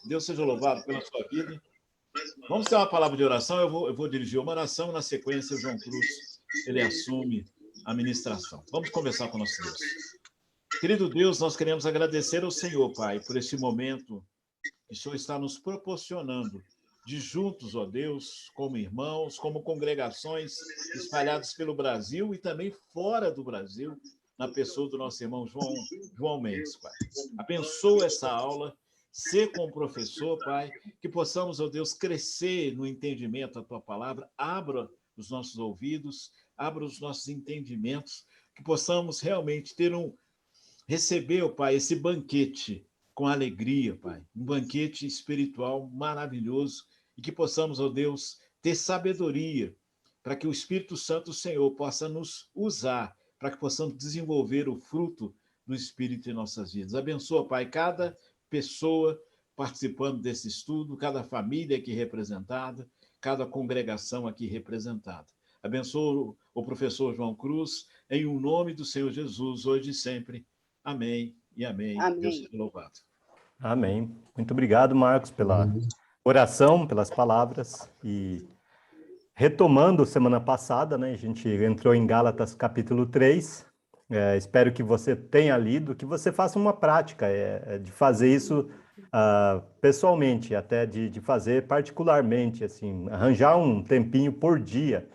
Deus seja louvado pela sua vida. Vamos ter uma palavra de oração. Eu vou dirigir uma oração. Na sequência, o João Cruz ele assume a ministração. Vamos conversar com o nosso Deus. Querido Deus, nós queremos agradecer ao Senhor, Pai, por esse momento que o Senhor está nos proporcionando de juntos, ó Deus, como irmãos, como congregações espalhadas pelo Brasil e também fora do Brasil, na pessoa do nosso irmão João Mendes, Pai. Abençoa essa aula, ser com o professor, Pai, que possamos, ó Deus, crescer no entendimento da Tua palavra, abra os nossos ouvidos, abra os nossos entendimentos, que possamos realmente receber, ó Pai, esse banquete com alegria, Pai, um banquete espiritual maravilhoso, e que possamos, ó Deus, ter sabedoria, para que o Espírito Santo, o Senhor, possa nos usar, para que possamos desenvolver o fruto do Espírito em nossas vidas. Abençoa, Pai, cada pessoa participando desse estudo, cada família aqui representada, cada congregação aqui representada. Abençoa o professor João Cruz, em o nome do Senhor Jesus, hoje e sempre. Amém e amém. Amém. Deus seja louvado. Amém. Muito obrigado, Marcos, pela oração, pelas palavras. E retomando semana passada, né, a gente entrou em Gálatas capítulo 3. Espero que você tenha lido, que você faça uma prática de fazer isso pessoalmente, até de fazer particularmente, assim, arranjar um tempinho por dia.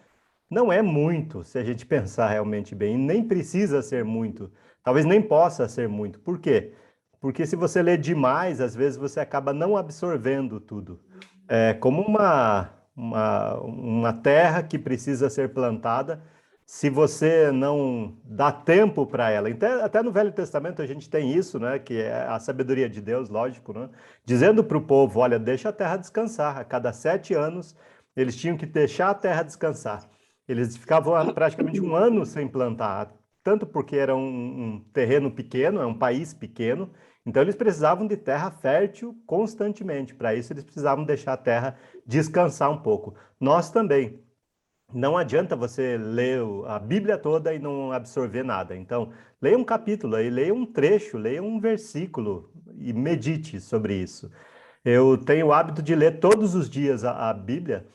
Não é muito, se a gente pensar realmente bem, nem precisa ser muito, talvez nem possa ser muito. Por quê? Porque se você lê demais, às vezes você acaba não absorvendo tudo. É como uma terra que precisa ser plantada, se você não dá tempo para ela. Até no Velho Testamento a gente tem isso, né? Que é a sabedoria de Deus, lógico, né? Dizendo para o povo, olha, deixa a terra descansar. A cada 7 anos, eles tinham que deixar a terra descansar. Eles ficavam praticamente um ano sem plantar, tanto porque era um terreno pequeno, é um país pequeno, então eles precisavam de terra fértil constantemente. Para isso, eles precisavam deixar a terra descansar um pouco. Nós também. Não adianta você ler a Bíblia toda e não absorver nada. Então, leia um capítulo, aí, leia um trecho, leia um versículo e medite sobre isso. Eu tenho o hábito de ler todos os dias a Bíblia,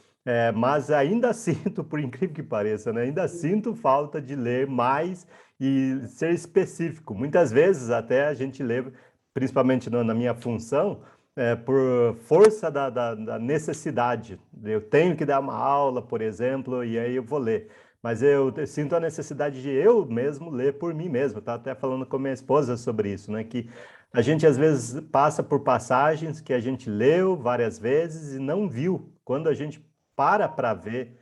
mas ainda sinto, por incrível que pareça, né? Ainda sinto falta de ler mais e ser específico. Muitas vezes até a gente lê, principalmente na minha função, por força da necessidade. Eu tenho que dar uma aula, por exemplo, e aí eu vou ler. Mas eu sinto a necessidade de eu mesmo ler por mim mesmo. Estava até falando com minha esposa sobre isso, né? Que a gente às vezes passa por passagens que a gente leu várias vezes e não viu. Quando a gente para ver,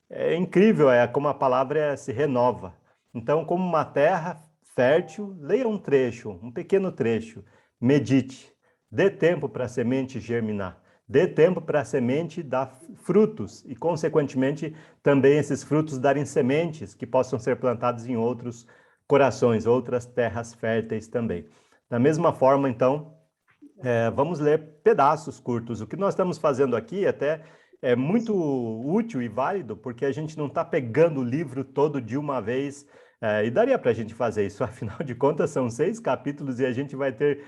é incrível, como a palavra se renova. Então, como uma terra fértil, leia um trecho, um pequeno trecho, medite. Dê tempo para a semente germinar. Dê tempo para a semente dar frutos e, consequentemente, também esses frutos darem sementes que possam ser plantados em outros corações, outras terras férteis também. Da mesma forma, então, vamos ler pedaços curtos. O que nós estamos fazendo aqui até é muito útil e válido, porque a gente não está pegando o livro todo de uma vez, e daria para a gente fazer isso, afinal de contas, são 6 capítulos e a gente vai ter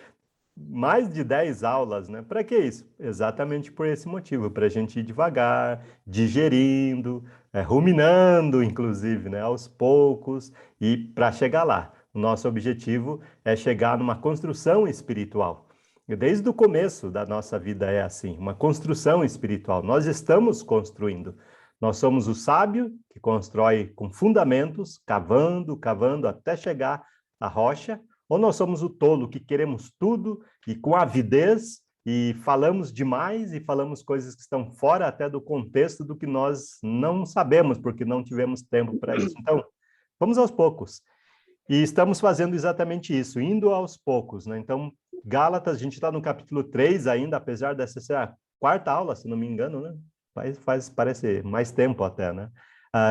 mais de 10 aulas, né? Para que isso? Exatamente por esse motivo, para a gente ir devagar, digerindo, ruminando, inclusive, né? Aos poucos, e para chegar lá. O nosso objetivo é chegar numa construção espiritual. E desde o começo da nossa vida é assim, uma construção espiritual. Nós estamos construindo. Nós somos o sábio que constrói com fundamentos, cavando, cavando até chegar à rocha, ou nós somos o tolo que queremos tudo e com avidez e falamos demais e falamos coisas que estão fora até do contexto do que nós não sabemos, porque não tivemos tempo para isso. Então, vamos aos poucos. E estamos fazendo exatamente isso, indo aos poucos, né? Então, Gálatas, a gente está no capítulo 3 ainda, apesar dessa ser a 4ª aula, se não me engano, né? Parece mais tempo até, né?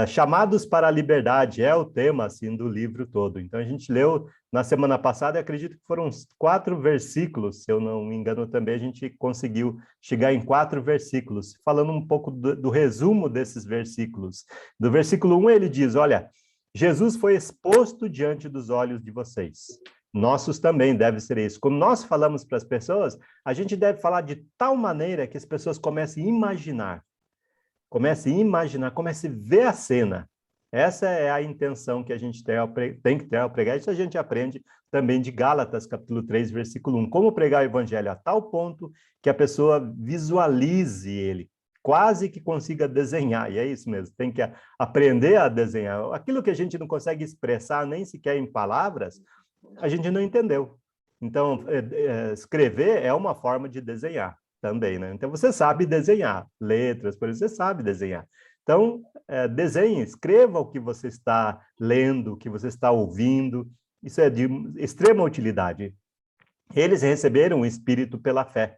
Chamados para a liberdade é o tema, assim, do livro todo. Então, a gente leu na semana passada, e acredito que foram uns 4 versículos, se eu não me engano também, a gente conseguiu chegar em 4 versículos, falando um pouco do resumo desses versículos. Do versículo 1, ele diz, olha, Jesus foi exposto diante dos olhos de vocês. nossos também deve ser isso. Quando nós falamos para as pessoas, a gente deve falar de tal maneira que as pessoas comecem a imaginar, comecem a ver a cena. Essa é a intenção que a gente tem que ter ao pregar. Isso a gente aprende também de Gálatas, capítulo 3, versículo 1. Como pregar o evangelho a tal ponto que a pessoa visualize ele, quase que consiga desenhar. E é isso mesmo, tem que aprender a desenhar. Aquilo que a gente não consegue expressar nem sequer em palavras, a gente não entendeu. Então, escrever é uma forma de desenhar também, né? Então, você sabe desenhar letras, por exemplo, você sabe desenhar. Então, desenhe, escreva o que você está lendo, o que você está ouvindo. Isso é de extrema utilidade. Eles receberam o Espírito pela fé.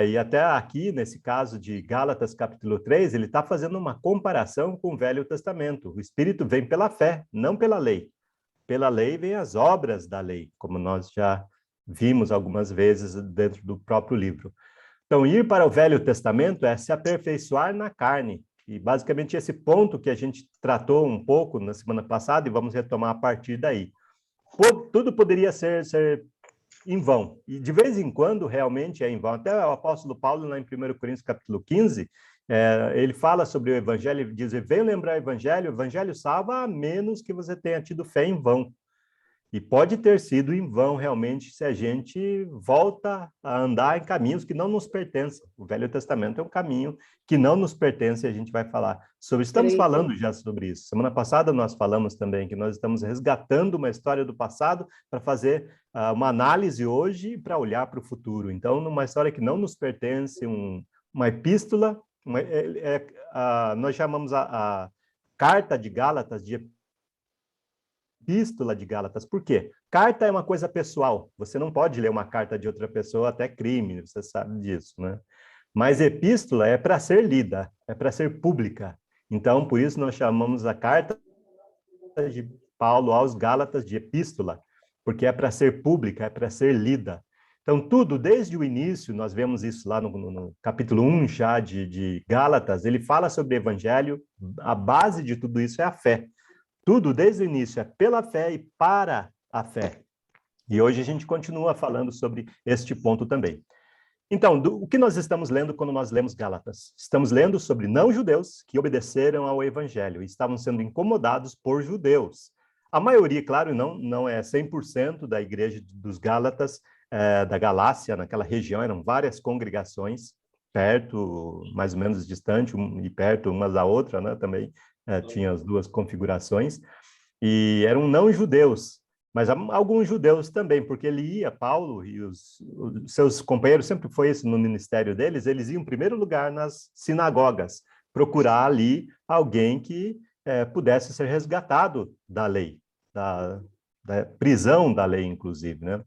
E até aqui, nesse caso de Gálatas, capítulo 3, ele está fazendo uma comparação com o Velho Testamento. O Espírito vem pela fé, não pela lei. Pela lei vem as obras da lei, como nós já vimos algumas vezes dentro do próprio livro. Então, ir para o Velho Testamento é se aperfeiçoar na carne. E basicamente esse ponto que a gente tratou um pouco na semana passada e vamos retomar a partir daí. Tudo poderia ser em vão. E de vez em quando realmente é em vão. Até o apóstolo Paulo, lá em 1 Coríntios capítulo 15, ele fala sobre o evangelho, ele diz, venho lembrar o evangelho salva a menos que você tenha tido fé em vão. E pode ter sido em vão, realmente, se a gente volta a andar em caminhos que não nos pertencem. O Velho Testamento é um caminho que não nos pertence, e a gente vai falar sobre. Estamos falando já sobre isso. Semana passada nós falamos também que nós estamos resgatando uma história do passado para fazer uma análise hoje para olhar para o futuro. Então, numa história que não nos pertence, uma epístola, nós chamamos a Carta de Gálatas de Epístola de Gálatas. Por quê? Carta é uma coisa pessoal. Você não pode ler uma carta de outra pessoa, até crime, você sabe disso, né? Mas epístola é para ser lida, é para ser pública. Então, por isso nós chamamos a carta de Paulo aos Gálatas de epístola, porque é para ser pública, é para ser lida. Então, tudo, desde o início, nós vemos isso lá no capítulo 1 já de Gálatas, ele fala sobre o evangelho, a base de tudo isso é a fé. Tudo, desde o início, é pela fé e para a fé. E hoje a gente continua falando sobre este ponto também. Então, o que nós estamos lendo quando nós lemos Gálatas? Estamos lendo sobre não-judeus que obedeceram ao evangelho e estavam sendo incomodados por judeus. A maioria, claro, não é 100% da igreja dos Gálatas, da Galácia, naquela região, eram várias congregações, perto, mais ou menos distante, e perto uma da outra, né, também, tinha as duas configurações, e eram não-judeus, mas alguns judeus também, porque Paulo e os seus companheiros, sempre foi isso no ministério deles, eles iam em primeiro lugar nas sinagogas, procurar ali alguém que pudesse ser resgatado da lei, da prisão da lei, inclusive, né?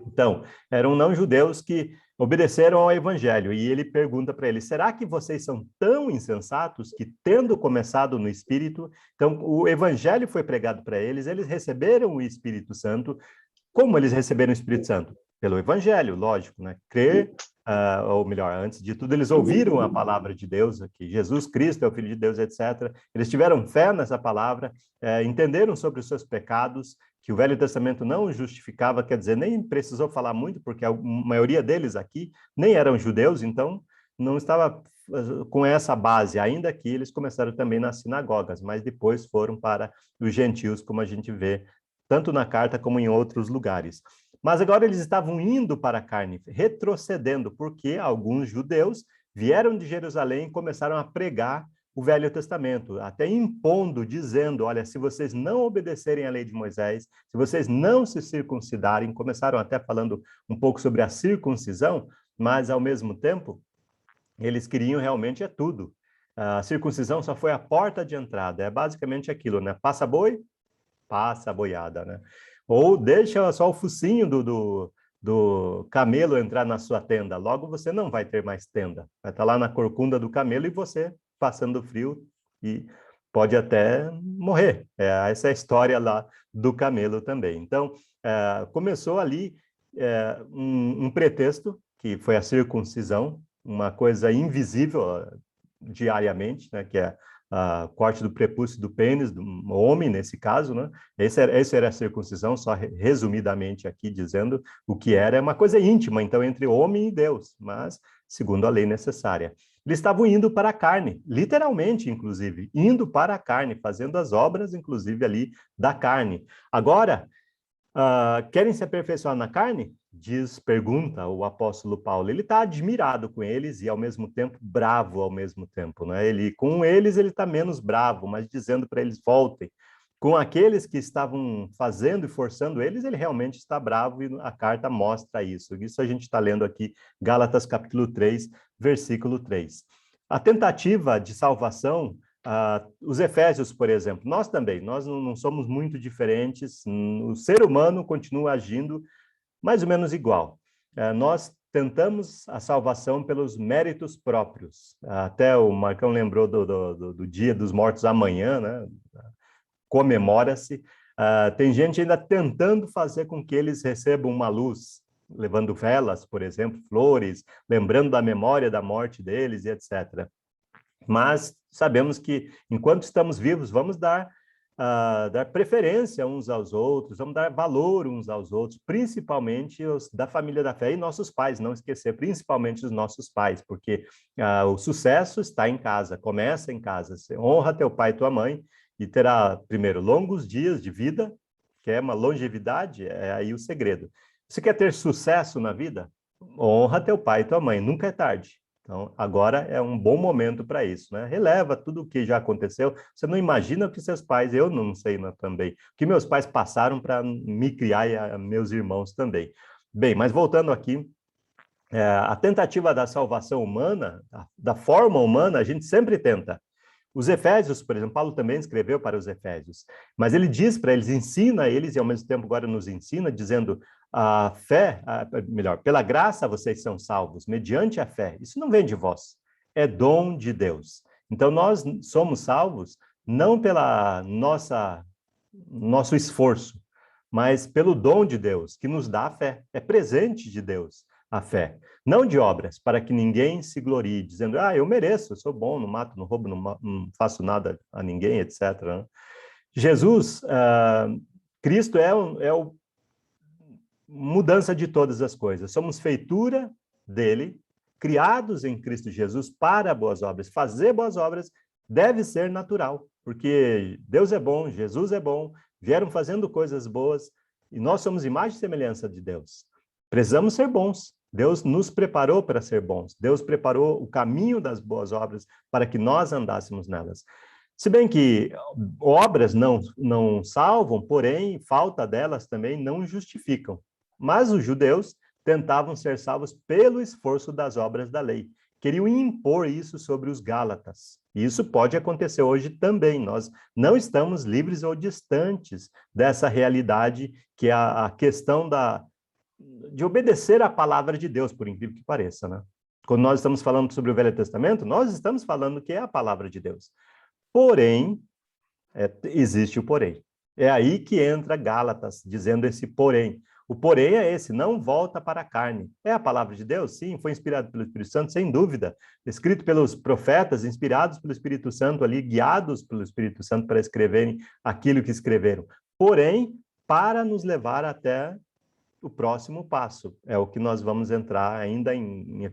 Então, eram não-judeus que obedeceram ao evangelho, e ele pergunta para eles, será que vocês são tão insensatos que, tendo começado no Espírito, então o evangelho foi pregado para eles, eles receberam o Espírito Santo. Como eles receberam o Espírito Santo? Pelo evangelho, lógico, né? Crer, ou melhor, antes de tudo, eles ouviram a palavra de Deus, que Jesus Cristo é o Filho de Deus, etc. Eles tiveram fé nessa palavra, entenderam sobre os seus pecados, que o Velho Testamento não justificava, quer dizer, nem precisou falar muito, porque a maioria deles aqui nem eram judeus, então não estava com essa base, ainda que eles começaram também nas sinagogas, mas depois foram para os gentios, como a gente vê, tanto na carta como em outros lugares. Mas agora eles estavam indo para a carne, retrocedendo, porque alguns judeus vieram de Jerusalém e começaram a pregar o Velho Testamento, até impondo, dizendo, olha, se vocês não obedecerem à lei de Moisés, se vocês não se circuncidarem, começaram até falando um pouco sobre a circuncisão, mas, ao mesmo tempo, eles queriam realmente tudo. A circuncisão só foi a porta de entrada, é basicamente aquilo, né? Passa boi, passa a boiada, né? Ou deixa só o focinho do camelo entrar na sua tenda, logo você não vai ter mais tenda, vai estar lá na corcunda do camelo e você passando frio e pode até morrer. Essa é a história lá do camelo também. Então, começou ali um pretexto, que foi a circuncisão, uma coisa invisível diariamente, né, que é corte do prepúcio do pênis, do homem, nesse caso, né? Essa era a circuncisão, só resumidamente aqui dizendo o que era, é uma coisa íntima, então, entre homem e Deus, mas segundo a lei necessária. Eles estavam indo para a carne, literalmente, inclusive, indo para a carne, fazendo as obras, inclusive, ali da carne. Agora, querem se aperfeiçoar na carne? Pergunta o apóstolo Paulo. Ele está admirado com eles e, ao mesmo tempo, bravo ao mesmo tempo, né? Com eles, ele está menos bravo, mas dizendo para eles, voltem. Com aqueles que estavam fazendo e forçando eles, ele realmente está bravo e a carta mostra isso. Isso a gente está lendo aqui, Gálatas capítulo 3, versículo 3. A tentativa de salvação, os Efésios, por exemplo, nós também, nós não somos muito diferentes, o ser humano continua agindo mais ou menos igual. Nós tentamos a salvação pelos méritos próprios. Até o Marcão lembrou do Dia dos Mortos amanhã, né? Comemora-se. Tem gente ainda tentando fazer com que eles recebam uma luz, levando velas, por exemplo, flores, lembrando da memória da morte deles e etc. Mas sabemos que, enquanto estamos vivos, vamos dar preferência uns aos outros, vamos dar valor uns aos outros, principalmente os da família da fé e nossos pais, não esquecer, principalmente os nossos pais, porque o sucesso está em casa, começa em casa. Você honra teu pai e tua mãe e terá, primeiro, longos dias de vida, que é uma longevidade, é aí o segredo. Você quer ter sucesso na vida? Honra teu pai e tua mãe, nunca é tarde. Então, agora é um bom momento para isso, né? Releva tudo o que já aconteceu. Você não imagina o que seus pais, eu não sei também, o que meus pais passaram para me criar e meus irmãos também. Bem, mas voltando aqui, a tentativa da salvação humana, da forma humana, a gente sempre tenta. Os Efésios, por exemplo, Paulo também escreveu para os Efésios, mas ele diz para eles, ensina eles, e ao mesmo tempo agora nos ensina, dizendo, a fé, melhor, pela graça vocês são salvos, mediante a fé. Isso não vem de vós, é dom de Deus. Então nós somos salvos não pela nosso esforço, mas pelo dom de Deus, que nos dá a fé. É presente de Deus a fé. Não de obras, para que ninguém se glorie, dizendo, eu mereço, eu sou bom, não mato, não roubo, não faço nada a ninguém, etc. Né? Jesus, Cristo é o mudança de todas as coisas. Somos feitura dele, criados em Cristo Jesus para boas obras. Fazer boas obras deve ser natural, porque Deus é bom, Jesus é bom, vieram fazendo coisas boas, e nós somos imagem e semelhança de Deus. Precisamos ser bons. Deus nos preparou para ser bons. Deus preparou o caminho das boas obras para que nós andássemos nelas. Se bem que obras não salvam, porém, falta delas também não justificam. Mas os judeus tentavam ser salvos pelo esforço das obras da lei. Queriam impor isso sobre os gálatas. E isso pode acontecer hoje também. Nós não estamos livres ou distantes dessa realidade, que é a questão de obedecer à palavra de Deus, por incrível que pareça, né? Quando nós estamos falando sobre o Velho Testamento, nós estamos falando que é a palavra de Deus. Porém, existe o porém. É aí que entra Gálatas, dizendo esse porém. O porém é esse, não volta para a carne. É a palavra de Deus? Sim, foi inspirado pelo Espírito Santo, sem dúvida. Escrito pelos profetas, inspirados pelo Espírito Santo ali, guiados pelo Espírito Santo para escreverem aquilo que escreveram. Porém, para nos levar até o próximo passo. É o que nós vamos entrar ainda em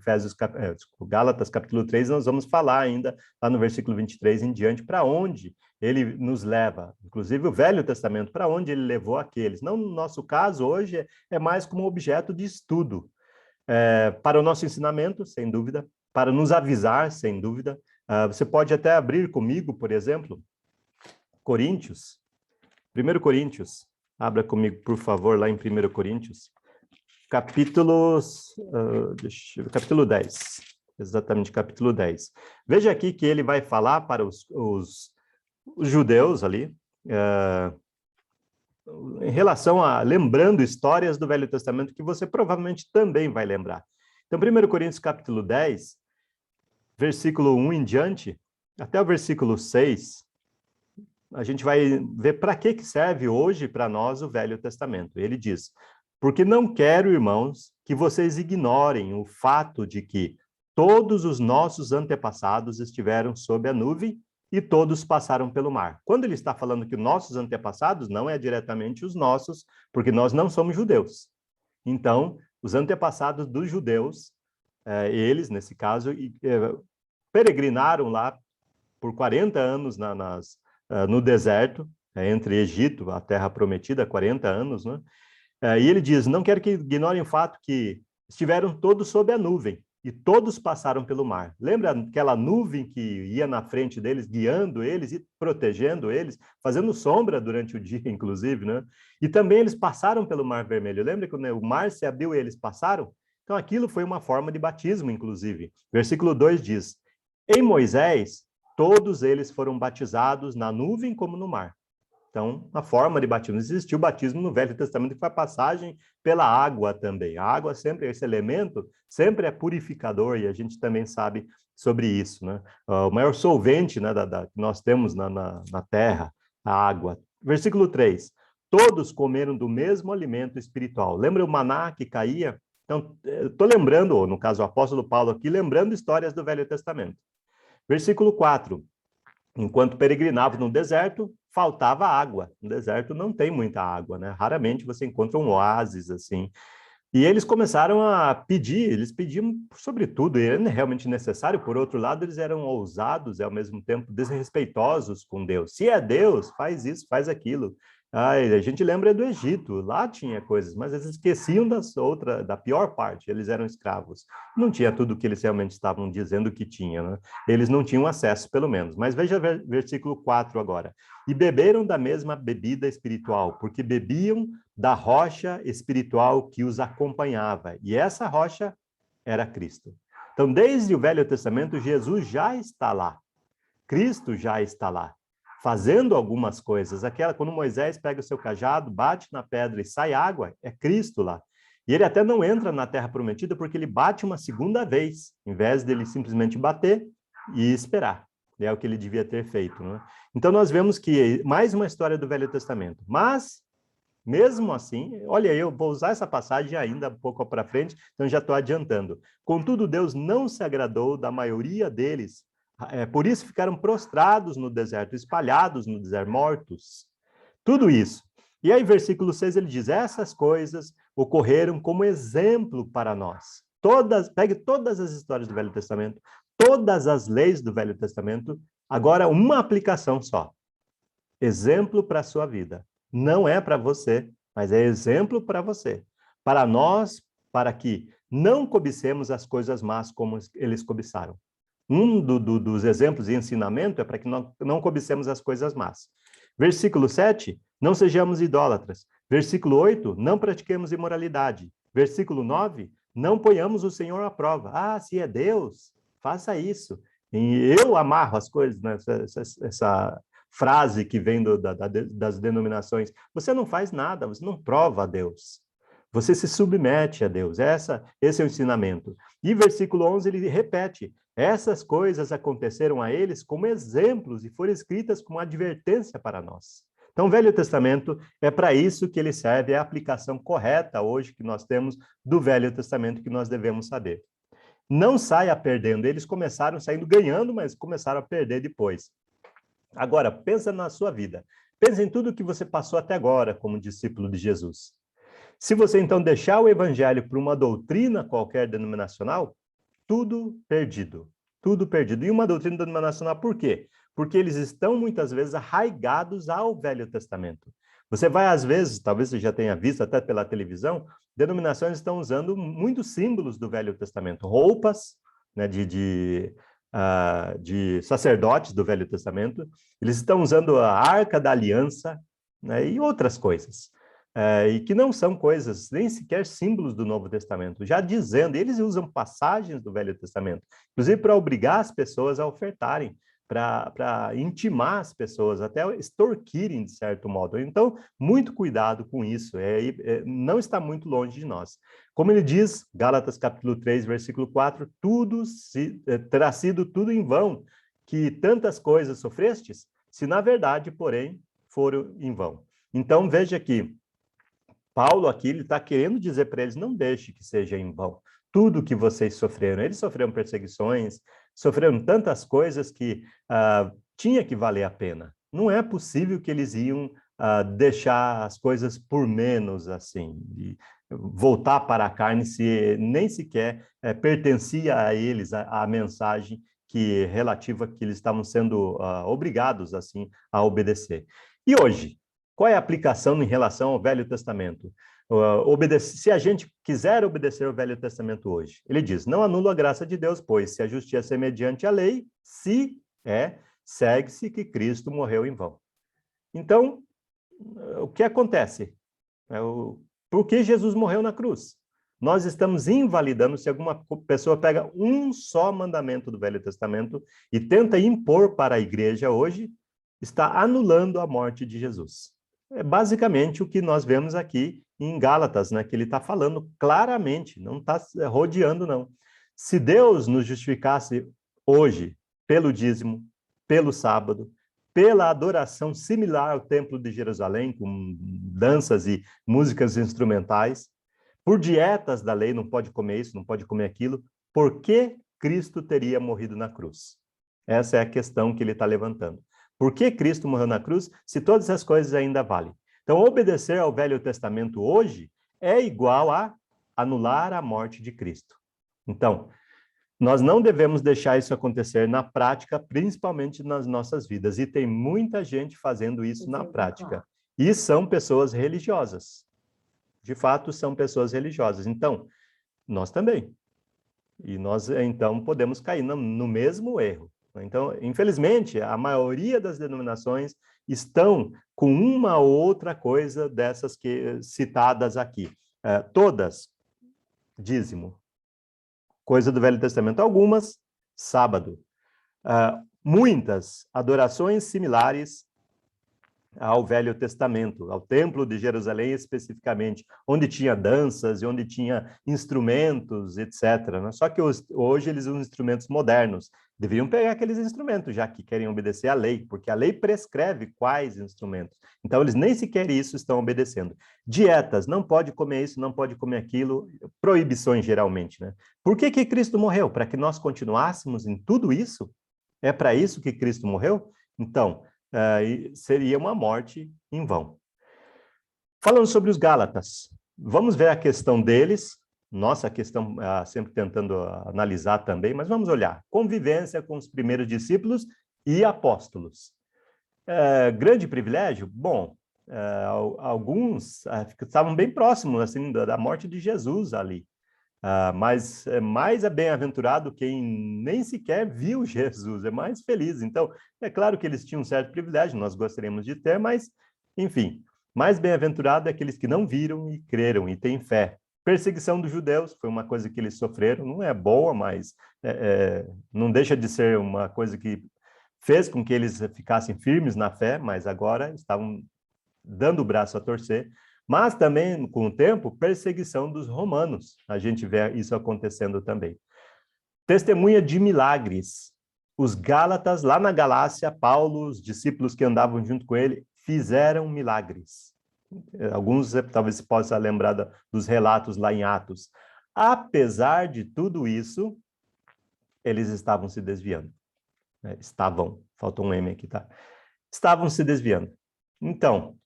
Gálatas capítulo 3, nós vamos falar ainda lá no versículo 23 em diante, para onde ele nos leva, inclusive o Velho Testamento, para onde ele levou aqueles. Não no nosso caso, hoje, é mais como objeto de estudo. Para o nosso ensinamento, sem dúvida, para nos avisar, sem dúvida. Você pode até abrir comigo, por exemplo, Coríntios, 1 Coríntios, abra comigo, por favor, lá em 1 Coríntios, capítulo 10, exatamente, capítulo 10. Veja aqui que ele vai falar para os judeus ali, em relação a, lembrando histórias do Velho Testamento, que você provavelmente também vai lembrar. Então, 1 Coríntios capítulo 10, versículo 1 em diante, até o versículo 6, a gente vai ver para que serve hoje para nós o Velho Testamento. Ele diz, porque não quero, irmãos, que vocês ignorem o fato de que todos os nossos antepassados estiveram sob a nuvem e todos passaram pelo mar. Quando ele está falando que nossos antepassados, não é diretamente os nossos, porque nós não somos judeus. Então, os antepassados dos judeus, eles, nesse caso, peregrinaram lá por 40 anos no deserto, entre Egito, a terra prometida, 40 anos, né? E ele diz, não quero que ignorem o fato que estiveram todos sob a nuvem, e todos passaram pelo mar. Lembra aquela nuvem que ia na frente deles, guiando eles e protegendo eles, fazendo sombra durante o dia, inclusive, né? E também eles passaram pelo Mar Vermelho. Lembra que o mar se abriu e eles passaram? Então aquilo foi uma forma de batismo, inclusive. Versículo 2 diz, em Moisés, todos eles foram batizados na nuvem como no mar. Então, a forma de batismo. Existiu o batismo no Velho Testamento, que foi a passagem pela água também. A água sempre, esse elemento, sempre é purificador, e a gente também sabe sobre isso, né? O maior solvente, né, que nós temos na Terra, a água. Versículo 3. Todos comeram do mesmo alimento espiritual. Lembra o maná que caía? Então, estou lembrando, ou no caso o apóstolo Paulo aqui, lembrando histórias do Velho Testamento. Versículo 4. Enquanto peregrinavam no deserto, faltava água. No deserto não tem muita água, né? Raramente você encontra um oásis assim. E eles começaram a pedir, eles pediam sobre tudo, e era realmente necessário. Por outro lado, eles eram ousados e, ao mesmo tempo, desrespeitosos com Deus. Se é Deus, faz isso, faz aquilo. Ai, a gente lembra do Egito, lá tinha coisas, mas eles esqueciam da pior parte, eles eram escravos. Não tinha tudo o que eles realmente estavam dizendo que tinha, né? Eles não tinham acesso, pelo menos. Mas veja versículo 4 agora. E beberam da mesma bebida espiritual, porque bebiam da rocha espiritual que os acompanhava. E essa rocha era Cristo. Então, desde o Velho Testamento, Jesus já está lá. Cristo já está lá, fazendo algumas coisas. Quando Moisés pega o seu cajado, bate na pedra e sai água, é Cristo lá. E ele até não entra na Terra Prometida porque ele bate uma segunda vez, em vez dele simplesmente bater e esperar. É o que ele devia ter feito, né? Então, nós vemos que mais uma história do Velho Testamento. Mas, mesmo assim, olha, eu vou usar essa passagem ainda um pouco para frente, então já estou adiantando. Contudo, Deus não se agradou da maioria deles, por isso ficaram prostrados no deserto, espalhados no deserto, mortos. Tudo isso. E aí, versículo 6, ele diz, essas coisas ocorreram como exemplo para nós. Pegue todas as histórias do Velho Testamento, todas as leis do Velho Testamento, agora uma aplicação só. Exemplo para a sua vida. Não é para você, mas é exemplo para você. Para nós, para que não cobicemos as coisas más como eles cobiçaram. Dos exemplos e ensinamento é para que não cobicemos as coisas más. Versículo 7, não sejamos idólatras. Versículo 8, não pratiquemos imoralidade. Versículo 9, não ponhamos o Senhor à prova. Ah, se é Deus, faça isso. E eu amarro as coisas, né? Essa frase que vem das denominações. Você não faz nada, você não prova a Deus. Você se submete a Deus. Esse é o ensinamento. E versículo 11, ele repete, essas coisas aconteceram a eles como exemplos e foram escritas como advertência para nós. Então, o Velho Testamento é para isso que ele serve, é a aplicação correta hoje que nós temos do Velho Testamento que nós devemos saber. Não saia perdendo. Eles começaram saindo ganhando, mas começaram a perder depois. Agora, pensa na sua vida. Pensa em tudo que você passou até agora como discípulo de Jesus. Se você, então, deixar o evangelho para uma doutrina qualquer denominacional, tudo perdido. Tudo perdido. E uma doutrina denominacional, por quê? Porque eles estão, muitas vezes, arraigados ao Velho Testamento. Você vai, às vezes, talvez você já tenha visto até pela televisão, denominações estão usando muitos símbolos do Velho Testamento. Roupas, né, de sacerdotes do Velho Testamento. Eles estão usando a Arca da Aliança, né, e outras coisas. E que não são coisas, nem sequer símbolos do Novo Testamento, já dizendo, eles usam passagens do Velho Testamento, inclusive para obrigar as pessoas a ofertarem, para intimar as pessoas, até extorquirem, de certo modo. Então, muito cuidado com isso, não está muito longe de nós. Como ele diz, Gálatas capítulo 3, versículo 4, terá sido tudo em vão, que tantas coisas sofrestes, se na verdade, porém, foram em vão. Então, veja aqui, Paulo aqui, ele está querendo dizer para eles, não deixe que seja em vão. Tudo que vocês sofreram, eles sofreram perseguições, sofreram tantas coisas que tinha que valer a pena. Não é possível que eles iam deixar as coisas por menos, assim, de voltar para a carne, se nem sequer pertencia a eles a mensagem relativa que eles estavam sendo obrigados, assim, a obedecer. E hoje, qual é a aplicação em relação ao Velho Testamento? Se a gente quiser obedecer o Velho Testamento hoje, ele diz, não anula a graça de Deus, pois se a justiça é mediante a lei, segue-se que Cristo morreu em vão. Então, o que acontece? Por que Jesus morreu na cruz? Nós estamos invalidando, se alguma pessoa pega um só mandamento do Velho Testamento e tenta impor para a igreja hoje, está anulando a morte de Jesus. É basicamente o que nós vemos aqui em Gálatas, né? Que ele está falando claramente, não está rodeando, não. Se Deus nos justificasse hoje pelo dízimo, pelo sábado, pela adoração similar ao Templo de Jerusalém, com danças e músicas instrumentais, por dietas da lei, não pode comer isso, não pode comer aquilo, por que Cristo teria morrido na cruz? Essa é a questão que ele está levantando. Por que Cristo morreu na cruz, se todas essas coisas ainda valem? Então, obedecer ao Velho Testamento hoje é igual a anular a morte de Cristo. Então, nós não devemos deixar isso acontecer na prática, principalmente nas nossas vidas. E tem muita gente fazendo isso na prática. E são pessoas religiosas. De fato, são pessoas religiosas. Então, nós também. E nós, então, podemos cair no mesmo erro. Então, infelizmente, a maioria das denominações estão com uma ou outra coisa dessas citadas aqui. Todas, dízimo, coisa do Velho Testamento. Algumas, sábado. Muitas, adorações similares ao Velho Testamento, ao Templo de Jerusalém especificamente, onde tinha danças e onde tinha instrumentos, etc. Né? Só que hoje eles usam instrumentos modernos. Deveriam pegar aqueles instrumentos, já que querem obedecer à lei, porque a lei prescreve quais instrumentos. Então, eles nem sequer isso estão obedecendo. Dietas, não pode comer isso, não pode comer aquilo, proibições geralmente, né? Por que Cristo morreu? Para que nós continuássemos em tudo isso? É para isso que Cristo morreu? Então, seria uma morte em vão. Falando sobre os Gálatas, vamos ver a questão deles, nossa questão sempre tentando analisar também, mas vamos olhar. Convivência com os primeiros discípulos e apóstolos. Grande privilégio? Bom, alguns estavam bem próximos assim, da morte de Jesus ali. Mas mais é bem-aventurado quem nem sequer viu Jesus, é mais feliz. Então, é claro que eles tinham um certo privilégio, nós gostaríamos de ter, mas, enfim, mais bem-aventurado é aqueles que não viram e creram e têm fé. Perseguição dos judeus foi uma coisa que eles sofreram, não é boa, mas não deixa de ser uma coisa que fez com que eles ficassem firmes na fé, mas agora estavam dando o braço a torcer. Mas também, com o tempo, perseguição dos romanos. A gente vê isso acontecendo também. Testemunha de milagres. Os Gálatas, lá na Galácia, Paulo, os discípulos que andavam junto com ele, fizeram milagres. Alguns talvez possam lembrar dos relatos lá em Atos. Apesar de tudo isso, eles estavam se desviando. Faltou um M aqui, tá? Estavam se desviando. Então,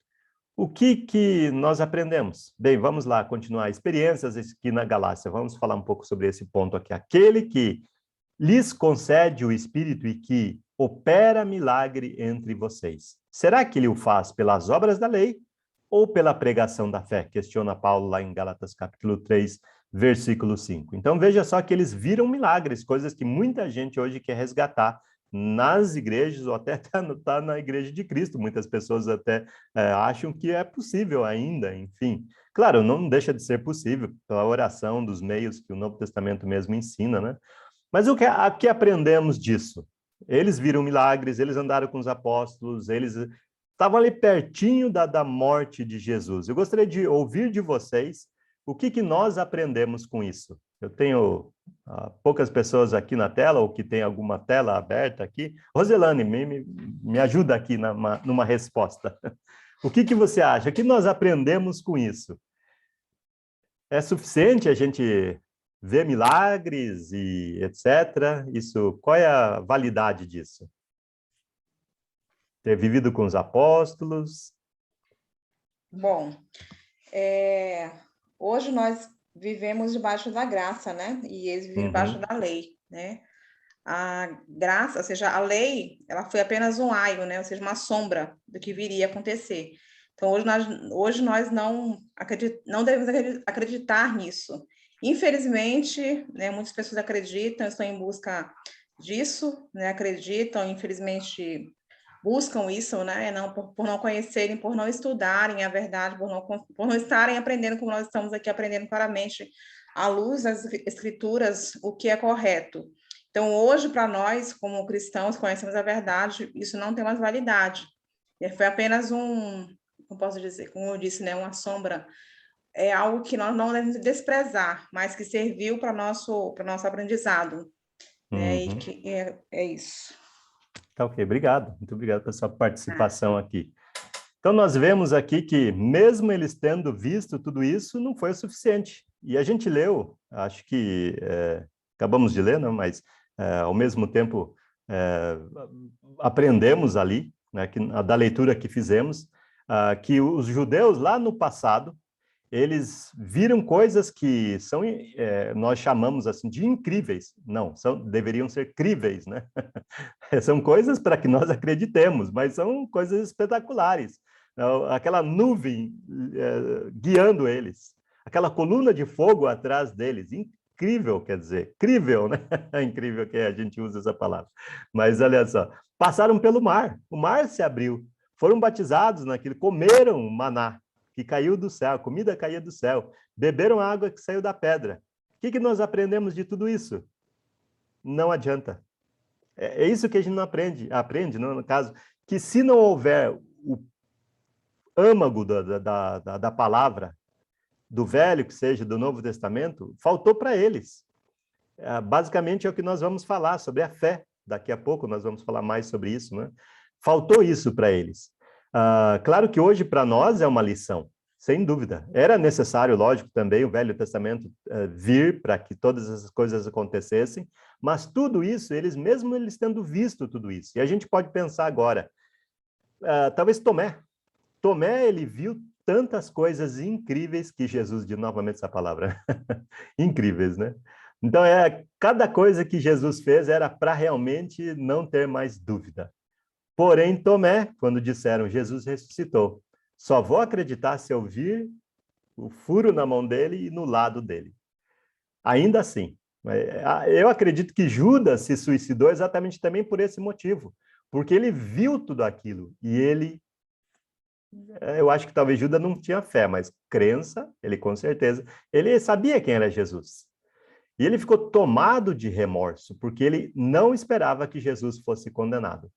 o que nós aprendemos? Bem, vamos lá continuar. Experiências aqui na Galácia. Vamos falar um pouco sobre esse ponto aqui. Aquele que lhes concede o Espírito e que opera milagre entre vocês. Será que ele o faz pelas obras da lei ou pela pregação da fé? Questiona Paulo lá em Gálatas capítulo 3, versículo 5. Então, veja só que eles viram milagres, coisas que muita gente hoje quer resgatar nas igrejas, ou até tá na igreja de Cristo. Muitas pessoas até acham que é possível ainda, enfim. Claro, não deixa de ser possível pela oração dos meios que o Novo Testamento mesmo ensina, né? Mas o que aprendemos disso? Eles viram milagres, eles andaram com os apóstolos, eles estavam ali pertinho da morte de Jesus. Eu gostaria de ouvir de vocês o que nós aprendemos com isso. Eu tenho poucas pessoas aqui na tela, ou que tem alguma tela aberta aqui. Roselane, me ajuda aqui numa resposta. O que você acha? O que nós aprendemos com isso? É suficiente a gente ver milagres e etc? Qual é a validade disso? ter vivido com os apóstolos? Bom, hoje nós vivemos debaixo da graça, né? E eles vivem debaixo da lei, né? A graça, ou seja, a lei, ela foi apenas um aio, né? Ou seja, uma sombra do que viria a acontecer. Então, hoje nós não devemos acreditar nisso. Infelizmente, né, muitas pessoas acreditam, estão em busca disso, né? Acreditam, infelizmente, buscam isso, né? Por não conhecerem, por não estudarem a verdade, por não estarem aprendendo como nós estamos aqui aprendendo claramente, à luz das escrituras, o que é correto. Então, hoje, para nós, como cristãos, conhecemos a verdade, isso não tem mais validade. Foi apenas como posso dizer, como eu disse, né, uma sombra. É algo que nós não devemos desprezar, mas que serviu para nosso aprendizado. Né? E que é isso. Tá, ok, obrigado. Muito obrigado pela sua participação aqui. Então, nós vemos aqui que, mesmo eles tendo visto tudo isso, não foi o suficiente. E a gente leu, acho que acabamos de ler, não, mas ao mesmo tempo aprendemos ali, né, da leitura que fizemos, que os judeus lá no passado, eles viram coisas que nós chamamos assim de incríveis. Não, deveriam ser críveis, né? São coisas para que nós acreditemos, mas são coisas espetaculares. Aquela nuvem guiando eles, aquela coluna de fogo atrás deles, incrível, quer dizer, crível, né? É incrível que a gente usa essa palavra. Mas olha só, passaram pelo mar, o mar se abriu, foram batizados naquilo, comeram maná que caiu do céu, a comida caía do céu, beberam água que saiu da pedra. O que nós aprendemos de tudo isso? Não adianta. É isso que a gente não aprende, no caso, que se não houver o âmago da palavra, do Velho, que seja do Novo Testamento, faltou para eles. Basicamente é o que nós vamos falar sobre a fé. Daqui a pouco nós vamos falar mais sobre isso, né? Faltou isso para eles. Claro que hoje para nós é uma lição, sem dúvida. Era necessário, lógico, também o Velho Testamento vir para que todas essas coisas acontecessem, mas tudo isso, mesmo eles tendo visto tudo isso. E a gente pode pensar agora, talvez Tomé, ele viu tantas coisas incríveis que Jesus, de novamente essa palavra, incríveis, né? Então, cada coisa que Jesus fez era para realmente não ter mais dúvida. Porém, Tomé, quando disseram Jesus ressuscitou, só vou acreditar se eu vir o furo na mão dele e no lado dele. Ainda assim, eu acredito que Judas se suicidou exatamente também por esse motivo, porque ele viu tudo aquilo e eu acho que talvez Judas não tinha fé, mas crença, ele com certeza, ele sabia quem era Jesus. E ele ficou tomado de remorso, porque ele não esperava que Jesus fosse condenado.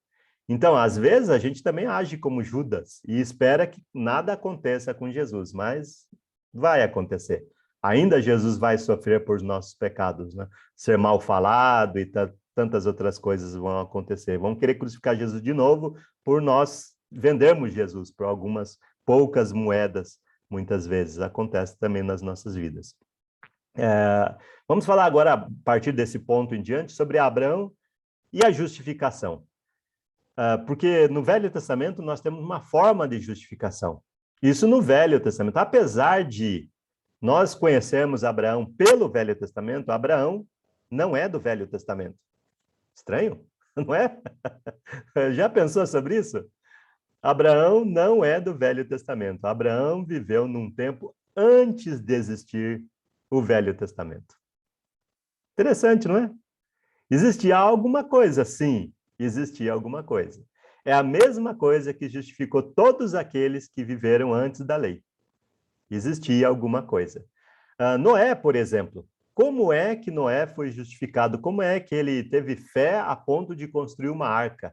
Então, às vezes, a gente também age como Judas e espera que nada aconteça com Jesus, mas vai acontecer. Ainda Jesus vai sofrer por nossos pecados, né? Ser mal falado e tantas outras coisas vão acontecer. Vão querer crucificar Jesus de novo por nós vendermos Jesus por algumas poucas moedas, muitas vezes. Acontece também nas nossas vidas. Vamos falar agora, a partir desse ponto em diante, sobre Abraão e a justificação. Porque no Velho Testamento nós temos uma forma de justificação. Isso no Velho Testamento. Apesar de nós conhecermos Abraão pelo Velho Testamento, Abraão não é do Velho Testamento. Estranho, não é? Já pensou sobre isso? Abraão não é do Velho Testamento. Abraão viveu num tempo antes de existir o Velho Testamento. Interessante, não é? Existia alguma coisa, sim. Existia alguma coisa. É a mesma coisa que justificou todos aqueles que viveram antes da lei. Existia alguma coisa. Noé, por exemplo, como é que Noé foi justificado? Como é que ele teve fé a ponto de construir uma arca?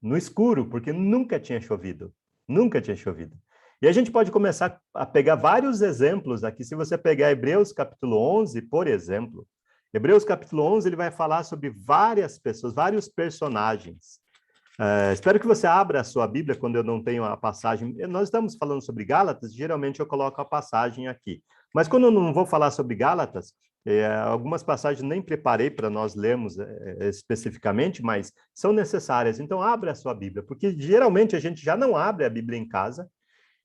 No escuro, porque nunca tinha chovido. Nunca tinha chovido. E a gente pode começar a pegar vários exemplos aqui. Se você pegar Hebreus capítulo 11, por exemplo, Hebreus capítulo 11, ele vai falar sobre várias pessoas, vários personagens. Espero que você abra a sua Bíblia quando eu não tenho a passagem. Nós estamos falando sobre Gálatas, geralmente eu coloco a passagem aqui. Mas quando eu não vou falar sobre Gálatas, algumas passagens nem preparei para nós lermos especificamente, mas são necessárias. Então, abra a sua Bíblia, porque geralmente a gente já não abre a Bíblia em casa.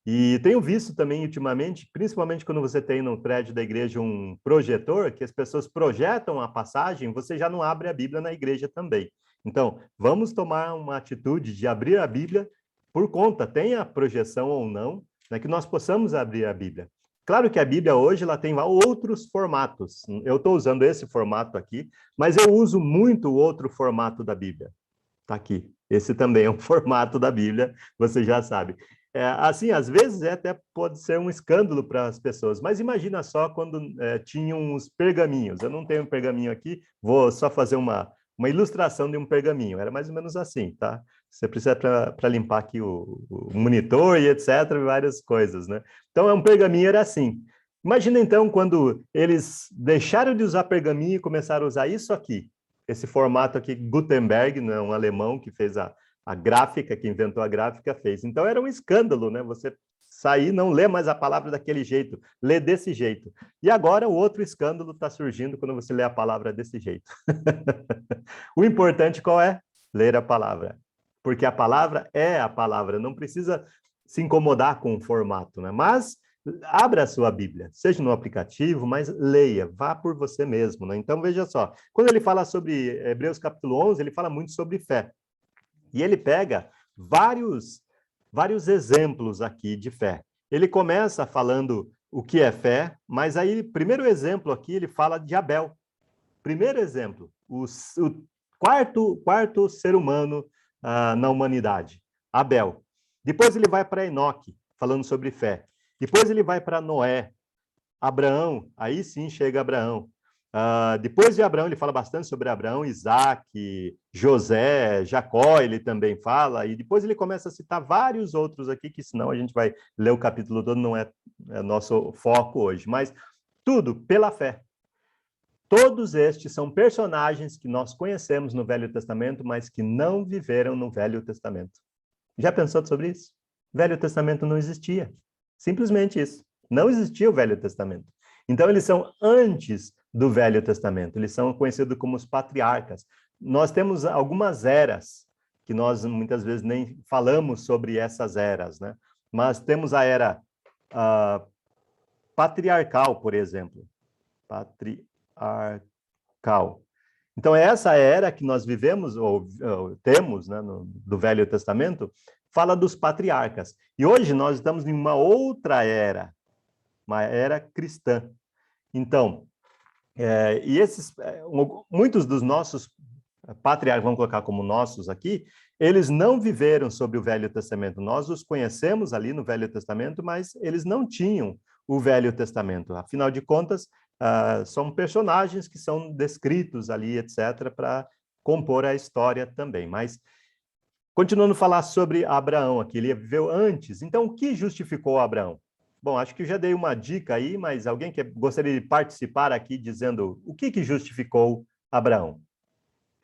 E tenho visto também ultimamente, principalmente quando você tem no prédio da igreja um projetor, que as pessoas projetam a passagem, você já não abre a Bíblia na igreja também. Então, vamos tomar uma atitude de abrir a Bíblia por conta, tenha projeção ou não, né, que nós possamos abrir a Bíblia. Claro que a Bíblia hoje ela tem outros formatos. Eu estou usando esse formato aqui, mas eu uso muito o outro formato da Bíblia. Está aqui. Esse também é um formato da Bíblia, você já sabe. Assim, às vezes até pode ser um escândalo para as pessoas, mas imagina só quando tinham os pergaminhos. Eu não tenho um pergaminho aqui, vou só fazer uma ilustração de um pergaminho. Era mais ou menos assim, tá? Você precisa para limpar aqui o monitor e etc, várias coisas, né? Então, um pergaminho era assim. Imagina, então, quando eles deixaram de usar pergaminho e começaram a usar isso aqui, esse formato aqui, Gutenberg, né, um alemão que fez a gráfica, que inventou a gráfica, fez. Então, era um escândalo, né? Você sair, não ler mais a palavra daquele jeito, ler desse jeito. E agora, o outro escândalo está surgindo quando você lê a palavra desse jeito. O importante qual é? Ler a palavra. Porque a palavra é a palavra, não precisa se incomodar com o formato, né? Mas abra a sua Bíblia, seja no aplicativo, mas leia, vá por você mesmo, né? Então, veja só, quando ele fala sobre Hebreus capítulo 11, ele fala muito sobre fé. E ele pega vários exemplos aqui de fé. Ele começa falando o que é fé, mas aí, primeiro exemplo aqui, ele fala de Abel. Primeiro exemplo, o quarto ser humano na humanidade, Abel. Depois ele vai para Enoque, falando sobre fé. Depois ele vai para Noé, Abraão, aí sim chega Abraão. Depois de Abraão, ele fala bastante sobre Abraão, Isaac, José, Jacó, ele também fala, e depois ele começa a citar vários outros aqui, que senão a gente vai ler o capítulo todo, não é nosso foco hoje, mas tudo pela fé. Todos estes são personagens que nós conhecemos no Velho Testamento, mas que não viveram no Velho Testamento. Já pensou sobre isso? O Velho Testamento não existia. Simplesmente isso. Não existia o Velho Testamento. Então, eles são antes do Velho Testamento. Eles são conhecidos como os patriarcas. Nós temos algumas eras, que nós muitas vezes nem falamos sobre essas eras, né? Mas temos a era patriarcal, por exemplo. Patriarcal. Então, essa era que nós vivemos, ou temos, né, do Velho Testamento, fala dos patriarcas. E hoje nós estamos em uma outra era, uma era cristã. Então, muitos dos nossos patriarcas, vamos colocar como nossos aqui, eles não viveram sobre o Velho Testamento. Nós os conhecemos ali no Velho Testamento, mas eles não tinham o Velho Testamento. Afinal de contas, são personagens que são descritos ali, etc., para compor a história também. Mas, continuando a falar sobre Abraão aqui, ele viveu antes. Então, o que justificou Abraão? Bom, acho que já dei uma dica aí, mas alguém que gostaria de participar aqui dizendo o que justificou Abraão?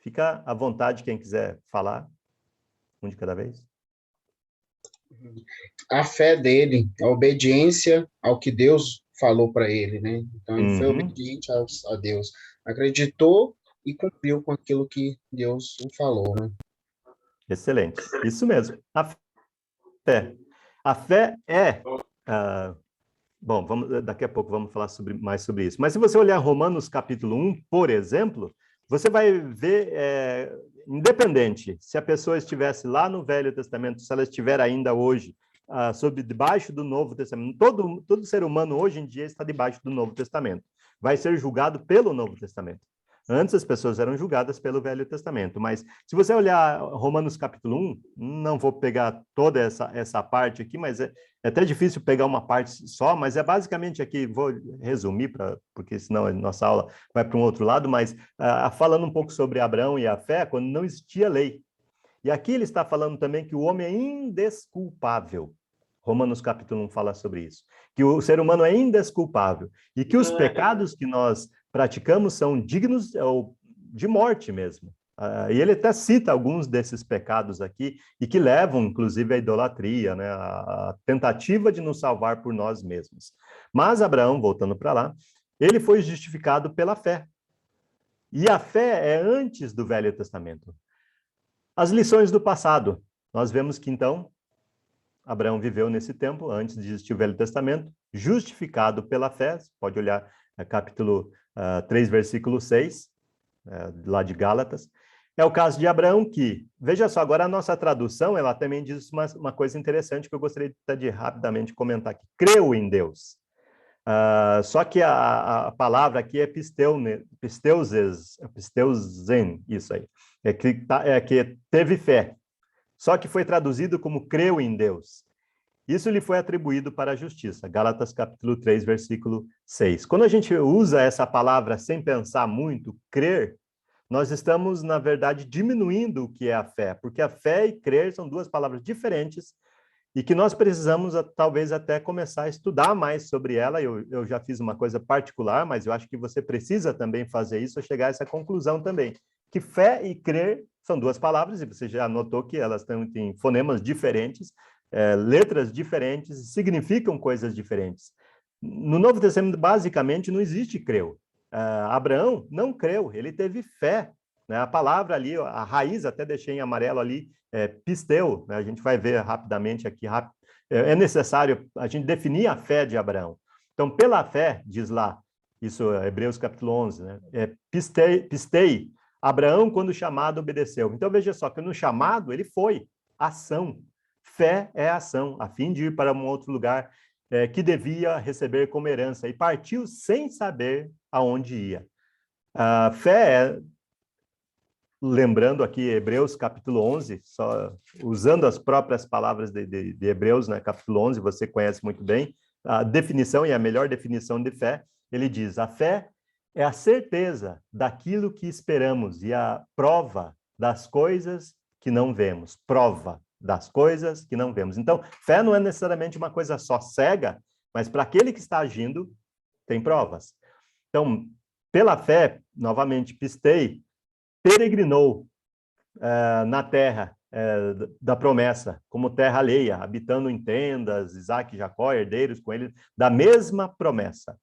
Fica à vontade quem quiser falar, um de cada vez. A fé dele, a obediência ao que Deus falou para ele, né? Então, ele foi obediente a Deus. Acreditou e cumpriu com aquilo que Deus o falou, né? Excelente. Isso mesmo. A fé. A fé é... bom, daqui a pouco vamos falar mais sobre isso. Mas se você olhar Romanos capítulo 1, por exemplo, você vai ver, independente, se a pessoa estivesse lá no Velho Testamento, se ela estiver ainda hoje, debaixo do Novo Testamento, todo ser humano hoje em dia está debaixo do Novo Testamento. Vai ser julgado pelo Novo Testamento. Antes as pessoas eram julgadas pelo Velho Testamento, mas se você olhar Romanos capítulo 1, não vou pegar toda essa parte aqui, mas é até difícil pegar uma parte só, mas é basicamente aqui, vou resumir, porque senão a nossa aula vai para um outro lado, mas falando um pouco sobre Abraão e a fé, quando não existia lei. E aqui ele está falando também que o homem é indesculpável. Romanos capítulo 1 fala sobre isso. Que o ser humano é indesculpável. E que os pecados que nós praticamos são dignos de morte mesmo. E ele até cita alguns desses pecados aqui, e que levam, inclusive, à idolatria, né? A tentativa de nos salvar por nós mesmos. Mas Abraão, voltando para lá, ele foi justificado pela fé. E a fé é antes do Velho Testamento. As lições do passado. Nós vemos que, então, Abraão viveu nesse tempo, antes de existir o Velho Testamento, justificado pela fé. Você pode olhar capítulo 3, versículo 6, lá de Gálatas. É o caso de Abraão que, veja só, agora a nossa tradução, ela também diz uma coisa interessante que eu gostaria de rapidamente comentar aqui. Creu em Deus. Só que a palavra aqui é pisteuzen, isso aí. É que teve fé. Só que foi traduzido como creu em Deus. Isso lhe foi atribuído para a justiça. Gálatas capítulo 3, versículo 6. Quando a gente usa essa palavra sem pensar muito, crer, nós estamos, na verdade, diminuindo o que é a fé, porque a fé e crer são duas palavras diferentes e que nós precisamos, talvez, até começar a estudar mais sobre ela. Eu já fiz uma coisa particular, mas eu acho que você precisa também fazer isso, chegar a essa conclusão também, que fé e crer são duas palavras, e você já notou que elas têm fonemas diferentes, letras diferentes, significam coisas diferentes. No Novo Testamento, basicamente, não existe creu. Abraão não creu, ele teve fé, né? A palavra ali, a raiz, até deixei em amarelo ali, pisteu, né? A gente vai ver rapidamente aqui, é necessário a gente definir a fé de Abraão. Então, pela fé, diz lá, isso é Hebreus capítulo 11, né? Pistei, Abraão, quando chamado, obedeceu. Então, veja só, que no chamado, ele foi, ação. Fé é ação, a fim de ir para um outro lugar que devia receber como herança, e partiu sem saber aonde ia. A fé lembrando aqui Hebreus capítulo 11, só usando as próprias palavras de Hebreus, né, capítulo 11, você conhece muito bem, a definição, e a melhor definição de fé, ele diz, a fé é a certeza daquilo que esperamos e a prova das coisas que não vemos. Prova das coisas que não vemos. Então, fé não é necessariamente uma coisa só cega, mas para aquele que está agindo, tem provas. Então, pela fé, novamente, pistei, peregrinou na terra da promessa, como terra alheia, habitando em tendas, Isaac e Jacó, herdeiros com ele, da mesma promessa.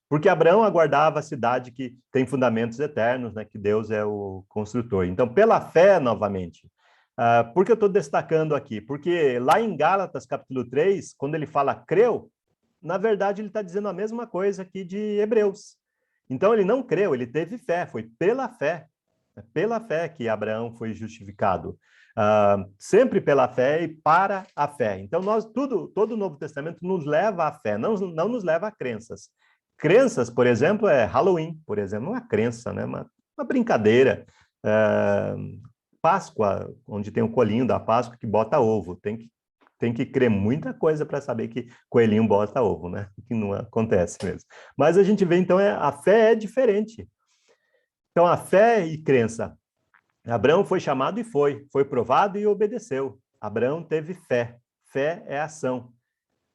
Porque Abraão aguardava a cidade que tem fundamentos eternos, né, que Deus é o construtor. Então, pela fé, novamente, por que eu estou destacando aqui? Porque lá em Gálatas, capítulo 3, quando ele fala creu, na verdade ele está dizendo a mesma coisa aqui de Hebreus. Então, ele não creu, ele teve fé, foi pela fé. É pela fé que Abraão foi justificado. Sempre pela fé e para a fé. Então, todo o Novo Testamento nos leva à fé, não nos leva a crenças. Crenças, por exemplo, é Halloween, por exemplo, uma crença, né? Uma brincadeira. Páscoa, onde tem o coelhinho da Páscoa que bota ovo. Tem que crer muita coisa para saber que coelhinho bota ovo, né? Que não acontece mesmo. Mas a gente vê, então, a fé é diferente. Então, a fé e crença. Abraão foi chamado e foi provado e obedeceu. Abraão teve fé. Fé é ação.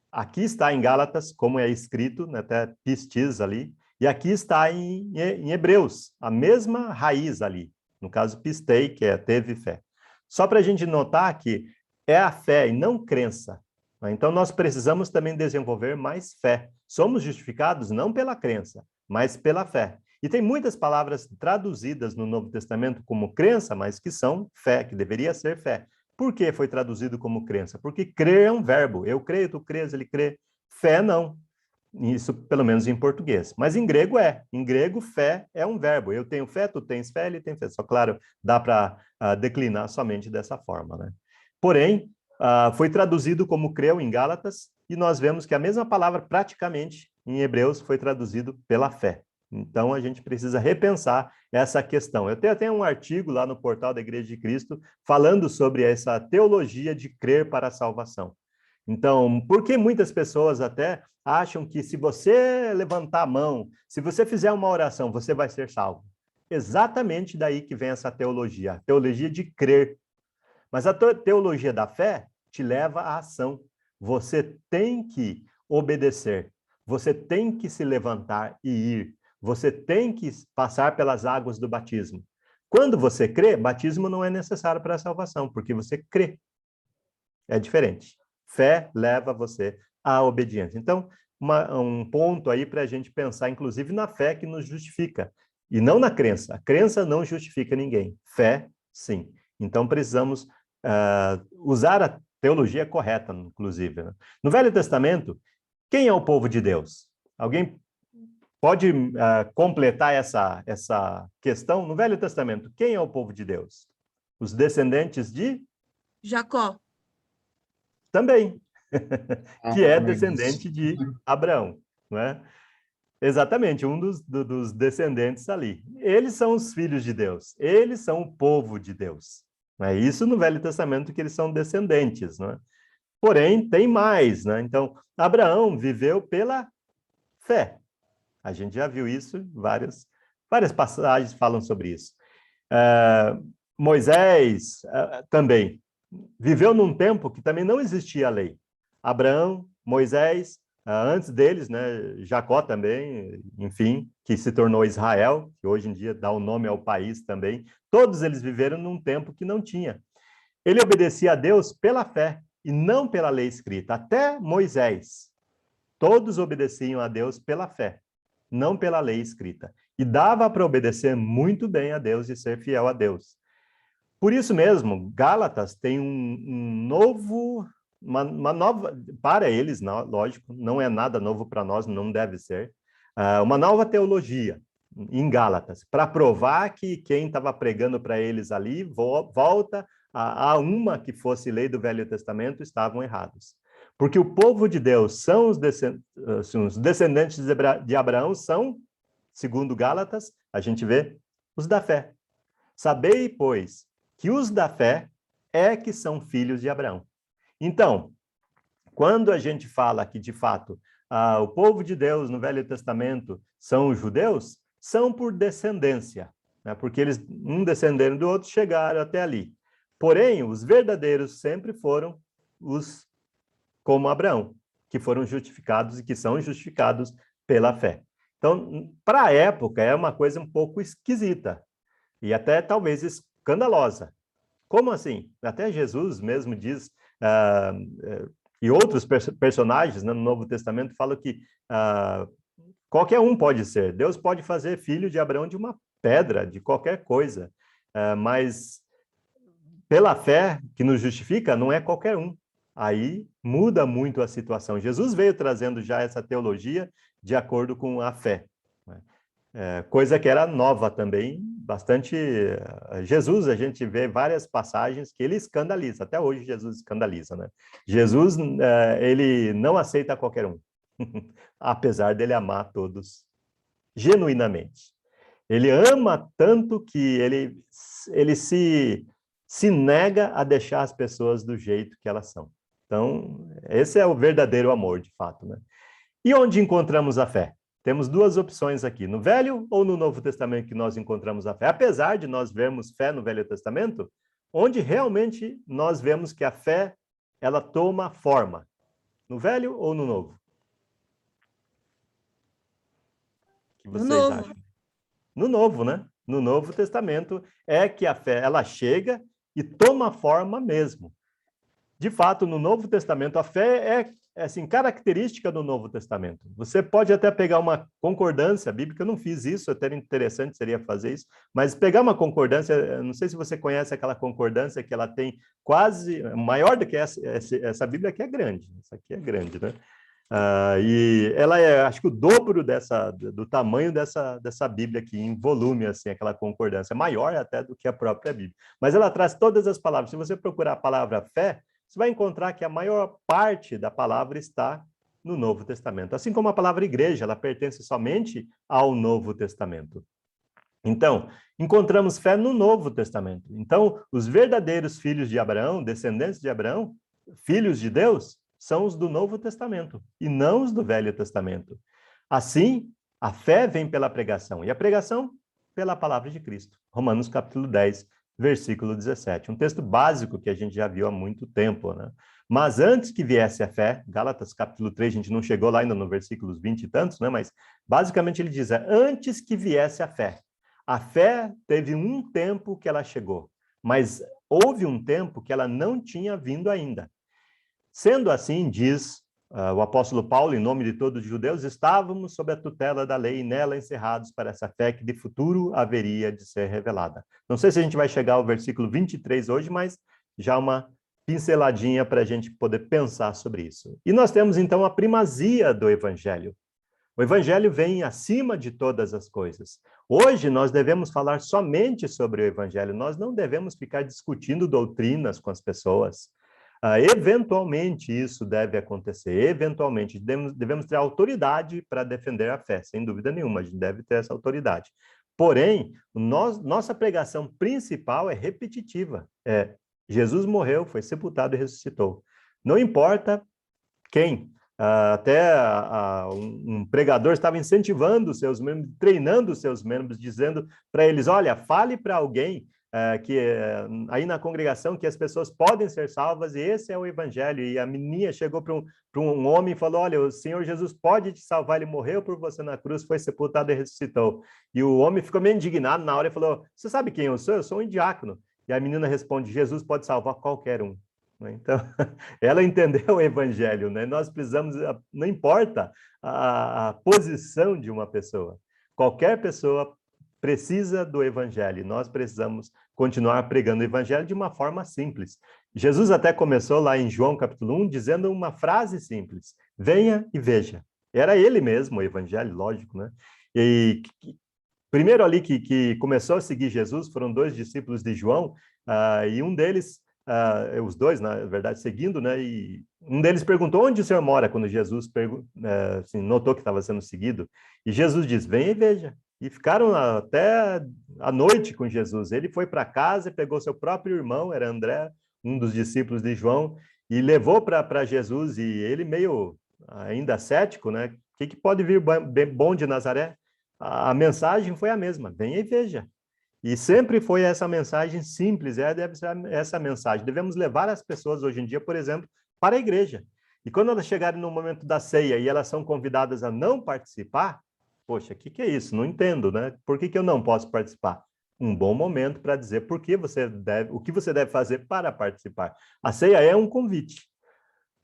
Aqui está em Gálatas, como é escrito, né, até pistis ali, e aqui está em Hebreus, a mesma raiz ali. No caso, pistei, que é teve fé. Só para a gente notar que é a fé e não crença. Né? Então, nós precisamos também desenvolver mais fé. Somos justificados não pela crença, mas pela fé. E tem muitas palavras traduzidas no Novo Testamento como crença, mas que são fé, que deveria ser fé. Por que foi traduzido como crença? Porque crer é um verbo. Eu creio, tu crês, ele crê. Fé não. Isso, pelo menos em português. Mas em grego é. Em grego, fé é um verbo. Eu tenho fé, tu tens fé, ele tem fé. Só, claro, dá para declinar somente dessa forma, né? Porém, foi traduzido como creu em Gálatas, e nós vemos que a mesma palavra, praticamente, em Hebreus, foi traduzido pela fé. Então, a gente precisa repensar essa questão. Eu tenho até um artigo lá no portal da Igreja de Cristo falando sobre essa teologia de crer para a salvação. Então, por que muitas pessoas até acham que se você levantar a mão, se você fizer uma oração, você vai ser salvo? Exatamente daí que vem essa teologia, a teologia de crer. Mas a teologia da fé te leva à ação. Você tem que obedecer, você tem que se levantar e ir. Você tem que passar pelas águas do batismo. Quando você crê, batismo não é necessário para a salvação, porque você crê. É diferente. Fé leva você à obediência. Então, um ponto aí para a gente pensar, inclusive, na fé que nos justifica, e não na crença. A crença não justifica ninguém. Fé, sim. Então, precisamos usar a teologia correta, inclusive. Né? No Velho Testamento, quem é o povo de Deus? Alguém pode completar essa questão? No Velho Testamento, quem é o povo de Deus? Os descendentes de? Jacó. Também. Que é Amém. descendente de Abraão, não é? Exatamente, um dos descendentes ali. Eles são os filhos de Deus, eles são o povo de Deus. É isso no Velho Testamento que eles são descendentes, não é? Porém, tem mais, né? Então, Abraão viveu pela fé. A gente já viu isso, várias passagens falam sobre isso. Moisés também viveu num tempo que também não existia a lei. Abraão, Moisés, antes deles, né, Jacó também, enfim, que se tornou Israel, que hoje em dia dá o nome ao país também. Todos eles viveram num tempo que não tinha. Ele obedecia a Deus pela fé e não pela lei escrita. Até Moisés. Todos obedeciam a Deus pela fé, não pela lei escrita. E dava para obedecer muito bem a Deus e ser fiel a Deus. Por isso mesmo, Gálatas tem uma nova, para eles, não, lógico, não é nada novo para nós, não deve ser, uma nova teologia em Gálatas, para provar que quem estava pregando para eles ali, volta a uma que fosse lei do Velho Testamento, estavam errados. Porque o povo de Deus são os descendentes de Abraão, são, segundo Gálatas, a gente vê, os da fé. Sabei, pois, que os da fé é que são filhos de Abraão. Então, quando a gente fala que, de fato, o povo de Deus no Velho Testamento são os judeus, são por descendência, né? Porque eles, um descendendo do outro, chegaram até ali. Porém, os verdadeiros sempre foram os como Abraão, que foram justificados e que são justificados pela fé. Então, para a época, é uma coisa um pouco esquisita e até talvez escandalosa. Como assim? Até Jesus mesmo diz, e outros personagens, né, no Novo Testamento falam que qualquer um pode ser. Deus pode fazer filho de Abraão de uma pedra, de qualquer coisa, mas pela fé que nos justifica, não é qualquer um. Aí muda muito a situação. Jesus veio trazendo já essa teologia de acordo com a fé, né? Coisa que era nova também, bastante. Jesus, a gente vê várias passagens que ele escandaliza, até hoje Jesus escandaliza, né? Jesus, ele não aceita qualquer um, apesar dele amar todos genuinamente. Ele ama tanto que ele se nega a deixar as pessoas do jeito que elas são. Então, esse é o verdadeiro amor, de fato, né? E onde encontramos a fé? Temos duas opções aqui, no Velho ou no Novo Testamento que nós encontramos a fé. Apesar de nós vermos fé no Velho Testamento, onde realmente nós vemos que a fé, ela toma forma, no Velho ou no Novo? O que vocês acham? No Novo, né? No Novo Testamento é que a fé, ela chega e toma forma mesmo. De fato, no Novo Testamento, a fé é assim, característica do Novo Testamento. Você pode até pegar uma concordância bíblica, eu não fiz isso, até interessante seria fazer isso, mas pegar uma concordância, não sei se você conhece aquela concordância que ela tem quase, maior do que essa Bíblia aqui é grande, essa aqui é grande, né? E ela é, acho que o dobro do tamanho dessa Bíblia aqui, em volume, assim, aquela concordância, maior até do que a própria Bíblia. Mas ela traz todas as palavras. Se você procurar a palavra fé, você vai encontrar que a maior parte da palavra está no Novo Testamento. Assim como a palavra igreja, ela pertence somente ao Novo Testamento. Então, encontramos fé no Novo Testamento. Então, os verdadeiros filhos de Abraão, descendentes de Abraão, filhos de Deus, são os do Novo Testamento e não os do Velho Testamento. Assim, a fé vem pela pregação e a pregação pela palavra de Cristo. Romanos capítulo 10, versículo 17. Um texto básico que a gente já viu há muito tempo, né? Mas antes que viesse a fé, Gálatas capítulo 3, a gente não chegou lá ainda no versículos 20 e tantos, né? Mas basicamente ele diz, antes que viesse a fé, A fé teve um tempo que ela chegou, mas houve um tempo que ela não tinha vindo ainda. Sendo assim, diz o apóstolo Paulo, em nome de todos os judeus, estávamos sob a tutela da lei e nela encerrados para essa fé que de futuro haveria de ser revelada. Não sei se a gente vai chegar ao versículo 23 hoje, mas já uma pinceladinha para a gente poder pensar sobre isso. E nós temos, então, a primazia do Evangelho. O Evangelho vem acima de todas as coisas. Hoje nós devemos falar somente sobre o Evangelho, nós não devemos ficar discutindo doutrinas com as pessoas. Eventualmente isso deve acontecer, eventualmente devemos ter autoridade para defender a fé, sem dúvida nenhuma, a gente deve ter essa autoridade. Porém, nossa pregação principal é repetitiva, Jesus morreu, foi sepultado e ressuscitou. Não importa quem, até um pregador estava incentivando os seus membros, treinando os seus membros, dizendo para eles, olha, fale para alguém aí na congregação que as pessoas podem ser salvas e esse é o evangelho. E a menininha chegou para um homem e falou, olha, o Senhor Jesus pode te salvar, ele morreu por você na cruz, foi sepultado e ressuscitou. E o homem ficou meio indignado na hora e falou, você sabe quem eu sou? Eu sou um diácono. E a menina responde, Jesus pode salvar qualquer um. Então, ela entendeu o evangelho, né? Nós precisamos, não importa a posição de uma pessoa, qualquer pessoa precisa do evangelho, nós precisamos continuar pregando o evangelho de uma forma simples. Jesus até começou lá em João capítulo 1, dizendo uma frase simples, venha e veja. Era ele mesmo, o evangelho, lógico, né? E primeiro ali que começou a seguir Jesus foram 2 discípulos de João, e um deles, os dois, na verdade, seguindo, né? E um deles perguntou, onde o senhor mora? Quando Jesus assim, notou que estava sendo seguido. E Jesus diz, venha e veja. E ficaram até a noite com Jesus. Ele foi para casa e pegou seu próprio irmão, era André, um dos discípulos de João, e levou para Jesus. E ele meio ainda cético, né? O que pode vir bom de Nazaré? A mensagem foi a mesma, venha e veja. E sempre foi essa mensagem simples, deve ser essa mensagem. Devemos levar as pessoas hoje em dia, por exemplo, para a igreja. E quando elas chegarem no momento da ceia e elas são convidadas a não participar, poxa, o que é isso? Não entendo, né? Por que eu não posso participar? Um bom momento para dizer o que você deve fazer para participar. A ceia é um convite.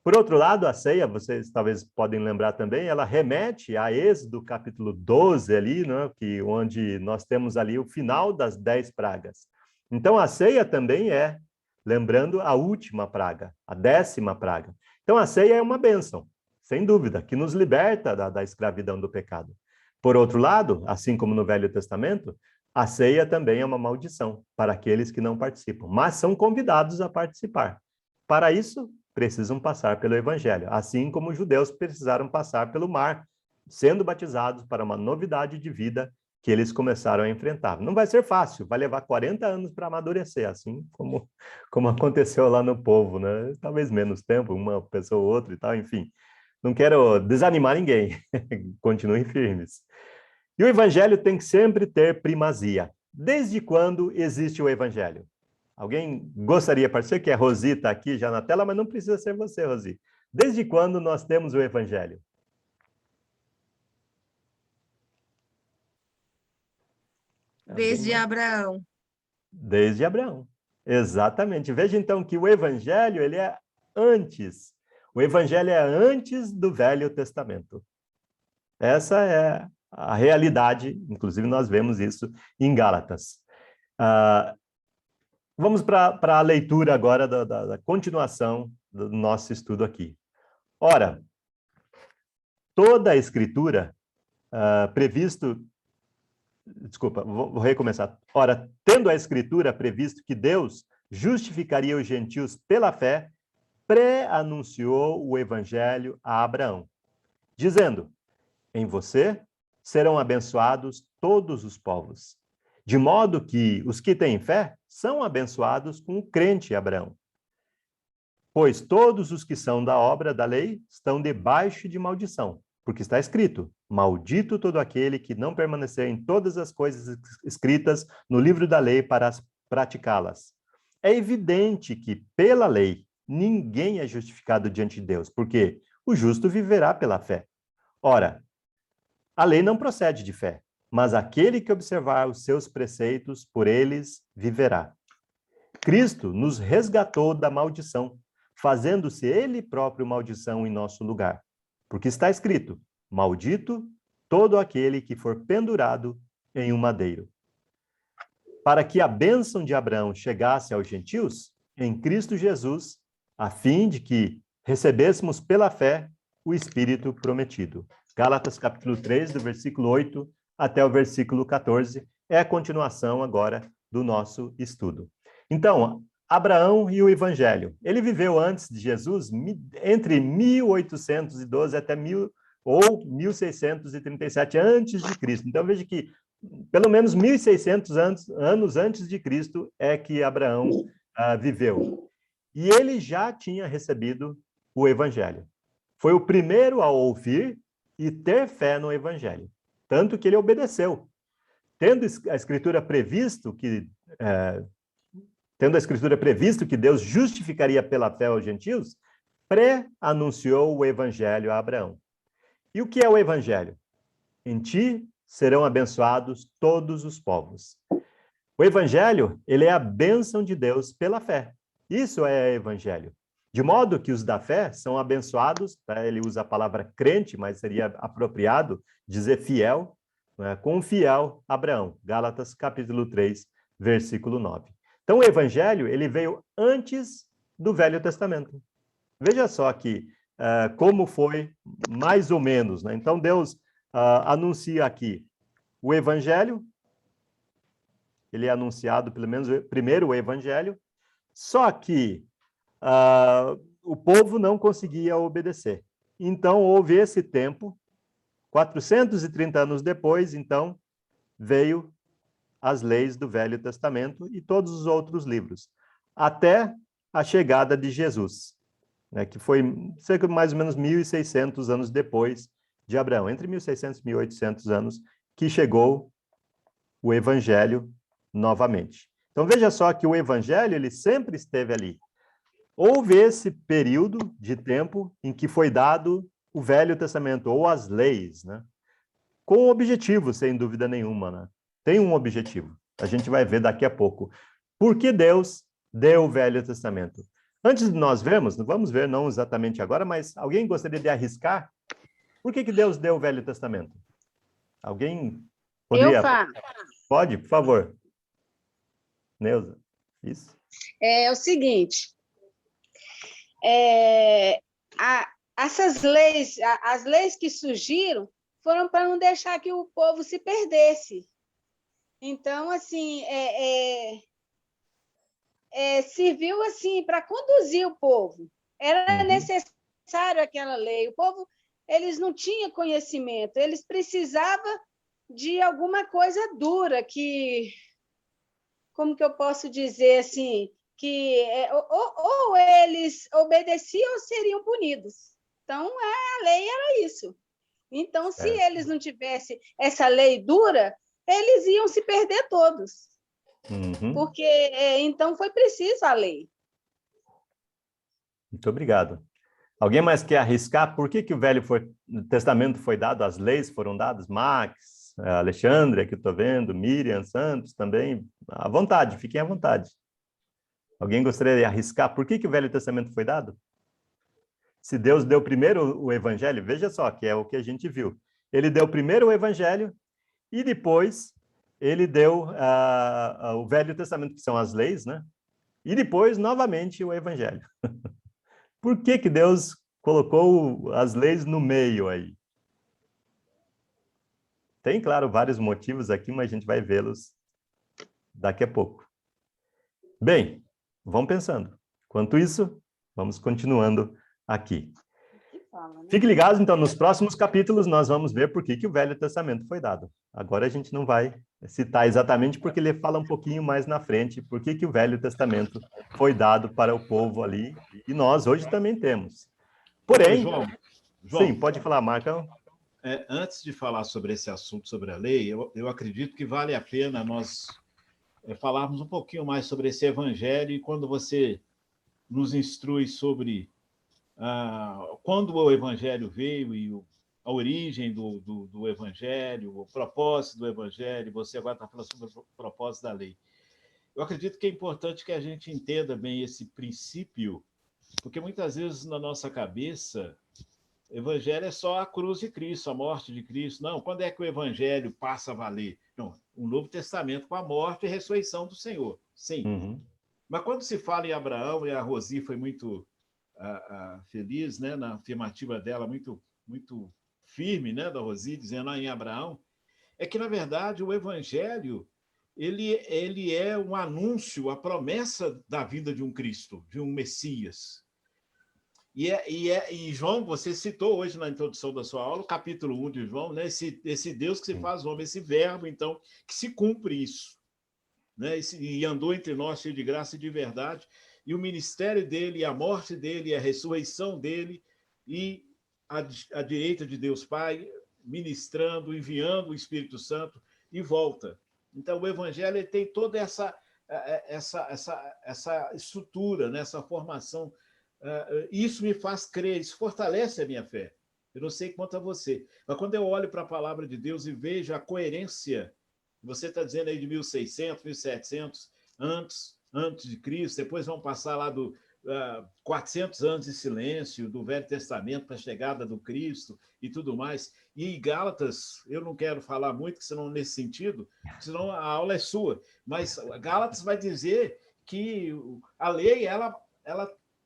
Por outro lado, a ceia, vocês talvez podem lembrar também, ela remete a Êxodo capítulo 12 ali, né, onde nós temos ali o final das 10 pragas. Então, a ceia também é, lembrando, a última praga, a 10ª praga. Então, a ceia é uma bênção, sem dúvida, que nos liberta da escravidão do pecado. Por outro lado, assim como no Velho Testamento, a ceia também é uma maldição para aqueles que não participam, mas são convidados a participar. Para isso, precisam passar pelo evangelho, assim como os judeus precisaram passar pelo mar, sendo batizados para uma novidade de vida que eles começaram a enfrentar. Não vai ser fácil, vai levar 40 anos para amadurecer, assim como aconteceu lá no povo, né? Talvez menos tempo, uma pessoa ou outra e tal, enfim. Não quero desanimar ninguém, continuem firmes. E o evangelho tem que sempre ter primazia. Desde quando existe o evangelho? Alguém gostaria de participar? Que a Rosi está aqui já na tela, mas não precisa ser você, Rosi. Desde quando nós temos o evangelho? Desde Abraão. Desde Abraão, exatamente. Veja então que o evangelho, ele é antes. O evangelho é antes do Velho Testamento. Essa é a realidade, inclusive nós vemos isso em Gálatas. Vamos para a leitura agora da continuação do nosso estudo aqui. Ora, toda a escritura vou recomeçar. Ora, tendo a escritura previsto que Deus justificaria os gentios pela fé, pré-anunciou o evangelho a Abraão, dizendo, em você serão abençoados todos os povos, de modo que os que têm fé são abençoados com o crente Abraão. Pois todos os que são da obra da lei estão debaixo de maldição, porque está escrito, maldito todo aquele que não permanecer em todas as coisas escritas no livro da lei para praticá-las. É evidente que, pela lei, ninguém é justificado diante de Deus, porque o justo viverá pela fé. Ora, a lei não procede de fé, mas aquele que observar os seus preceitos, por eles viverá. Cristo nos resgatou da maldição, fazendo-se ele próprio maldição em nosso lugar. Porque está escrito: maldito todo aquele que for pendurado em um madeiro. Para que a bênção de Abraão chegasse aos gentios, em Cristo Jesus, a fim de que recebêssemos pela fé o Espírito prometido. Gálatas capítulo 3, do versículo 8 até o versículo 14, é a continuação agora do nosso estudo. Então, Abraão e o Evangelho. Ele viveu antes de Jesus, entre 1812 até 1637 antes de Cristo. Então, veja que pelo menos 1.600 anos antes de Cristo é que Abraão viveu. E ele já tinha recebido o Evangelho. Foi o primeiro a ouvir e ter fé no Evangelho. Tanto que ele obedeceu. Tendo a Escritura previsto que Deus justificaria pela fé aos gentios, pré-anunciou o Evangelho a Abraão. E o que é o Evangelho? Em ti serão abençoados todos os povos. O Evangelho, ele é a bênção de Deus pela fé. Isso é Evangelho. De modo que os da fé são abençoados, tá? Ele usa a palavra crente, mas seria apropriado dizer fiel, né? Com o fiel Abraão. Gálatas capítulo 3, versículo 9. Então, o Evangelho, ele veio antes do Velho Testamento. Veja só aqui como foi mais ou menos, né? Então, Deus anuncia aqui o Evangelho, ele é anunciado, pelo menos, primeiro o Evangelho, só que o povo não conseguia obedecer. Então, houve esse tempo, 430 anos depois, então, veio as leis do Velho Testamento e todos os outros livros, até a chegada de Jesus, né, que foi cerca de mais ou menos 1.600 anos depois de Abraão, entre 1.600 e 1.800 anos, que chegou o Evangelho novamente. Então, veja só que o Evangelho, ele sempre esteve ali. Houve esse período de tempo em que foi dado o Velho Testamento, ou as leis, né? Com objetivo, sem dúvida nenhuma, né? Tem um objetivo. A gente vai ver daqui a pouco. Por que Deus deu o Velho Testamento? Antes de nós vermos, vamos ver, não exatamente agora, mas alguém gostaria de arriscar? Por que Deus deu o Velho Testamento? Alguém poderia? Eu falo. Pode, por favor. Neuza, isso. É o seguinte, essas leis, as leis que surgiram foram para não deixar que o povo se perdesse. Então, assim, serviu assim para conduzir o povo. Era necessário aquela lei. O povo, eles não tinham conhecimento, eles precisavam de alguma coisa dura que, como que eu posso dizer assim, que ou eles obedeciam ou seriam punidos. Então, a lei era isso. Então, se eles não tivessem essa lei dura, eles iam se perder todos. Porque, então, foi preciso a lei. Muito obrigado. Alguém mais quer arriscar? Por que o Velho Testamento foi dado, as leis foram dadas? Max, Alexandre, aqui estou vendo, Miriam, Santos também. À vontade, fiquem à vontade. Alguém gostaria de arriscar? Por que o Velho Testamento foi dado? Se Deus deu primeiro o Evangelho, veja só, que é o que a gente viu. Ele deu primeiro o Evangelho e depois ele deu o Velho Testamento, que são as leis, né? E depois, novamente, o Evangelho. Por que Deus colocou as leis no meio aí? Tem, claro, vários motivos aqui, mas a gente vai vê-los daqui a pouco. Bem, vamos pensando. Enquanto isso, vamos continuando aqui. Fique ligado, então, nos próximos capítulos nós vamos ver por que o Velho Testamento foi dado. Agora a gente não vai citar exatamente porque ele fala um pouquinho mais na frente por que o Velho Testamento foi dado para o povo ali, e nós hoje também temos. Porém, João, sim, pode falar, Marcão. Antes de falar sobre esse assunto, sobre a lei, eu acredito que vale a pena nós falarmos um pouquinho mais sobre esse evangelho, e quando você nos instrui sobre quando o evangelho veio a origem do Evangelho, o propósito do Evangelho, você agora está falando sobre o propósito da lei. Eu acredito que é importante que a gente entenda bem esse princípio, porque muitas vezes na nossa cabeça, o Evangelho é só a cruz de Cristo, a morte de Cristo. Não, quando é que o Evangelho passa a valer? Não, o Novo Testamento com a morte e a ressurreição do Senhor, sim. Mas quando se fala em Abraão, e a Rosi foi muito feliz, né, na afirmativa dela, muito firme, né, da Rosi, dizendo em Abraão, é que, na verdade, o Evangelho ele é um anúncio, a promessa da vinda de um Cristo, de um Messias. E João, você citou hoje na introdução da sua aula, o capítulo 1 de João, né, esse Deus que se faz homem, esse verbo, então, que se cumpre isso, né, e andou entre nós cheio de graça e de verdade, e o ministério dele, a morte dele, a ressurreição dele, e a direita de Deus Pai, ministrando, enviando o Espírito Santo, e volta. Então, o Evangelho ele tem toda essa estrutura, né, essa formação. Isso me faz crer, isso fortalece a minha fé. Eu não sei quanto a você, mas quando eu olho para a palavra de Deus e vejo a coerência, você está dizendo aí de 1600, 1700, antes de Cristo, depois vão passar lá 400 anos de silêncio do Velho Testamento para a chegada do Cristo e tudo mais. E Gálatas, eu não quero falar muito, senão nesse sentido, senão a aula é sua, mas Gálatas vai dizer que a lei ela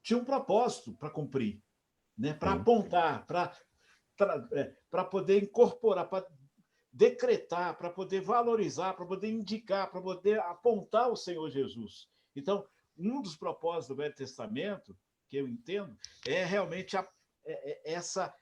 tinha um propósito para cumprir, né? Para apontar, para poder incorporar, para decretar, para poder valorizar, para poder indicar, para poder apontar o Senhor Jesus. Então, um dos propósitos do Velho Testamento, que eu entendo, é realmente essa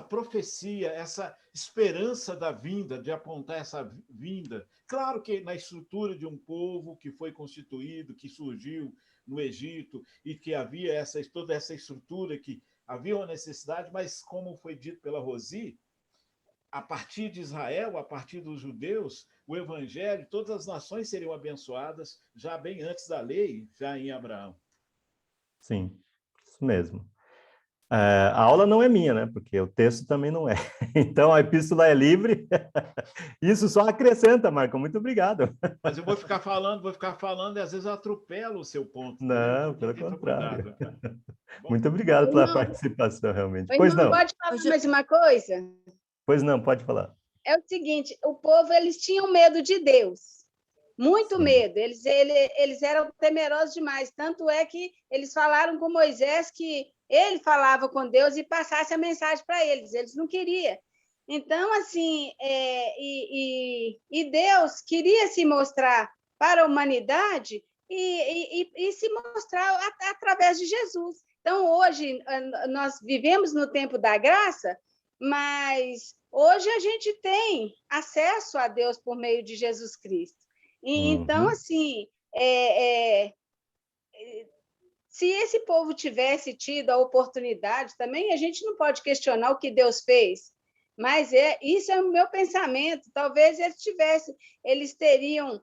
profecia, essa esperança da vinda, de apontar essa vinda. Claro que na estrutura de um povo que foi constituído, que surgiu no Egito, e que havia toda essa estrutura, que havia uma necessidade, mas como foi dito pela Rosi, a partir de Israel, a partir dos judeus, o Evangelho, todas as nações seriam abençoadas já bem antes da lei, já em Abraão. Sim, isso mesmo. A aula não é minha, né? Porque o texto também não é. Então, a epístola é livre. Isso só acrescenta, Marco. Muito obrigado. Mas eu vou ficar falando e às vezes eu atropelo o seu ponto. Não, pelo contrário. Cuidado, tá? Muito obrigado pela participação, realmente. Pois não. Pode falar mais uma coisa? Pois não, pode falar. É o seguinte, o povo, eles tinham medo de Deus. Muito medo. Eles eram temerosos demais. Tanto é que eles falaram com Moisés que ele falava com Deus e passasse a mensagem para eles. Eles não queriam. Então, assim, Deus queria se mostrar para a humanidade e se mostrar através de Jesus. Então, hoje, nós vivemos no tempo da graça, mas hoje a gente tem acesso a Deus por meio de Jesus Cristo. Então, assim, se esse povo tivesse tido a oportunidade também, a gente não pode questionar o que Deus fez, mas isso é o meu pensamento. Talvez eles teriam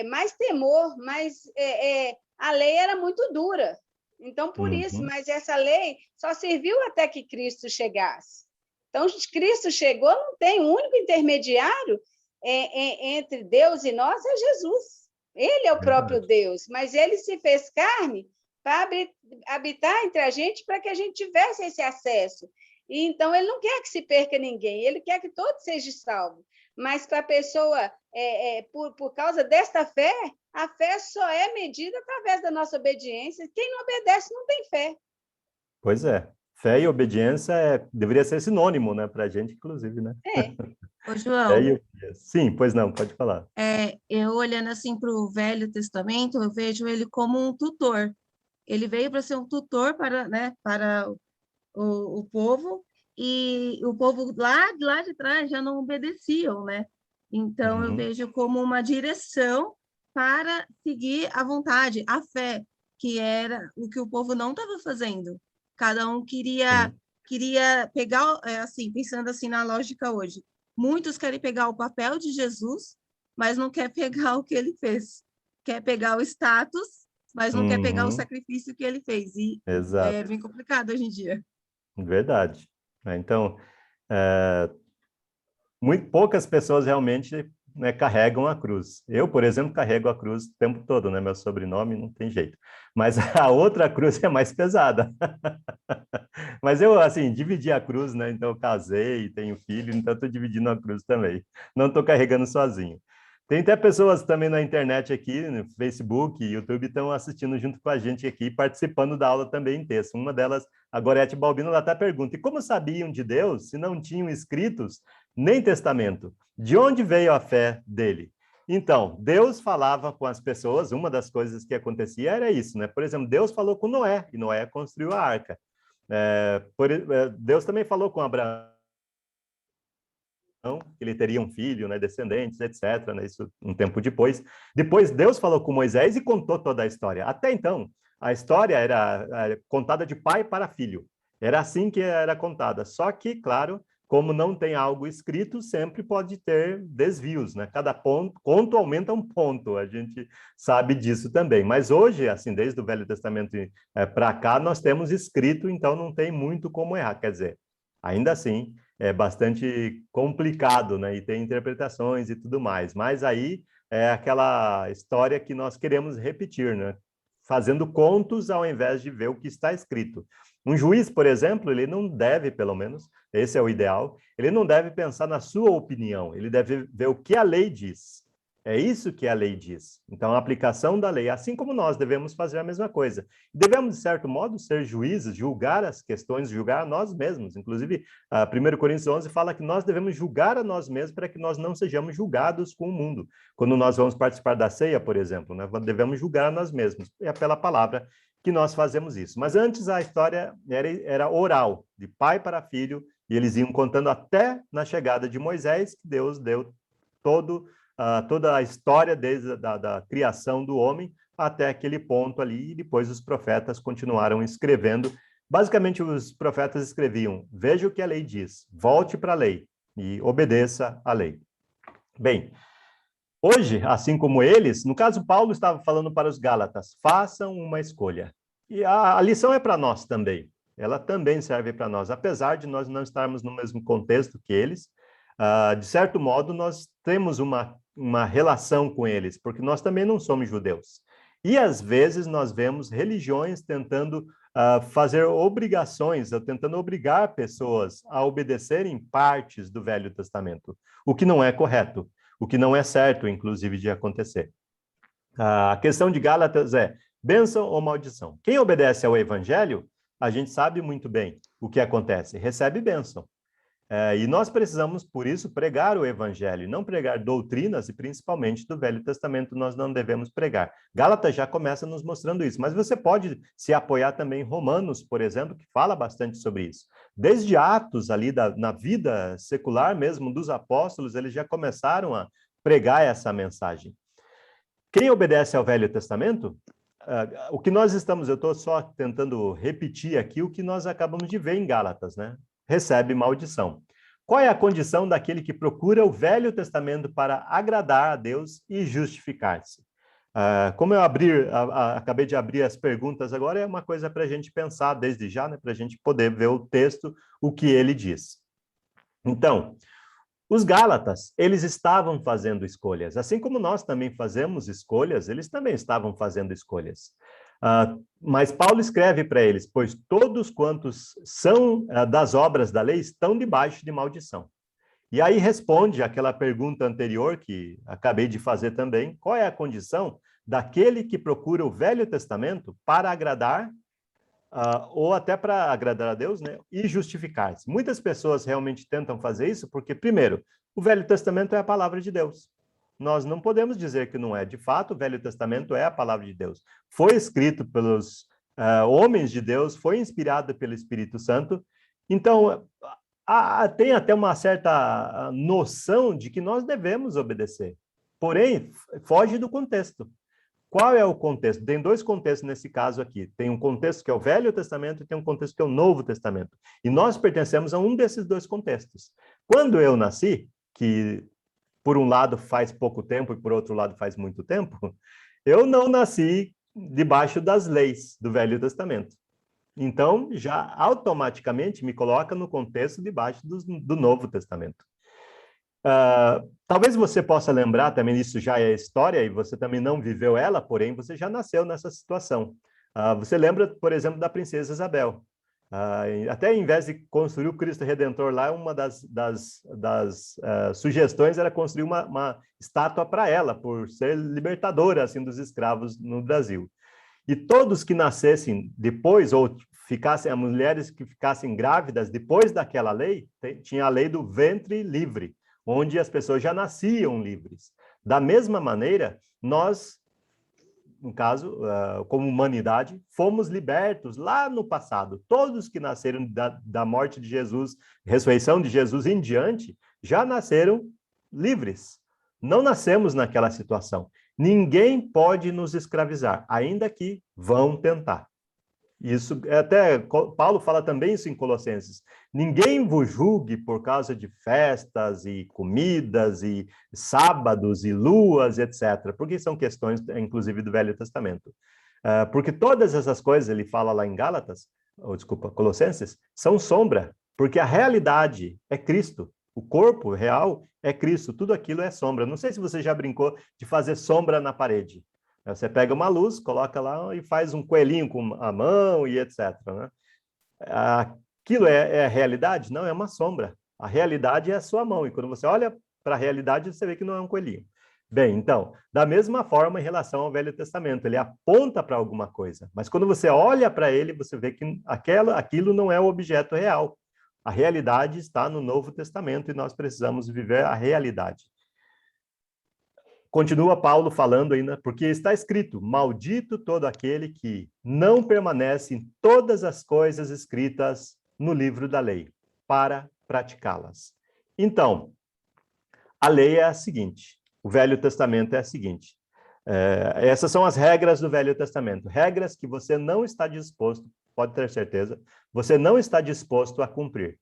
mais temor, mas a lei era muito dura. Então, por isso, mas essa lei só serviu até que Cristo chegasse. Então, Cristo chegou, não tem um único intermediário entre Deus e nós, é Jesus. Ele é o próprio Deus, mas ele se fez carne para habitar entre a gente, para que a gente tivesse esse acesso. E, então, ele não quer que se perca ninguém, ele quer que todos sejam salvos. Mas para a pessoa, por causa desta fé, a fé só é medida através da nossa obediência. Quem não obedece não tem fé. Pois é. Fé e obediência deveria ser sinônimo, né, para a gente, inclusive, né? Ô, João. Sim, pois não, pode falar. Eu olhando assim para o Velho Testamento, eu vejo ele como um tutor. Ele veio para ser um tutor para o povo, e o povo lá de trás já não obedeciam, né? Então, eu vejo como uma direção para seguir a vontade, a fé, que era o que o povo não estava fazendo. Cada um queria pegar, assim, pensando assim na lógica hoje, muitos querem pegar o papel de Jesus, mas não quer pegar o que ele fez. Quer pegar o status, mas não quer pegar o sacrifício que ele fez. E Exato. é bem complicado hoje em dia. Verdade. né? Então, muito poucas pessoas realmente, né, carregam a cruz. Eu, por exemplo, carrego a cruz o tempo todo, né? Meu sobrenome não tem jeito. Mas a outra cruz é mais pesada. Mas eu, assim, dividi a cruz, né? Então, eu casei, tenho filho, então estou dividindo a cruz também. Não estou carregando sozinho. Tem até pessoas também na internet aqui, no Facebook, YouTube, estão assistindo junto com a gente aqui, participando da aula também em texto. Uma delas, a Gorete Balbino, ela até pergunta: e como sabiam de Deus se não tinham escritos nem testamento? De onde veio a fé dele? Então, Deus falava com as pessoas, uma das coisas que acontecia era isso, né? Por exemplo, Deus falou com Noé, e Noé construiu a arca. Deus também falou com Abraão, que ele teria um filho, né, descendentes, etc., né, isso um tempo depois. Depois, Deus falou com Moisés e contou toda a história. Até então, a história era contada de pai para filho. Era assim que era contada. Só que, claro, como não tem algo escrito, sempre pode ter desvios, né? Cada conto aumenta um ponto, a gente sabe disso também. Mas hoje, assim, desde o Velho Testamento para cá, nós temos escrito, então não tem muito como errar. Quer dizer, ainda assim, é bastante complicado, né? E tem interpretações e tudo mais. Mas aí é aquela história que nós queremos repetir, né? Fazendo contos ao invés de ver o que está escrito. Um juiz, por exemplo, ele não deve, pelo menos, esse é o ideal, ele não deve pensar na sua opinião, ele deve ver o que a lei diz. É isso que a lei diz. Então, a aplicação da lei, assim como nós devemos fazer a mesma coisa. Devemos, de certo modo, ser juízes, julgar as questões, julgar a nós mesmos. Inclusive, 1 Coríntios 11 fala que nós devemos julgar a nós mesmos para que nós não sejamos julgados com o mundo. Quando nós vamos participar da ceia, por exemplo, né, devemos julgar a nós mesmos. É pela palavra que nós fazemos isso. Mas antes a história era oral, de pai para filho, e eles iam contando até na chegada de Moisés, que Deus deu toda a história desde da criação do homem até aquele ponto ali, e depois os profetas continuaram escrevendo. Basicamente, os profetas escreviam: veja o que a lei diz, volte para a lei e obedeça à lei. Bem, hoje, assim como eles, no caso, Paulo estava falando para os Gálatas: façam uma escolha. E a lição é para nós também. Ela também serve para nós, apesar de nós não estarmos no mesmo contexto que eles. De certo modo, nós temos uma relação com eles, porque nós também não somos judeus. E, às vezes, nós vemos religiões tentando fazer obrigações, ou tentando obrigar pessoas a obedecerem partes do Velho Testamento, o que não é correto, o que não é certo, inclusive, de acontecer. A questão de Gálatas é: bênção ou maldição? Quem obedece ao Evangelho, a gente sabe muito bem o que acontece, recebe bênção. E nós precisamos, por isso, pregar o Evangelho, não pregar doutrinas, e principalmente do Velho Testamento nós não devemos pregar. Gálatas já começa nos mostrando isso, mas você pode se apoiar também em Romanos, por exemplo, que fala bastante sobre isso. Desde Atos, ali na vida secular mesmo dos apóstolos, eles já começaram a pregar essa mensagem. Quem obedece ao Velho Testamento, o que nós estamos, eu estou só tentando repetir aqui o que nós acabamos de ver em Gálatas, né? Recebe maldição. Qual é a condição daquele que procura o Velho Testamento para agradar a Deus e justificar-se? Como eu acabei de abrir as perguntas agora, é uma coisa para a gente pensar desde já, né? Para a gente poder ver o texto, o que ele diz. Então, os Gálatas, eles estavam fazendo escolhas. Assim como nós também fazemos escolhas, eles também estavam fazendo escolhas. Mas Paulo escreve para eles: pois todos quantos são das obras da lei estão debaixo de maldição. E aí responde aquela pergunta anterior que acabei de fazer também: qual é a condição daquele que procura o Velho Testamento para agradar, ou até para agradar a Deus, né, e justificar-se? Muitas pessoas realmente tentam fazer isso porque, primeiro, o Velho Testamento é a palavra de Deus. Nós não podemos dizer que não é. De fato, o Velho Testamento é a palavra de Deus. Foi escrito pelos homens de Deus, foi inspirado pelo Espírito Santo. Então, tem até uma certa noção de que nós devemos obedecer. Porém, foge do contexto. Qual é o contexto? Tem dois contextos nesse caso aqui. Tem um contexto que é o Velho Testamento e tem um contexto que é o Novo Testamento. E nós pertencemos a um desses dois contextos. Quando eu nasci, que por um lado faz pouco tempo e por outro lado faz muito tempo, eu não nasci debaixo das leis do Velho Testamento. Então, já automaticamente me coloca no contexto debaixo do Novo Testamento. Talvez você possa lembrar, também isso já é história, e você também não viveu ela, porém você já nasceu nessa situação. Você lembra, por exemplo, da princesa Isabel. Até em vez de construir o Cristo Redentor lá, uma das sugestões era construir uma estátua para ela, por ser libertadora assim, dos escravos no Brasil. E todos que nascessem depois, ou ficassem, as mulheres que ficassem grávidas depois daquela lei, tinha a lei do ventre livre, onde as pessoas já nasciam livres. Da mesma maneira, nós, no caso, como humanidade, fomos libertos lá no passado. Todos que nasceram da morte de Jesus, ressurreição de Jesus em diante, já nasceram livres. Não nascemos naquela situação. Ninguém pode nos escravizar, ainda que vão tentar. Isso, até Paulo fala também isso em Colossenses. Ninguém vos julgue por causa de festas e comidas e sábados e luas, etc. Porque são questões, inclusive, do Velho Testamento. Porque todas essas coisas, ele fala lá em Gálatas, Colossenses, são sombra, porque a realidade é Cristo. O corpo real é Cristo, tudo aquilo é sombra. Não sei se você já brincou de fazer sombra na parede. Você pega uma luz, coloca lá e faz um coelhinho com a mão e etc. Né? Aquilo é a realidade? Não, é uma sombra. A realidade é a sua mão. E quando você olha para a realidade, você vê que não é um coelhinho. Bem, então, da mesma forma em relação ao Velho Testamento, ele aponta para alguma coisa. Mas quando você olha para ele, você vê que aquilo não é o objeto real. A realidade está no Novo Testamento e nós precisamos viver a realidade. Continua Paulo falando ainda, porque está escrito, maldito todo aquele que não permanece em todas as coisas escritas no livro da lei, para praticá-las. Então, a lei é a seguinte, o Velho Testamento é a seguinte, essas são as regras do Velho Testamento, regras que você não está disposto, pode ter certeza, você não está disposto a cumprir.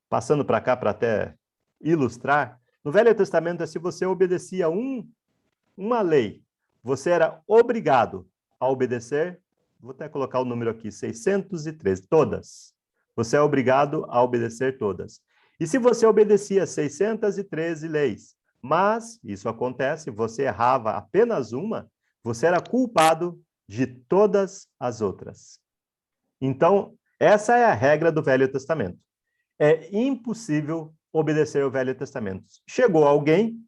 Passando para cá para até ilustrar, no Velho Testamento, se você obedecia uma lei, você era obrigado a obedecer, vou até colocar o número aqui, 613, todas. Você é obrigado a obedecer todas. E se você obedecia 613 leis, mas, isso acontece, você errava apenas uma, você era culpado de todas as outras. Então, essa é a regra do Velho Testamento. É impossível obedecer o Velho Testamento. Chegou alguém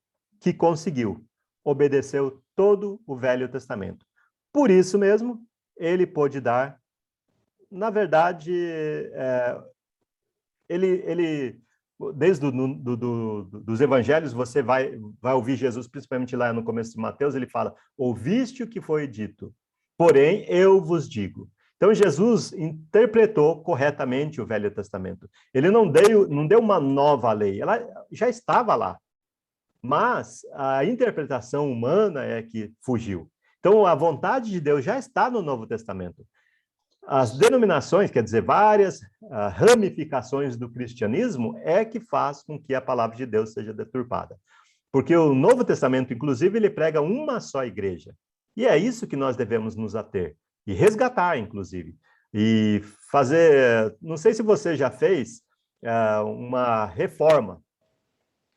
que conseguiu, obedeceu todo o Velho Testamento. Por isso mesmo, ele pôde dar, na verdade, desde dos evangelhos, você vai ouvir Jesus, principalmente lá no começo de Mateus, ele fala, ouviste o que foi dito, porém eu vos digo. Então, Jesus interpretou corretamente o Velho Testamento. Ele não deu uma nova lei, ela já estava lá. Mas a interpretação humana é que fugiu. Então, a vontade de Deus já está no Novo Testamento. As denominações, quer dizer, várias ramificações do cristianismo, é que faz com que a palavra de Deus seja deturpada. Porque o Novo Testamento, inclusive, ele prega uma só igreja. E é isso que nós devemos nos ater. E resgatar, inclusive. E fazer... Não sei se você já fez uma reforma.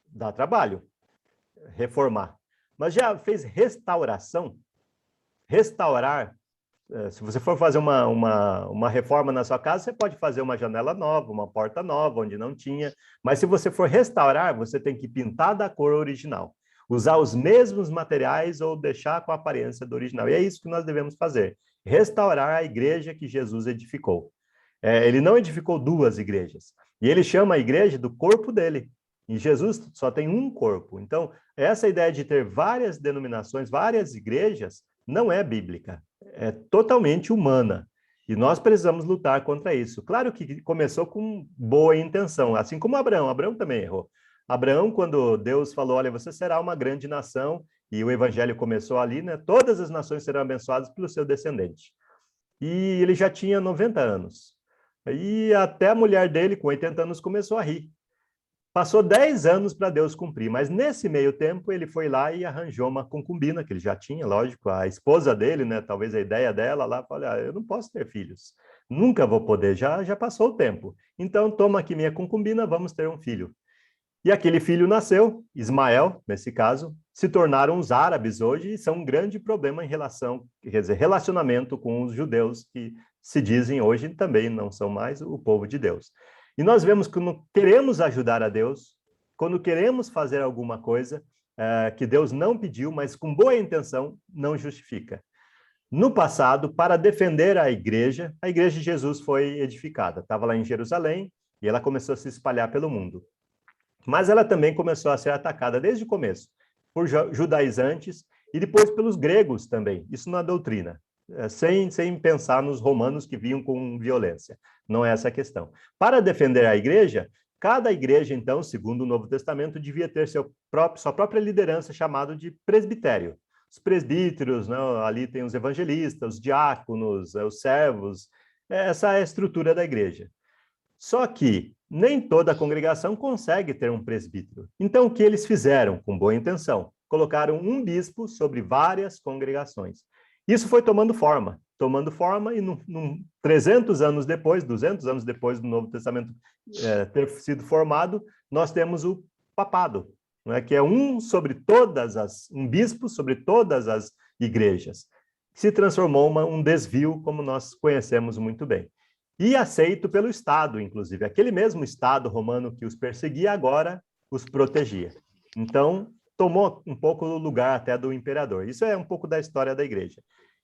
Dá trabalho reformar. Mas já fez restauração? Restaurar. Se você for fazer uma reforma na sua casa, você pode fazer uma janela nova, uma porta nova, onde não tinha. Mas se você for restaurar, você tem que pintar da cor original. Usar os mesmos materiais ou deixar com a aparência do original. E é isso que nós devemos fazer. Restaurar a igreja que Jesus edificou. Ele não edificou duas igrejas. E ele chama a igreja do corpo dele. E Jesus só tem um corpo. Então, essa ideia de ter várias denominações, várias igrejas, não é bíblica. É totalmente humana. E nós precisamos lutar contra isso. Claro que começou com boa intenção, assim como Abraão. Abraão também errou. Abraão, quando Deus falou, olha, você será uma grande nação, e o evangelho começou ali, né? Todas as nações serão abençoadas pelo seu descendente. E ele já tinha 90 anos. E até a mulher dele, com 80 anos, começou a rir. Passou 10 anos para Deus cumprir, mas nesse meio tempo ele foi lá e arranjou uma concubina, que ele já tinha, lógico, a esposa dele, né? Talvez a ideia dela lá, olha, eu não posso ter filhos. Nunca vou poder, já passou o tempo. Então, toma aqui minha concubina, vamos ter um filho. E aquele filho nasceu, Ismael, nesse caso, se tornaram os árabes hoje e são um grande problema em relação, quer dizer, relacionamento com os judeus, que se dizem hoje também não são mais o povo de Deus. E nós vemos que quando queremos ajudar a Deus, quando queremos fazer alguma coisa que Deus não pediu, mas com boa intenção, não justifica. No passado, para defender a igreja de Jesus foi edificada. Estava lá em Jerusalém e ela começou a se espalhar pelo mundo. Mas ela também começou a ser atacada desde o começo, por judaizantes e depois pelos gregos também, isso na doutrina, sem pensar nos romanos que vinham com violência. Não é essa a questão. Para defender a igreja, cada igreja, então, segundo o Novo Testamento, devia ter sua própria liderança, chamado de presbitério. Os presbíteros, né, ali tem os evangelistas, os diáconos, os servos, essa é a estrutura da igreja. Só que nem toda a congregação consegue ter um presbítero. Então, o que eles fizeram, com boa intenção? Colocaram um bispo sobre várias congregações. Isso foi tomando forma e 300 anos depois, 200 anos depois do Novo Testamento ter sido formado, nós temos o papado, não é? Que é um bispo sobre todas as igrejas. Se transformou um desvio, como nós conhecemos muito bem. E aceito pelo Estado, inclusive. Aquele mesmo Estado romano que os perseguia, agora os protegia. Então, tomou um pouco o lugar até do imperador. Isso é um pouco da história da igreja.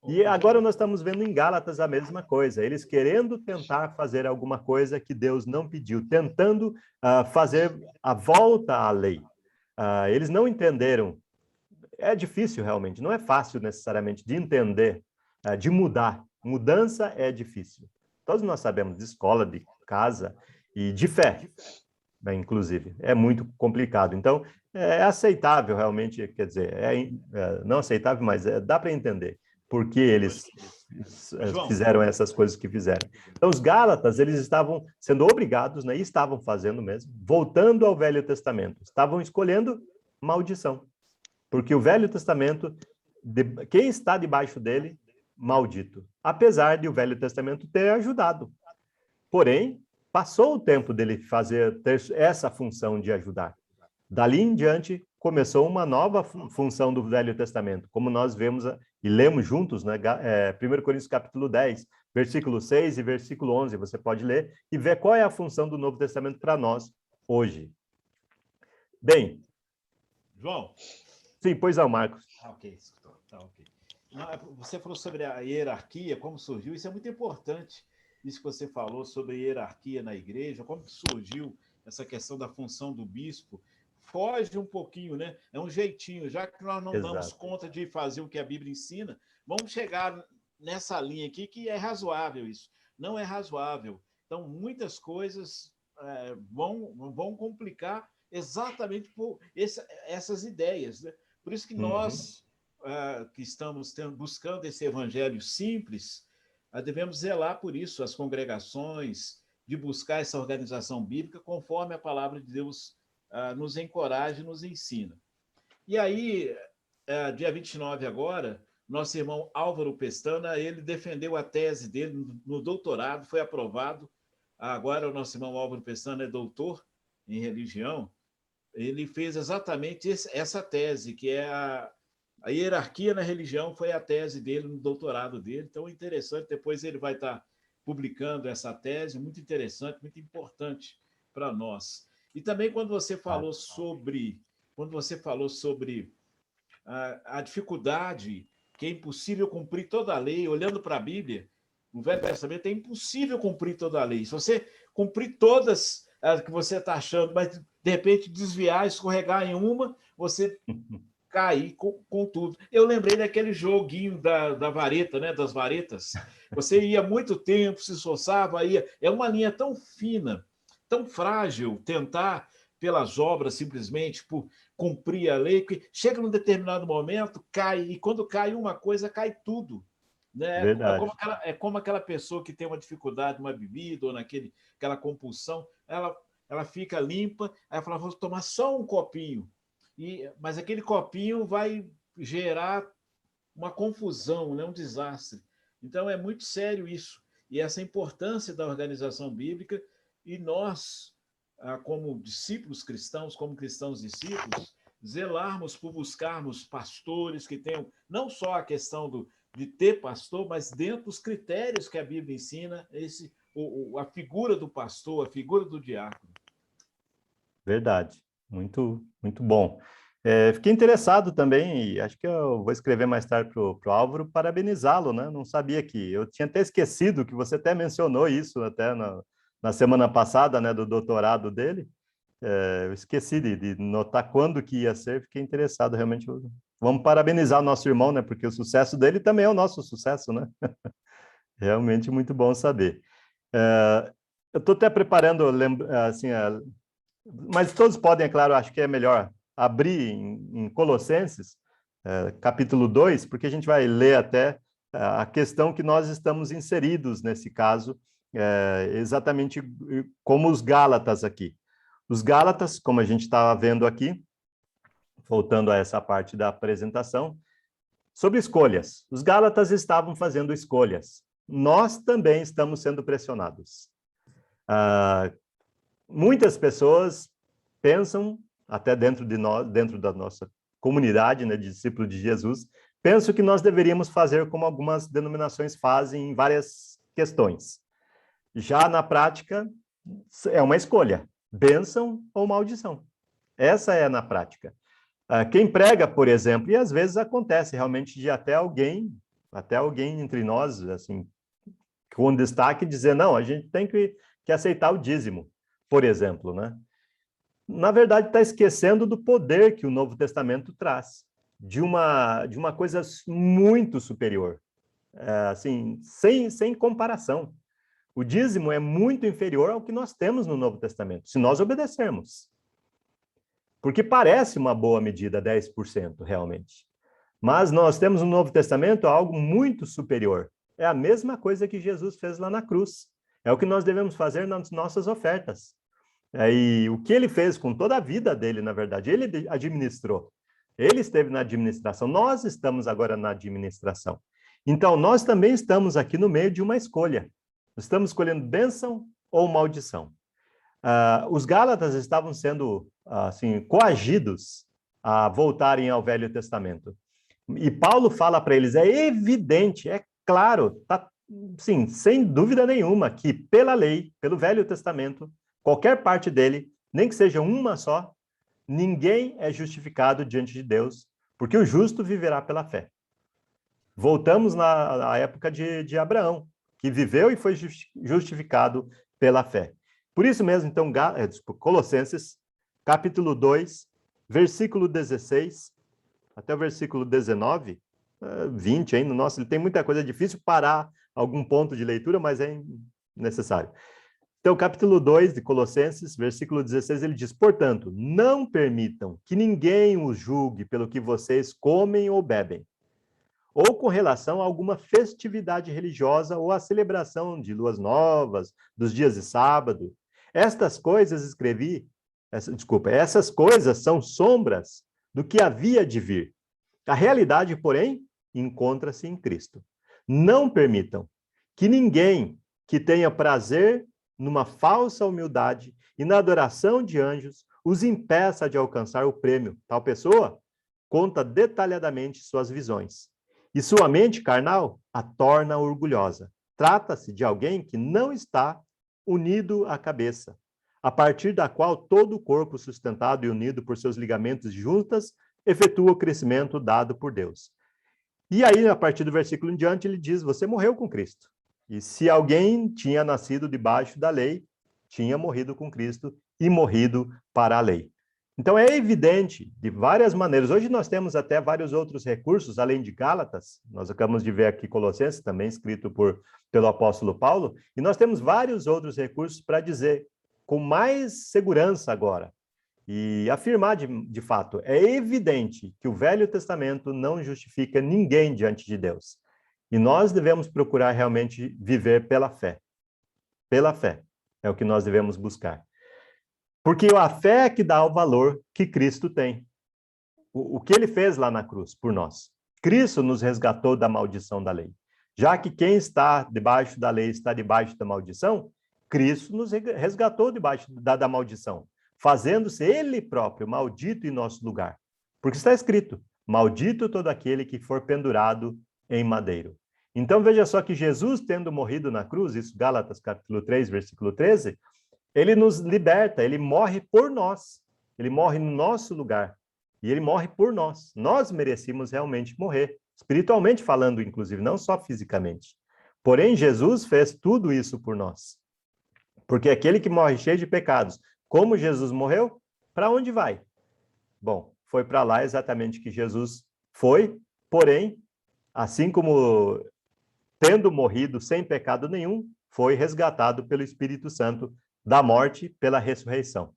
E agora nós estamos vendo em Gálatas a mesma coisa. Eles querendo tentar fazer alguma coisa que Deus não pediu, tentando fazer a volta à lei. Eles não entenderam. É difícil, realmente. Não é fácil, necessariamente, de entender, de mudar. Mudança é difícil. Todos nós sabemos de escola, de casa e de fé, né, inclusive. É muito complicado. Então, é aceitável realmente, quer dizer, não aceitável, mas dá para entender por que eles fizeram essas coisas que fizeram. Então, os Gálatas, eles estavam sendo obrigados, né, e estavam fazendo mesmo, voltando ao Velho Testamento. Estavam escolhendo maldição. Porque o Velho Testamento, quem está debaixo dele, maldito, apesar de o Velho Testamento ter ajudado. Porém, passou o tempo dele ter essa função de ajudar. Dali em diante, começou uma nova função do Velho Testamento, como nós vemos e lemos juntos, né? 1 Coríntios capítulo 10, versículo 6 e versículo 11, você pode ler e ver qual é a função do Novo Testamento para nós hoje. Bem. João? Sim, pois não, Marcos. Ok. Você falou sobre a hierarquia, como surgiu, isso é muito importante, isso que você falou sobre hierarquia na igreja, como surgiu essa questão da função do bispo, foge um pouquinho, né? É um jeitinho, já que nós não damos conta de fazer o que a Bíblia ensina, vamos chegar nessa linha aqui que é razoável isso, não é razoável. Então, muitas coisas vão complicar exatamente por essas ideias, né? Por isso que nós... que estamos buscando esse evangelho simples, devemos zelar por isso, as congregações, de buscar essa organização bíblica conforme a palavra de Deus nos encoraja e nos ensina. E aí, dia 29 agora, nosso irmão Álvaro Pestana, ele defendeu a tese dele no doutorado, foi aprovado. Agora o nosso irmão Álvaro Pestana é doutor em religião. Ele fez exatamente essa tese, que é a hierarquia na religião, foi a tese dele no doutorado dele. Então, é interessante. Depois ele vai estar publicando essa tese, muito interessante, muito importante para nós. E também quando você falou sobre a dificuldade, que é impossível cumprir toda a lei, olhando para a Bíblia, no Velho Testamento é impossível cumprir toda a lei. Se você cumprir todas as que você está achando, mas de repente desviar, escorregar em uma, você cair com tudo. Eu lembrei daquele joguinho da vareta, né? Das varetas. Você ia muito tempo, se esforçava, ia. É uma linha tão fina, tão frágil, tentar pelas obras simplesmente por cumprir a lei, que chega num determinado momento, cai, e quando cai uma coisa, cai tudo. Né? É como aquela pessoa que tem uma dificuldade numa bebida ou aquela compulsão, ela fica limpa, aí ela fala, vou tomar só um copinho. Mas aquele copinho vai gerar uma confusão, né? Um desastre. Então, é muito sério isso. e essa importância da organização bíblica, e nós, como discípulos cristãos, como cristãos discípulos, zelarmos por buscarmos pastores que tenham não só a questão de ter pastor, mas dentro dos critérios que a Bíblia ensina, a figura do pastor, a figura do diácono. Verdade, muito, muito bom. Fiquei interessado também, e acho que eu vou escrever mais tarde para o Álvaro, parabenizá-lo, né? Não sabia eu tinha até esquecido que você até mencionou isso até na semana passada, né, do doutorado dele. Eu esqueci de notar quando que ia ser, fiquei interessado, realmente. Vamos parabenizar o nosso irmão, né? Porque o sucesso dele também é o nosso sucesso, né? Realmente muito bom saber. Eu estou até preparando, assim, mas todos podem, é claro, acho que é melhor abrir em Colossenses, capítulo 2, porque a gente vai ler até a questão que nós estamos inseridos nesse caso, exatamente como os Gálatas aqui. Os Gálatas, como a gente está vendo aqui, voltando a essa parte da apresentação, sobre escolhas. Os Gálatas estavam fazendo escolhas. Nós também estamos sendo pressionados. Muitas pessoas pensam, até dentro de nós, dentro da nossa comunidade, né, de discípulos de Jesus, pensam que nós deveríamos fazer como algumas denominações fazem em várias questões. Já na prática, é uma escolha, bênção ou maldição. Essa é na prática. Quem prega, por exemplo, e às vezes acontece realmente de até alguém entre nós, assim, com destaque, dizer, não, a gente tem que aceitar o dízimo, por exemplo, né? Na verdade, está esquecendo do poder que o Novo Testamento traz, de uma coisa muito superior, assim, sem comparação. O dízimo é muito inferior ao que nós temos no Novo Testamento, se nós obedecermos. Porque parece uma boa medida, 10%, realmente. Mas nós temos no Novo Testamento algo muito superior. É a mesma coisa que Jesus fez lá na cruz. É o que nós devemos fazer nas nossas ofertas. E o que ele fez com toda a vida dele, na verdade, ele administrou. Ele esteve na administração, nós estamos agora na administração. Então, nós também estamos aqui no meio de uma escolha. Estamos escolhendo bênção ou maldição. Os Gálatas estavam sendo assim, coagidos a voltarem ao Velho Testamento. E Paulo fala para eles, é evidente, é claro, tá, sim, sem dúvida nenhuma, que pela lei, pelo Velho Testamento, qualquer parte dele, nem que seja uma só, ninguém é justificado diante de Deus, porque o justo viverá pela fé. Voltamos na época de Abraão, que viveu e foi justificado pela fé. Por isso mesmo, então, Colossenses, capítulo 2, versículo 16, até o versículo 19, 20 ainda, nossa, ele tem muita coisa, difícil parar algum ponto de leitura, mas é necessário. Então, capítulo 2 de Colossenses, versículo 16, ele diz, portanto, não permitam que ninguém os julgue pelo que vocês comem ou bebem, ou com relação a alguma festividade religiosa ou a celebração de luas novas, dos dias de sábado. Essas coisas são sombras do que havia de vir. A realidade, porém, encontra-se em Cristo. Não permitam que ninguém que tenha prazer numa falsa humildade e na adoração de anjos os impeça de alcançar o prêmio. Tal pessoa conta detalhadamente suas visões. E sua mente carnal a torna orgulhosa. Trata-se de alguém que não está unido à cabeça, a partir da qual todo o corpo sustentado e unido por seus ligamentos juntas efetua o crescimento dado por Deus. E aí, a partir do versículo em diante, ele diz, você morreu com Cristo. E se alguém tinha nascido debaixo da lei, tinha morrido com Cristo e morrido para a lei. Então, é evidente, de várias maneiras. Hoje nós temos até vários outros recursos, além de Gálatas. Nós acabamos de ver aqui Colossenses, também escrito pelo apóstolo Paulo. E nós temos vários outros recursos para dizer, com mais segurança agora, e afirmar de fato, é evidente que o Velho Testamento não justifica ninguém diante de Deus. E nós devemos procurar realmente viver pela fé. Pela fé. É o que nós devemos buscar. Porque a fé é que dá o valor que Cristo tem. O que ele fez lá na cruz por nós. Cristo nos resgatou da maldição da lei. Já que quem está debaixo da lei está debaixo da maldição, Cristo nos resgatou debaixo da maldição, fazendo-se ele próprio maldito em nosso lugar. Porque está escrito, maldito todo aquele que for pendurado em madeiro. Então veja só que Jesus, tendo morrido na cruz, isso Gálatas capítulo 3, versículo 13, ele nos liberta, ele morre por nós, ele morre no nosso lugar, e ele morre por nós. Nós merecíamos realmente morrer, espiritualmente falando, inclusive, não só fisicamente. Porém, Jesus fez tudo isso por nós. Porque aquele que morre cheio de pecados, como Jesus morreu, para onde vai? Bom, foi para lá exatamente que Jesus foi, porém, assim como tendo morrido sem pecado nenhum, foi resgatado pelo Espírito Santo da morte pela ressurreição.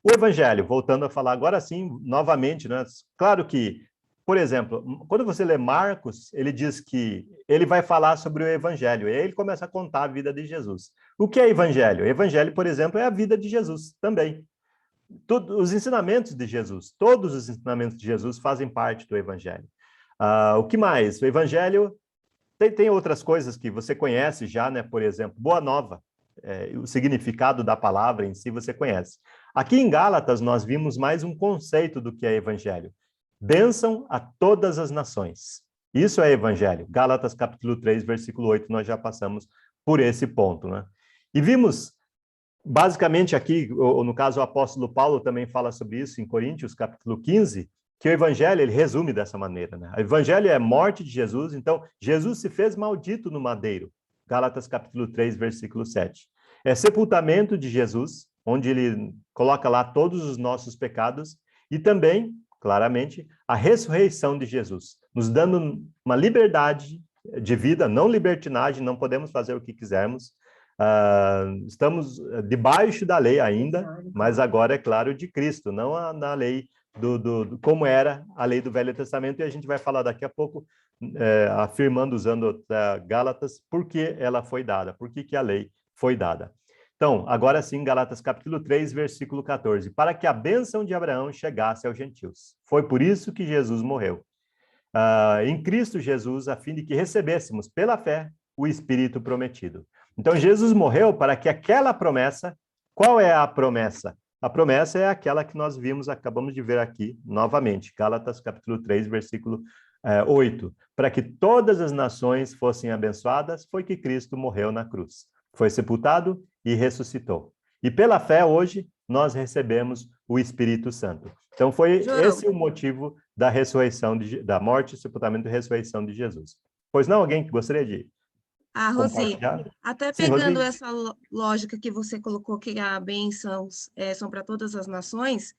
O Evangelho, voltando a falar agora sim, novamente, né? Claro que, por exemplo, quando você lê Marcos, ele diz que ele vai falar sobre o Evangelho, e aí ele começa a contar a vida de Jesus. O que é Evangelho? Evangelho, por exemplo, é a vida de Jesus também. Os ensinamentos de Jesus, todos os ensinamentos de Jesus fazem parte do Evangelho. O que mais? O Evangelho tem outras coisas que você conhece já, né? Por exemplo, Boa Nova, o significado da palavra em si você conhece. Aqui em Gálatas nós vimos mais um conceito do que é Evangelho. Bênção a todas as nações. Isso é Evangelho. Gálatas capítulo 3, versículo 8, nós já passamos por esse ponto, né? E vimos, basicamente aqui, ou no caso o apóstolo Paulo também fala sobre isso em Coríntios capítulo 15, que o Evangelho, ele resume dessa maneira, né? O Evangelho é a morte de Jesus, então Jesus se fez maldito no madeiro. Gálatas capítulo 3, versículo 7. É sepultamento de Jesus, onde ele coloca lá todos os nossos pecados, e também, claramente, a ressurreição de Jesus, nos dando uma liberdade de vida, não libertinagem, não podemos fazer o que quisermos. Estamos debaixo da lei ainda, mas agora, é claro, de Cristo, não na lei como era a lei do Velho Testamento, e a gente vai falar daqui a pouco, afirmando, usando Gálatas, por que ela foi dada, por que a lei foi dada. Então, agora sim, Gálatas capítulo 3, versículo 14. Para que a bênção de Abraão chegasse aos gentios. Foi por isso que Jesus morreu. Em Cristo Jesus, a fim de que recebêssemos pela fé o Espírito prometido. Então, Jesus morreu para que aquela promessa... Qual é a promessa? A promessa é aquela que nós vimos, acabamos de ver aqui, novamente. Gálatas capítulo 3, versículo 8. Para que todas as nações fossem abençoadas, foi que Cristo morreu na cruz. Foi sepultado e ressuscitou. E pela fé, hoje, nós recebemos o Espírito Santo. Então, foi esse o motivo da ressurreição, da morte, sepultamento e ressurreição de Jesus. Pois não, alguém que gostaria de Rosi, até Sim, pegando Rosi. essa lógica que você colocou, que a bênção são para todas as nações,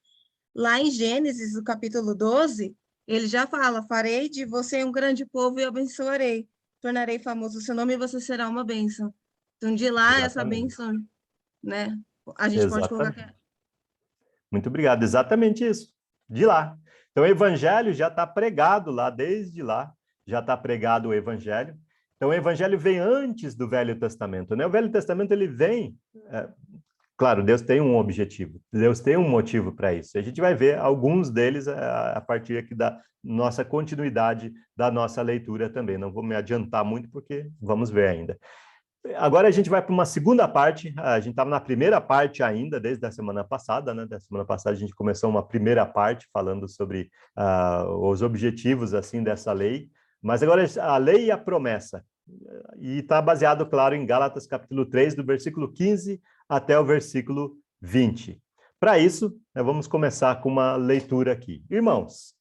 lá em Gênesis, no capítulo 12, ele já fala, farei de você um grande povo e abençoarei. Tornarei famoso o seu nome e você será uma bênção. Então, de lá, Exatamente. essa bênção, né? A gente pode colocar que... Muito obrigado. Exatamente isso. De lá. Então, o evangelho já está pregado lá, desde lá, já está pregado o evangelho. Então, o evangelho vem antes do Velho Testamento, né? O Velho Testamento, ele vem... Claro, Deus tem um objetivo, Deus tem um motivo para isso. A gente vai ver alguns deles a partir aqui da nossa continuidade da nossa leitura também. Não vou me adiantar muito, porque vamos ver ainda. Agora a gente vai para uma segunda parte. A gente estava na primeira parte ainda, desde a semana passada, né? Da semana passada a gente começou uma primeira parte falando sobre os objetivos assim dessa lei. Mas agora a lei e a promessa. E está baseado, claro, em Gálatas capítulo 3, do versículo 15 até o versículo 20. Para isso, vamos começar com uma leitura aqui. Irmãos,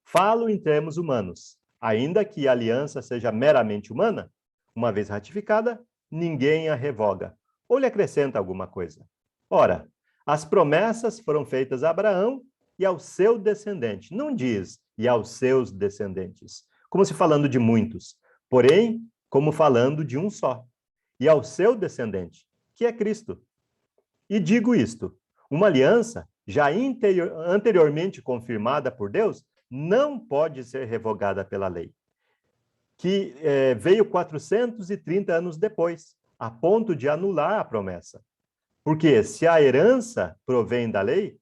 falo em termos humanos. Ainda que a aliança seja meramente humana, uma vez ratificada, ninguém a revoga ou lhe acrescenta alguma coisa. Ora, as promessas foram feitas a Abraão e ao seu descendente. Não diz e aos seus descendentes, como se falando de muitos, porém, como falando de um só, e ao seu descendente, que é Cristo. E digo isto, uma aliança já anteriormente confirmada por Deus não pode ser revogada pela lei, que veio 430 anos depois, a ponto de anular a promessa. Porque se a herança provém da lei,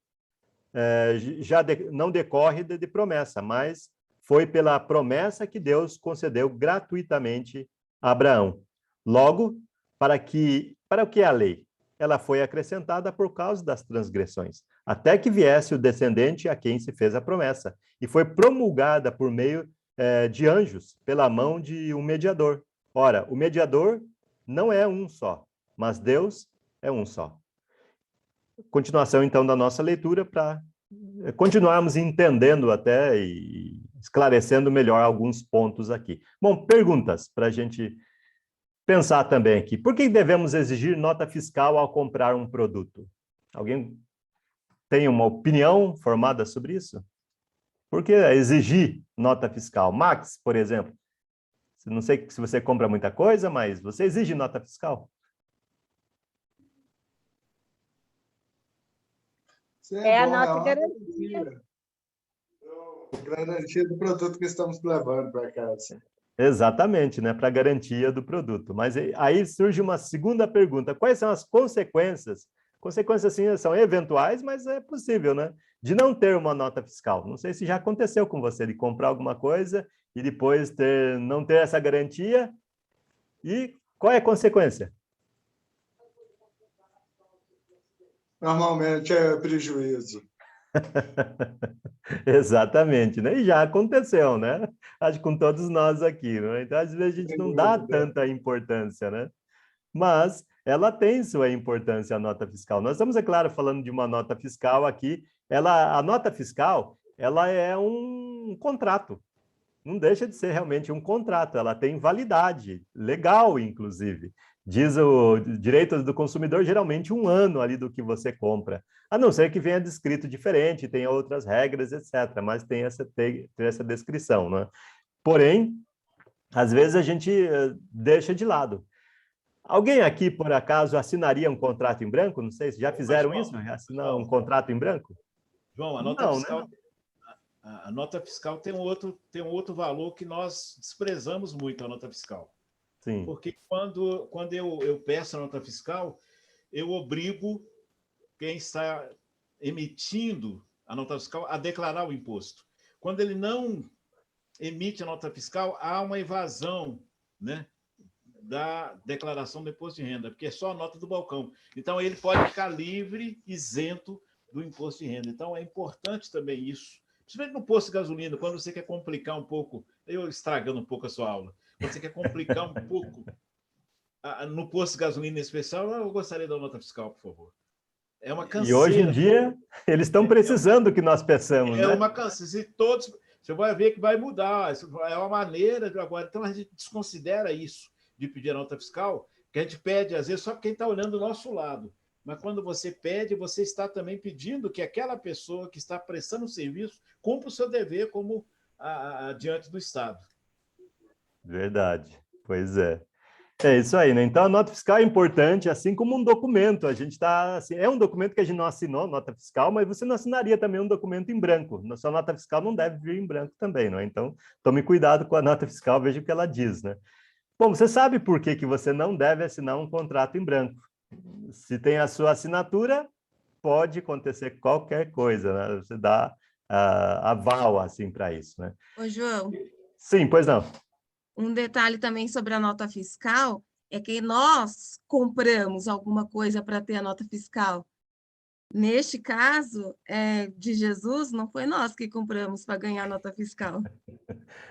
não decorre de promessa, mas foi pela promessa que Deus concedeu gratuitamente a Abraão. Logo, para o que é a lei? Ela foi acrescentada por causa das transgressões, até que viesse o descendente a quem se fez a promessa, e foi promulgada por meio de anjos, pela mão de um mediador. Ora, o mediador não é um só, mas Deus é um só. Continuação, então, da nossa leitura para continuarmos entendendo até e esclarecendo melhor alguns pontos aqui. Bom, perguntas para a gente pensar também aqui. Por que devemos exigir nota fiscal ao comprar um produto? Alguém tem uma opinião formada sobre isso? Por que exigir nota fiscal? Max, por exemplo, não sei se você compra muita coisa, mas você exige nota fiscal? É a nossa garantia. Garantia do produto que estamos levando para casa. Exatamente, né? Para a garantia do produto. Mas aí surge uma segunda pergunta. Quais são as consequências? Consequências, assim, são eventuais, mas é possível, né? De não ter uma nota fiscal. Não sei se já aconteceu com você, de comprar alguma coisa e depois não ter essa garantia. E qual é a consequência? Normalmente é prejuízo. Exatamente, né? E já aconteceu, né? Acho que com todos nós aqui, né? Então, às vezes, a gente não dá tanta importância, né? Mas ela tem sua importância, a nota fiscal. Nós estamos, é claro, falando de uma nota fiscal aqui. A nota fiscal, ela é um contrato. Não deixa de ser realmente um contrato. Ela tem validade, legal, inclusive. Diz o direito do consumidor, geralmente 1 ano ali do que você compra. A não ser que venha descrito diferente, tenha outras regras, etc. Mas tem essa descrição, né? Porém, às vezes a gente deixa de lado. Alguém aqui, por acaso, assinaria um contrato em branco? Não sei se já fizeram isso, assinar um contrato em branco? João, a nota fiscal, né? A nota fiscal tem um outro valor que nós desprezamos muito, a nota fiscal. Sim. Porque quando eu peço a nota fiscal, eu obrigo quem está emitindo a nota fiscal a declarar o imposto. Quando ele não emite a nota fiscal, há uma evasão, né, da declaração do imposto de renda, porque é só a nota do balcão. Então, ele pode ficar livre, isento do imposto de renda. Então, é importante também isso. Principalmente no posto de gasolina, quando você quer complicar um pouco, eu estragando um pouco a sua aula, quando você quer complicar um pouco, no posto de gasolina em especial, eu gostaria da nota fiscal, por favor. É uma canseira. E hoje em dia, eles estão precisando que nós peçamos, né? É uma canseira. Se todos, você vai ver que vai mudar. É uma maneira de agora. Então, a gente desconsidera isso de pedir a nota fiscal, que a gente pede, às vezes, só quem está olhando do nosso lado. Mas quando você pede, você está também pedindo que aquela pessoa que está prestando o serviço cumpra o seu dever como diante do Estado. Verdade, pois é. É isso aí, né? Então, a nota fiscal é importante, assim como um documento. A gente está, assim, é um documento que a gente não assinou, nota fiscal, mas você não assinaria também um documento em branco. A sua nota fiscal não deve vir em branco também, não é? Então, tome cuidado com a nota fiscal, veja o que ela diz, né? Bom, você sabe por que você não deve assinar um contrato em branco? Se tem a sua assinatura, pode acontecer qualquer coisa, né? Você dá aval, assim, para isso, né? Ô, João. Sim, pois não. Um detalhe também sobre a nota fiscal é que nós compramos alguma coisa para ter a nota fiscal. Neste caso, de Jesus, não foi nós que compramos para ganhar a nota fiscal.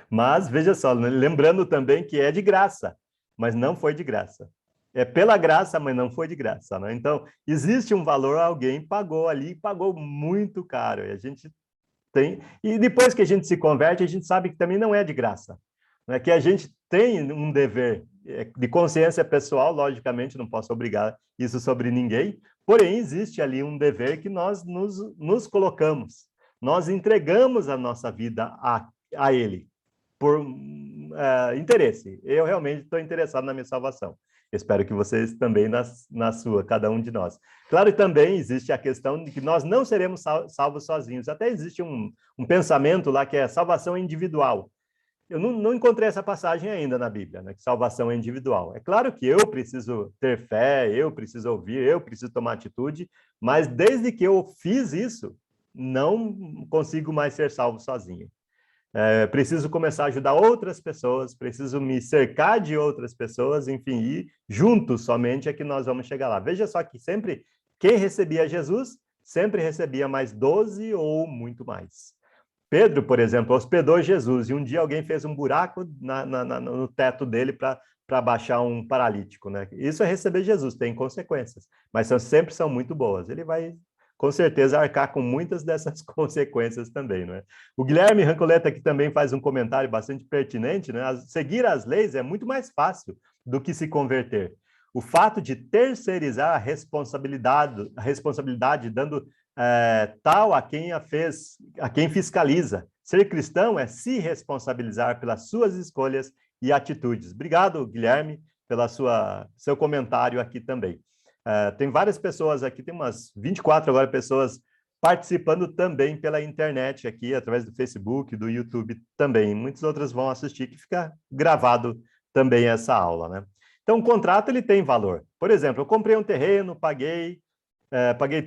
Mas, veja só, lembrando também que é de graça, mas não foi de graça. É pela graça, mas não foi de graça, né? Então, existe um valor, alguém pagou ali, pagou muito caro. E a gente tem... E depois que a gente se converte, a gente sabe que também não é de graça. Né? Que a gente tem um dever de consciência pessoal, logicamente, não posso obrigar isso sobre ninguém, porém, existe ali um dever que nós nos colocamos. Nós entregamos a nossa vida a Ele, por interesse. Eu realmente estou interessado na minha salvação. Espero que vocês também na sua, cada um de nós. Claro que também existe a questão de que nós não seremos salvos sozinhos. Até existe um pensamento lá que é salvação individual. Eu não encontrei essa passagem ainda na Bíblia, né? Que salvação é individual. É claro que eu preciso ter fé, eu preciso ouvir, eu preciso tomar atitude, mas desde que eu fiz isso, não consigo mais ser salvo sozinho. preciso começar a ajudar outras pessoas, preciso me cercar de outras pessoas, enfim, e juntos somente é que nós vamos chegar lá. Veja só que sempre, quem recebia Jesus, sempre recebia mais 12 ou muito mais. Pedro, por exemplo, hospedou Jesus, e um dia alguém fez um buraco no teto dele para baixar um paralítico, né? Isso é receber Jesus, tem consequências, mas sempre são muito boas. Ele vai, com certeza, arcar com muitas dessas consequências também, né? O Guilherme Rancoleta aqui também faz um comentário bastante pertinente, né? Seguir as leis é muito mais fácil do que se converter. O fato de terceirizar a responsabilidade dando tal a quem a fez, a quem fiscaliza. Ser cristão é se responsabilizar pelas suas escolhas e atitudes. Obrigado, Guilherme, pela seu comentário aqui também. Tem várias pessoas aqui, tem umas 24 agora pessoas participando também pela internet aqui, através do Facebook, do YouTube também. Muitas outras vão assistir, que fica gravado também essa aula, né? Então, o contrato, ele tem valor. Por exemplo, eu comprei um terreno, paguei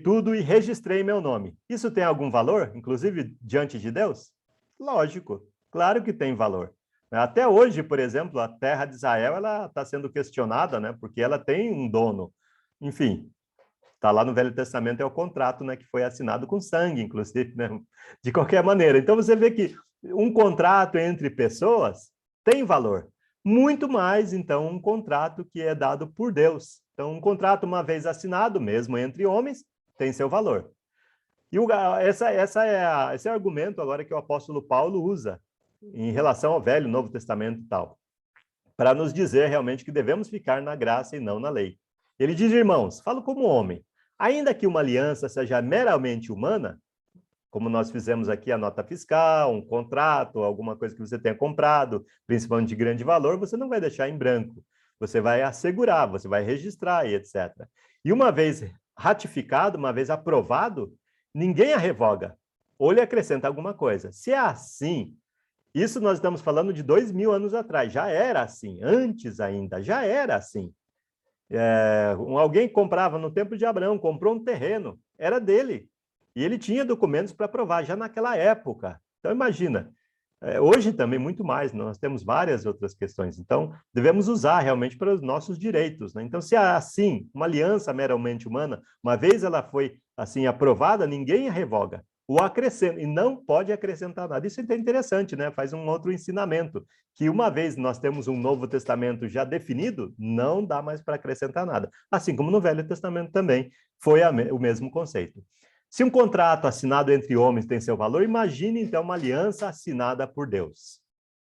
tudo e registrei meu nome. Isso tem algum valor, inclusive, diante de Deus? Lógico, claro que tem valor. Até hoje, por exemplo, a terra de Israel, ela está sendo questionada, né? Porque ela tem um dono. Enfim, está lá no Velho Testamento, é o contrato, né, que foi assinado com sangue, inclusive, né, de qualquer maneira. Então, você vê que um contrato entre pessoas tem valor. Muito mais, então, um contrato que é dado por Deus. Então, um contrato, uma vez assinado, mesmo entre homens, tem seu valor. E esse é o argumento agora que o apóstolo Paulo usa em relação ao Velho e Novo Testamento e tal, para nos dizer realmente que devemos ficar na graça e não na lei. Ele diz, irmãos, falo como homem, ainda que uma aliança seja meramente humana, como nós fizemos aqui a nota fiscal, um contrato, alguma coisa que você tenha comprado, principalmente de grande valor, você não vai deixar em branco. Você vai assegurar, você vai registrar e etc. E uma vez ratificado, uma vez aprovado, ninguém a revoga ou lhe acrescenta alguma coisa. Se é assim, isso nós estamos falando de 2000 anos atrás, já era assim, antes ainda, já era assim. Alguém comprava no tempo de Abraão, comprou um terreno, era dele. E ele tinha documentos para provar já naquela época. Então, imagina, hoje também muito mais, nós temos várias outras questões. Então, devemos usar realmente para os nossos direitos, né? Então, se é assim, uma aliança meramente humana, uma vez ela foi assim aprovada, ninguém a revoga. O acrescenta, e não pode acrescentar nada. Isso é interessante, né? Faz um outro ensinamento, que uma vez nós temos um Novo Testamento já definido, não dá mais para acrescentar nada. Assim como no Velho Testamento também foi o mesmo conceito. Se um contrato assinado entre homens tem seu valor, imagine então uma aliança assinada por Deus.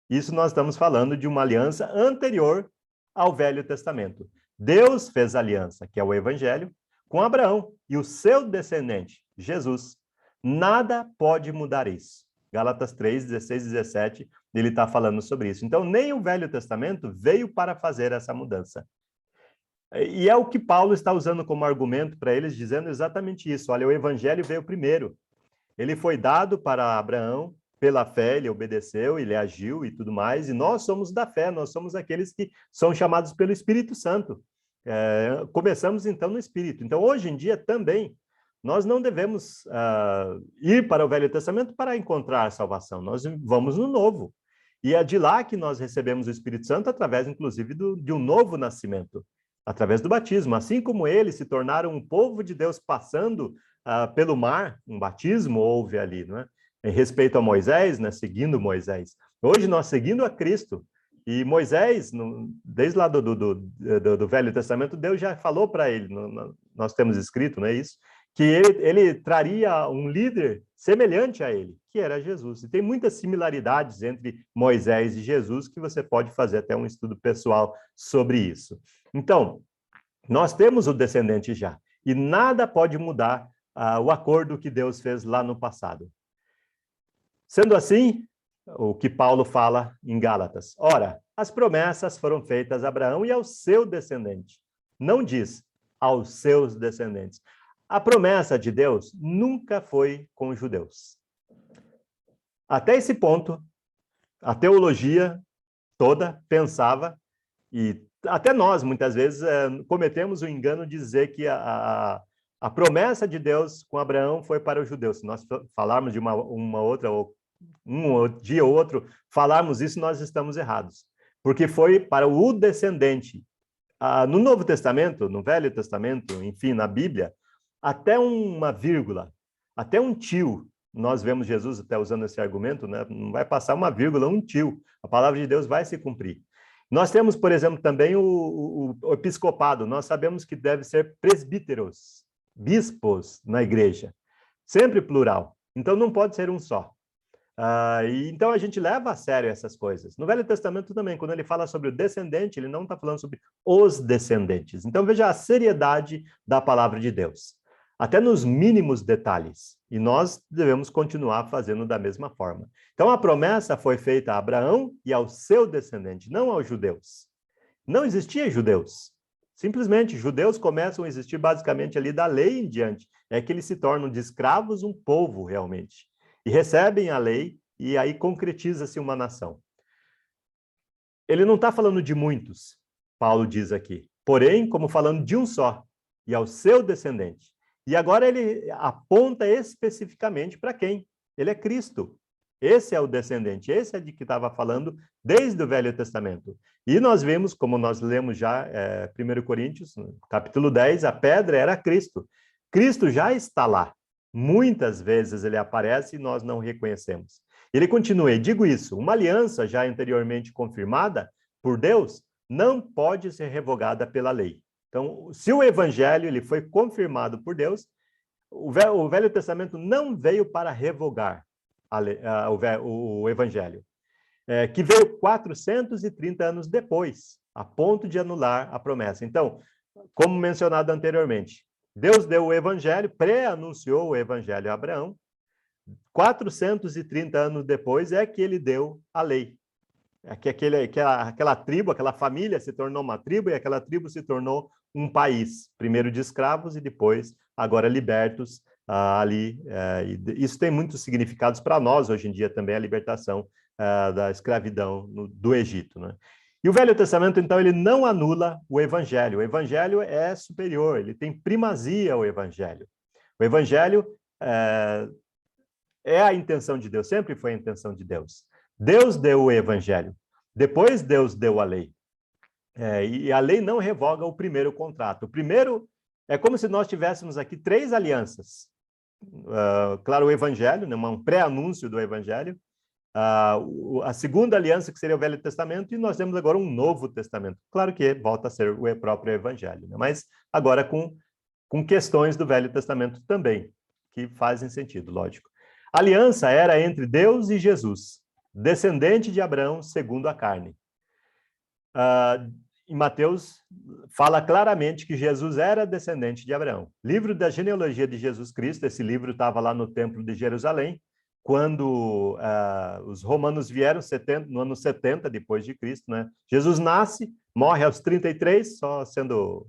Isso nós estamos falando de uma aliança anterior ao Velho Testamento. Deus fez aliança, que é o Evangelho, com Abraão e o seu descendente, Jesus. Nada pode mudar isso. Gálatas 3, 16 e 17, ele está falando sobre isso. Então, nem o Velho Testamento veio para fazer essa mudança. E é o que Paulo está usando como argumento para eles, dizendo exatamente isso. Olha, o evangelho veio primeiro. Ele foi dado para Abraão pela fé, ele obedeceu, ele agiu e tudo mais, e nós somos da fé, nós somos aqueles que são chamados pelo Espírito Santo. Começamos então no Espírito. Então, hoje em dia também, nós não devemos ir para o Velho Testamento para encontrar a salvação, nós vamos no Novo. E é de lá que nós recebemos o Espírito Santo através, inclusive, de um novo nascimento. Através do batismo, assim como eles se tornaram um povo de Deus passando pelo mar, um batismo houve ali, não é? Em respeito a Moisés, né? Seguindo Moisés. Hoje nós seguindo a Cristo, e Moisés, desde lá do Velho Testamento, Deus já falou para ele, nós temos escrito, não é isso? Que ele traria um líder semelhante a ele, que era Jesus. E tem muitas similaridades entre Moisés e Jesus, que você pode fazer até um estudo pessoal sobre isso. Então, nós temos o descendente já, e nada pode mudar o acordo que Deus fez lá no passado. Sendo assim, o que Paulo fala em Gálatas, ora, as promessas foram feitas a Abraão e ao seu descendente. Não diz aos seus descendentes. A promessa de Deus nunca foi com os judeus. Até esse ponto, a teologia toda pensava, e até nós, muitas vezes, cometemos o engano de dizer que a promessa de Deus com Abraão foi para os judeus. Se nós falarmos de uma outra dia ou outro, falarmos isso, nós estamos errados. Porque foi para o descendente. No Novo Testamento, no Velho Testamento, enfim, na Bíblia, até uma vírgula, até um tio, nós vemos Jesus até usando esse argumento, né? Não vai passar uma vírgula, um tio. A palavra de Deus vai se cumprir. Nós temos, por exemplo, também o episcopado. Nós sabemos que deve ser presbíteros, bispos na igreja. Sempre plural. Então, não pode ser um só. Então, a gente leva a sério essas coisas. No Velho Testamento também, quando ele fala sobre o descendente, ele não está falando sobre os descendentes. Então, veja a seriedade da palavra de Deus. Até nos mínimos detalhes. E nós devemos continuar fazendo da mesma forma. Então, a promessa foi feita a Abraão e ao seu descendente, não aos judeus. Não existia judeus. Simplesmente, judeus começam a existir basicamente ali da lei em diante. É que eles se tornam de escravos um povo, realmente. E recebem a lei, e aí concretiza-se uma nação. Ele não está falando de muitos, Paulo diz aqui. Porém, como falando de um só, e ao seu descendente. E agora ele aponta especificamente para quem? Ele é Cristo. Esse é o descendente, esse é de que estava falando desde o Velho Testamento. E nós vemos, como nós lemos já, 1 Coríntios, capítulo 10, a pedra era Cristo. Cristo já está lá. Muitas vezes ele aparece e nós não reconhecemos. Ele continua, e digo isso, uma aliança já anteriormente confirmada por Deus não pode ser revogada pela lei. Então, se o evangelho ele foi confirmado por Deus, o Velho Testamento não veio para revogar o evangelho, que veio 430 anos depois, a ponto de anular a promessa. Então, como mencionado anteriormente, Deus deu o evangelho, pré-anunciou o evangelho a Abraão, 430 anos depois é que ele deu a lei. Que aquela tribo, aquela família se tornou uma tribo e aquela tribo se tornou um país, primeiro de escravos e depois, agora libertos ali. Isso tem muitos significados para nós hoje em dia também, a libertação da escravidão do Egito, né? E o Velho Testamento, então, ele não anula o Evangelho. O Evangelho é superior, ele tem primazia ao Evangelho. O Evangelho é a intenção de Deus, sempre foi a intenção de Deus. Deus deu o Evangelho, depois Deus deu a lei. E a lei não revoga o primeiro contrato. O primeiro é como se nós tivéssemos aqui 3 alianças. Claro, o Evangelho, né, um pré-anúncio do Evangelho. A segunda aliança, que seria o Velho Testamento, e nós temos agora um Novo Testamento. Claro que volta a ser o próprio Evangelho, né? Mas agora com questões do Velho Testamento também, que fazem sentido, lógico. A aliança era entre Deus e Jesus, descendente de Abraão segundo a carne. Em Mateus, fala claramente que Jesus era descendente de Abraão. Livro da genealogia de Jesus Cristo, esse livro estava lá no Templo de Jerusalém, quando os romanos vieram no ano 70 depois de Cristo, né? Jesus nasce, morre aos 33, só sendo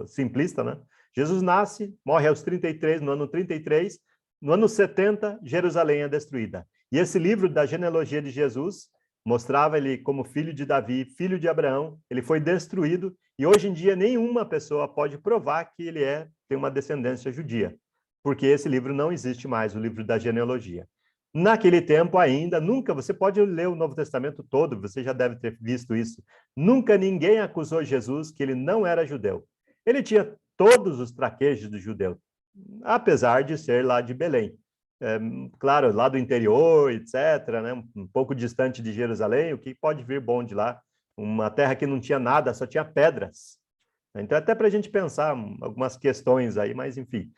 simplista, né? Jesus nasce, morre aos 33, no ano 33, no ano 70, Jerusalém é destruída. E esse livro da genealogia de Jesus mostrava ele como filho de Davi, filho de Abraão, ele foi destruído, e hoje em dia nenhuma pessoa pode provar que ele tem uma descendência judia, porque esse livro não existe mais, o livro da genealogia. Naquele tempo ainda, você pode ler o Novo Testamento todo, você já deve ter visto isso, nunca ninguém acusou Jesus que ele não era judeu. Ele tinha todos os traquejos do judeu, apesar de ser lá de Belém. Claro, lá do interior, etc., né? Um pouco distante de Jerusalém, o que pode vir bom de lá? Uma terra que não tinha nada, só tinha pedras. Então, até para a gente pensar algumas questões aí, mas enfim.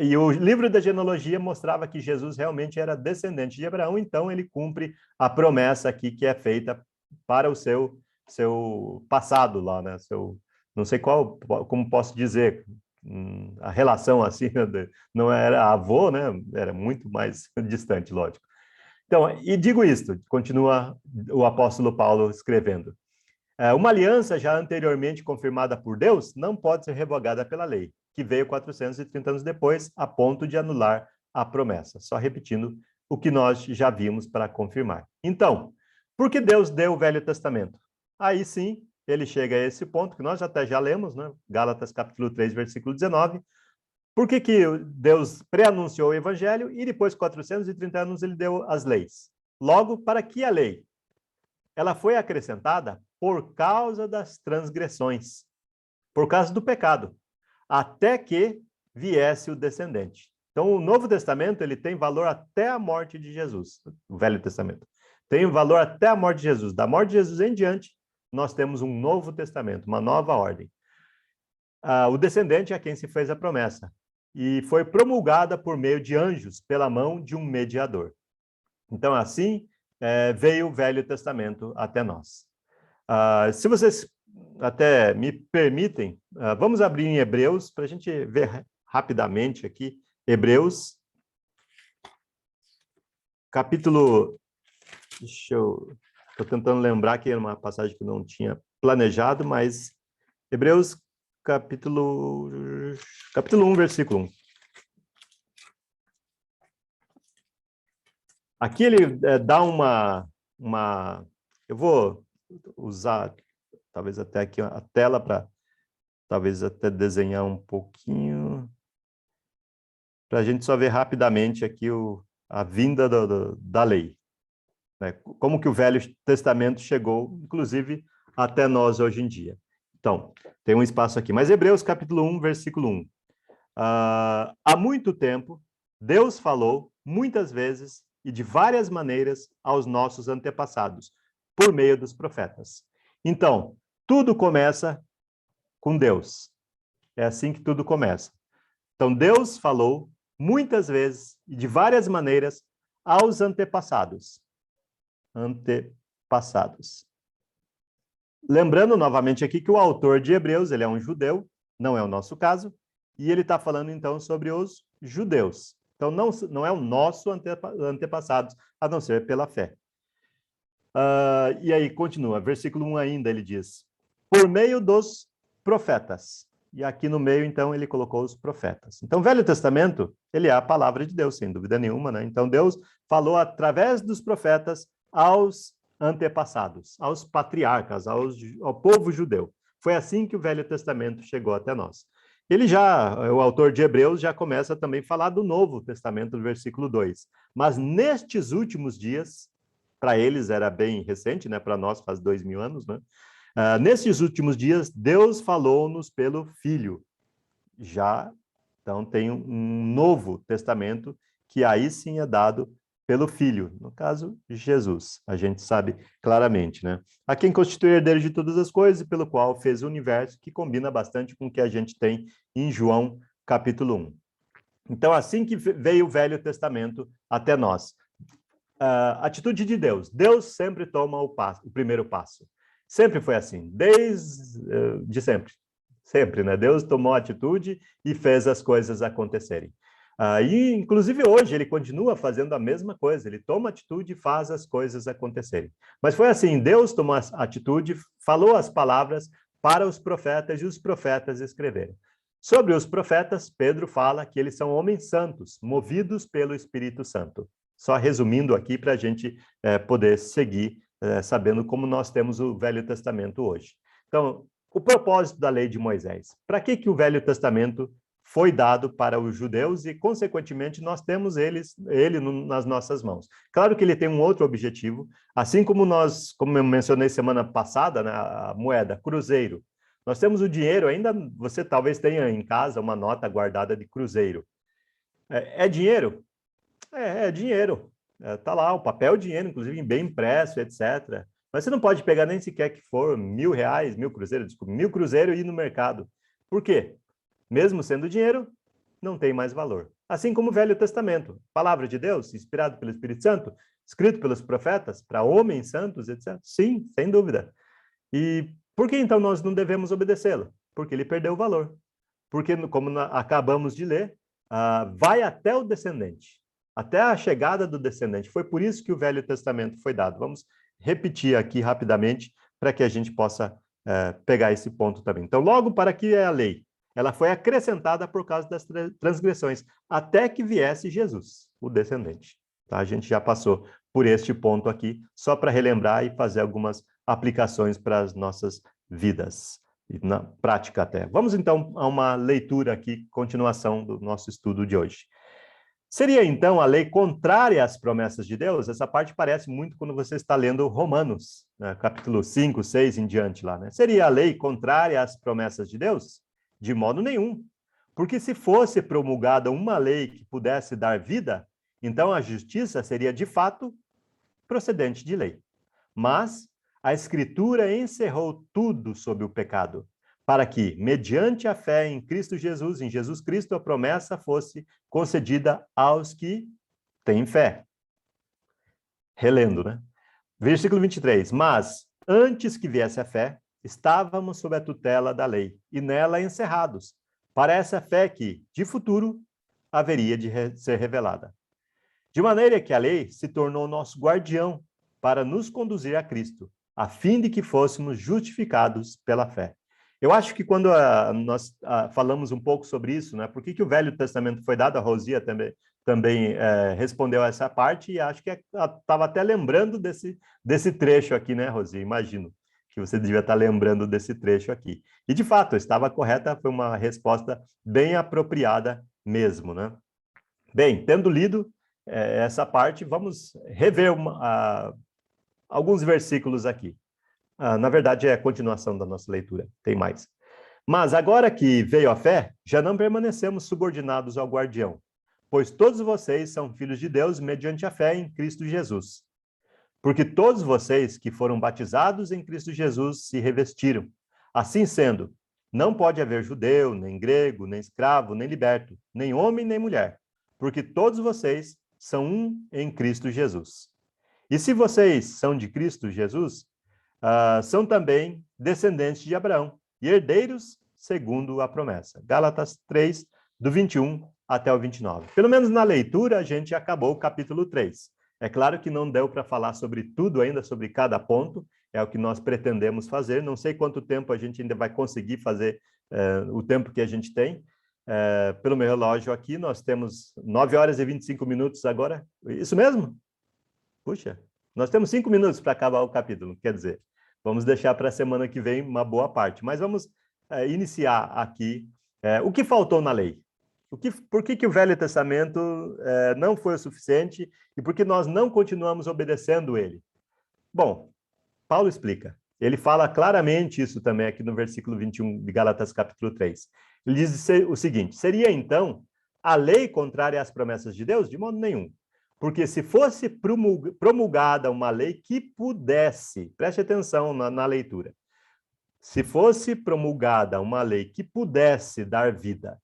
E o livro da genealogia mostrava que Jesus realmente era descendente de Abraão, então ele cumpre a promessa aqui que é feita para o seu passado lá, né? Não sei como posso dizer, a relação assim, não era avô, né? Era muito mais distante, lógico. Então, e digo isto, continua o apóstolo Paulo escrevendo. Uma aliança já anteriormente confirmada por Deus não pode ser revogada pela lei, que veio 430 anos depois, a ponto de anular a promessa. Só repetindo o que nós já vimos para confirmar. Então, por que Deus deu o Velho Testamento? Aí sim, ele chega a esse ponto, que nós até já lemos, né? Gálatas capítulo 3, versículo 19. Por que que Deus pré-anunciou o evangelho e depois, 430 anos, ele deu as leis? Logo, para que a lei? Ela foi acrescentada por causa das transgressões, por causa do pecado, até que viesse o descendente. Então, o Novo Testamento ele tem valor até a morte de Jesus, o Velho Testamento. Tem valor até a morte de Jesus. Da morte de Jesus em diante, nós temos um Novo Testamento, uma nova ordem. O descendente é quem se fez a promessa, e foi promulgada por meio de anjos, pela mão de um mediador. Então, assim, veio o Velho Testamento até nós. Se vocês até me permitem, vamos abrir em Hebreus, para a gente ver rapidamente aqui. Hebreus, capítulo... Estou tentando lembrar que era uma passagem que eu não tinha planejado, mas Hebreus, capítulo 1, versículo 1. Aqui ele dá uma... Eu vou usar, talvez até aqui, a tela para talvez até desenhar um pouquinho, para a gente só ver rapidamente aqui a vinda da lei. Né? Como que o Velho Testamento chegou, inclusive, até nós hoje em dia. Então, tem um espaço aqui. Mas Hebreus, capítulo 1, versículo 1. Há muito tempo, Deus falou, muitas vezes, e de várias maneiras, aos nossos antepassados, por meio dos profetas. Então, tudo começa com Deus. É assim que tudo começa. Então, Deus falou muitas vezes e de várias maneiras aos antepassados. Lembrando novamente aqui que o autor de Hebreus, ele é um judeu, não é o nosso caso, e ele está falando então sobre os judeus. Então, não é o nosso antepassados, a não ser pela fé. E aí, continua, versículo 1 ainda, ele diz, por meio dos profetas. E aqui no meio, então, ele colocou os profetas. Então, o Velho Testamento, ele é a palavra de Deus, sem dúvida nenhuma, né? Então, Deus falou através dos profetas aos antepassados, aos patriarcas, ao povo judeu. Foi assim que o Velho Testamento chegou até nós. O autor de Hebreus, já começa também a falar do Novo Testamento, no versículo 2. Mas nestes últimos dias, para eles era bem recente, né? Para nós faz 2000 anos, né? Nesses últimos dias, Deus falou-nos pelo Filho. Então, tem um Novo Testamento que aí sim é dado pelo Filho, no caso, Jesus. A gente sabe claramente, né? A quem constitui herdeiro de todas as coisas e pelo qual fez o universo, que combina bastante com o que a gente tem em João, capítulo 1. Então, assim que veio o Velho Testamento até nós. Atitude de Deus. Deus sempre toma o primeiro passo. Sempre foi assim, desde sempre. Sempre, né? Deus tomou atitude e fez as coisas acontecerem. E, inclusive, hoje ele continua fazendo a mesma coisa. Ele toma atitude e faz as coisas acontecerem. Mas foi assim, Deus tomou a atitude, falou as palavras para os profetas e os profetas escreveram. Sobre os profetas, Pedro fala que eles são homens santos, movidos pelo Espírito Santo. Só resumindo aqui para a gente poder seguir sabendo como nós temos o Velho Testamento hoje. Então, o propósito da lei de Moisés. Para que o Velho Testamento foi dado para os judeus e, consequentemente, nós temos ele nas nossas mãos? Claro que ele tem um outro objetivo, assim como como eu mencionei semana passada, né, a moeda, cruzeiro. Nós temos o dinheiro, ainda você talvez tenha em casa uma nota guardada de cruzeiro. É dinheiro? É dinheiro. Está lá, o papel dinheiro, inclusive bem impresso, etc. Mas você não pode pegar nem sequer que for R$1.000, 1.000 cruzeiros, desculpa, 1.000 cruzeiros e ir no mercado. Por quê? Mesmo sendo dinheiro, não tem mais valor. Assim como o Velho Testamento, palavra de Deus, inspirado pelo Espírito Santo, escrito pelos profetas, para homens santos, etc. Sim, sem dúvida. E por que então nós não devemos obedecê-lo? Porque ele perdeu o valor. Porque, como acabamos de ler, vai até o descendente. Até a chegada do descendente. Foi por isso que o Velho Testamento foi dado. Vamos repetir aqui rapidamente para que a gente possa pegar esse ponto também. Então, logo para que é a lei? Ela foi acrescentada por causa das transgressões, até que viesse Jesus, o descendente. Tá? A gente já passou por este ponto aqui, só para relembrar e fazer algumas aplicações para as nossas vidas. e na prática até. Vamos então a uma leitura aqui, continuação do nosso estudo de hoje. Seria então a lei contrária às promessas de Deus? Essa parte parece muito quando você está lendo Romanos, né, capítulo 5, 6 em diante lá, né? Seria a lei contrária às promessas de Deus? De modo nenhum. Porque se fosse promulgada uma lei que pudesse dar vida, então a justiça seria de fato procedente de lei. Mas a Escritura encerrou tudo sob o pecado, para que, mediante a fé em Cristo Jesus, em Jesus Cristo, a promessa fosse concedida aos que têm fé. Relendo, né? Versículo 23. Mas, antes que viesse a fé, estávamos sob a tutela da lei, e nela encerrados, para essa fé que, de futuro, haveria de ser revelada. De maneira que a lei se tornou nosso guardião para nos conduzir a Cristo, a fim de que fôssemos justificados pela fé. Eu acho que quando nós falamos um pouco sobre isso, né, por que o Velho Testamento foi dado, a Rosia também respondeu a essa parte, e acho que estava até lembrando desse trecho aqui, né, Rosia? Imagino que você devia estar lembrando desse trecho aqui. E, de fato, estava correta, foi uma resposta bem apropriada mesmo, né? Bem, tendo lido essa parte, vamos rever alguns versículos aqui. Na verdade, é a continuação da nossa leitura, tem mais. Mas agora que veio a fé, já não permanecemos subordinados ao guardião, pois todos vocês são filhos de Deus mediante a fé em Cristo Jesus. Porque todos vocês que foram batizados em Cristo Jesus se revestiram. Assim sendo, não pode haver judeu, nem grego, nem escravo, nem liberto, nem homem, nem mulher, porque todos vocês são um em Cristo Jesus. E se vocês são de Cristo Jesus, são também descendentes de Abraão e herdeiros segundo a promessa. Gálatas 3, do 21 até o 29. Pelo menos na leitura, a gente acabou o capítulo 3. É claro que não deu para falar sobre tudo ainda, sobre cada ponto, é o que nós pretendemos fazer. Não sei quanto tempo a gente ainda vai conseguir fazer o tempo que a gente tem. Pelo meu relógio aqui, nós temos 9 horas e 25 minutos agora. Isso mesmo? Puxa, nós temos 5 minutos para acabar o capítulo, quer dizer, vamos deixar para a semana que vem uma boa parte. Mas vamos iniciar aqui. O que faltou na lei? Por que o Velho Testamento não foi o suficiente e por que nós não continuamos obedecendo ele? Bom, Paulo explica. Ele fala claramente isso também aqui no versículo 21 de Gálatas capítulo 3. Ele diz o seguinte: seria então a lei contrária às promessas de Deus? De modo nenhum. Porque se fosse promulgada uma lei que pudesse, preste atenção na leitura, se fosse promulgada uma lei que pudesse dar vida,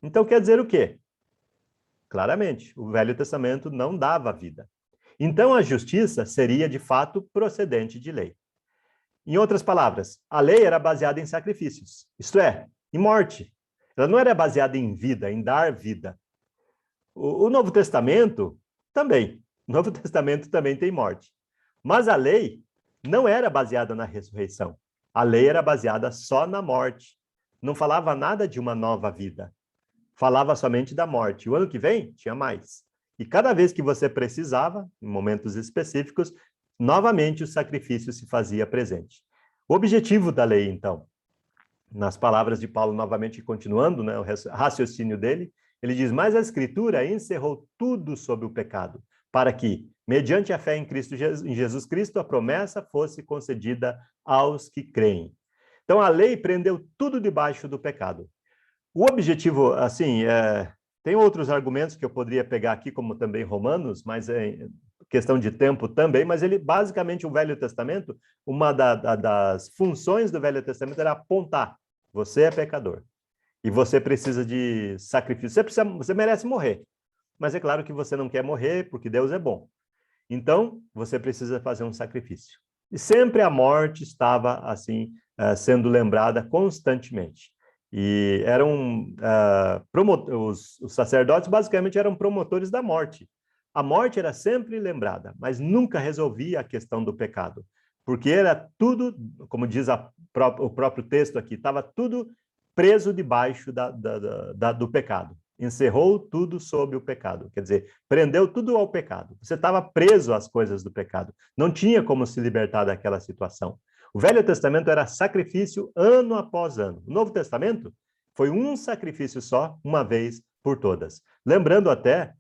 então quer dizer o quê? Claramente, o Velho Testamento não dava vida. Então a justiça seria de fato procedente de lei. Em outras palavras, a lei era baseada em sacrifícios, isto é, em morte. Ela não era baseada em vida, em dar vida. O Novo Testamento também. O Novo Testamento também tem morte. Mas a lei não era baseada na ressurreição. A lei era baseada só na morte. Não falava nada de uma nova vida. Falava somente da morte. O ano que vem, tinha mais. E cada vez que você precisava, em momentos específicos, novamente o sacrifício se fazia presente. O objetivo da lei, então, nas palavras de Paulo, novamente continuando, né, o raciocínio dele, ele diz: mas a Escritura encerrou tudo sobre o pecado, para que, mediante a fé em Jesus Cristo, a promessa fosse concedida aos que creem. Então, a lei prendeu tudo debaixo do pecado. O objetivo, assim, tem outros argumentos que eu poderia pegar aqui, como também Romanos, mas é questão de tempo também, mas ele, basicamente, o Velho Testamento, uma das funções do Velho Testamento era apontar: você é pecador. E você precisa de sacrifício. Você merece morrer. Mas é claro que você não quer morrer porque Deus é bom. Então, você precisa fazer um sacrifício. E sempre a morte estava, assim, sendo lembrada constantemente. E eram os sacerdotes, basicamente, eram promotores da morte. A morte era sempre lembrada, mas nunca resolvia a questão do pecado. Porque era tudo, como diz o próprio texto aqui, estava tudo preso debaixo do pecado. Encerrou tudo sob o pecado. Quer dizer, prendeu tudo ao pecado. Você estava preso às coisas do pecado. Não tinha como se libertar daquela situação. O Velho Testamento era sacrifício ano após ano. O Novo Testamento foi um sacrifício só, uma vez por todas. Lembrando até,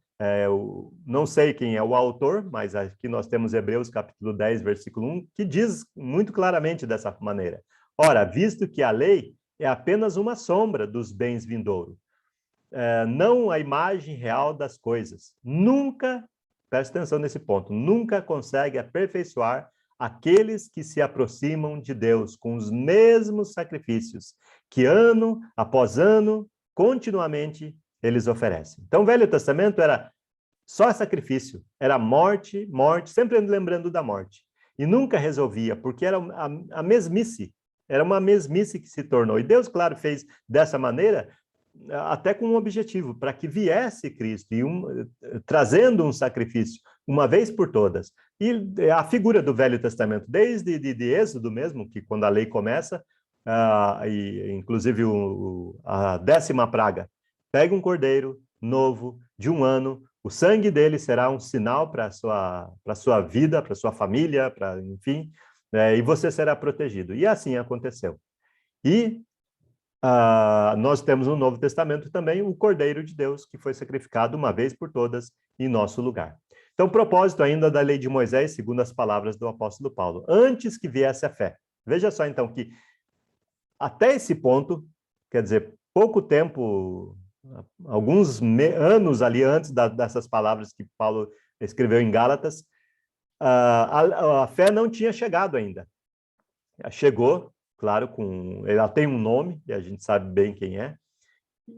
não sei quem é o autor, mas aqui nós temos Hebreus capítulo 10, versículo 1, que diz muito claramente dessa maneira. Ora, visto que a lei é apenas uma sombra dos bens vindouros, não a imagem real das coisas. Nunca, preste atenção nesse ponto, nunca consegue aperfeiçoar aqueles que se aproximam de Deus com os mesmos sacrifícios que ano após ano, continuamente, eles oferecem. Então, o Velho Testamento era só sacrifício, era morte, morte, sempre lembrando da morte. E nunca resolvia, porque era a mesmice, era uma mesmice que se tornou. E Deus, claro, fez dessa maneira, até com um objetivo, para que viesse Cristo, trazendo um sacrifício, uma vez por todas. E a figura do Velho Testamento, desde de Êxodo mesmo, que quando a lei começa, e inclusive a 10ª praga, pega um cordeiro novo, de 1 ano, o sangue dele será um sinal para a sua vida, para a sua família, enfim, e você será protegido. E assim aconteceu. E nós temos no Novo Testamento também o Cordeiro de Deus, que foi sacrificado uma vez por todas em nosso lugar. Então, propósito ainda da lei de Moisés, segundo as palavras do apóstolo Paulo, antes que viesse a fé. Veja só, então, que até esse ponto, quer dizer, pouco tempo, alguns anos ali antes dessas palavras que Paulo escreveu em Gálatas, a fé não tinha chegado ainda. Chegou, claro, ela tem um nome, e a gente sabe bem quem é.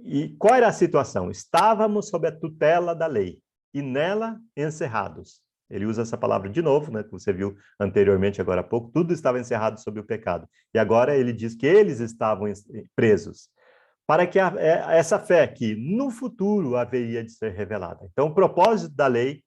E qual era a situação? Estávamos sob a tutela da lei, e nela encerrados. Ele usa essa palavra de novo, né, que você viu anteriormente, agora há pouco, tudo estava encerrado sob o pecado. E agora ele diz que eles estavam presos, para que essa fé que no futuro haveria de ser revelada. Então, o propósito da lei,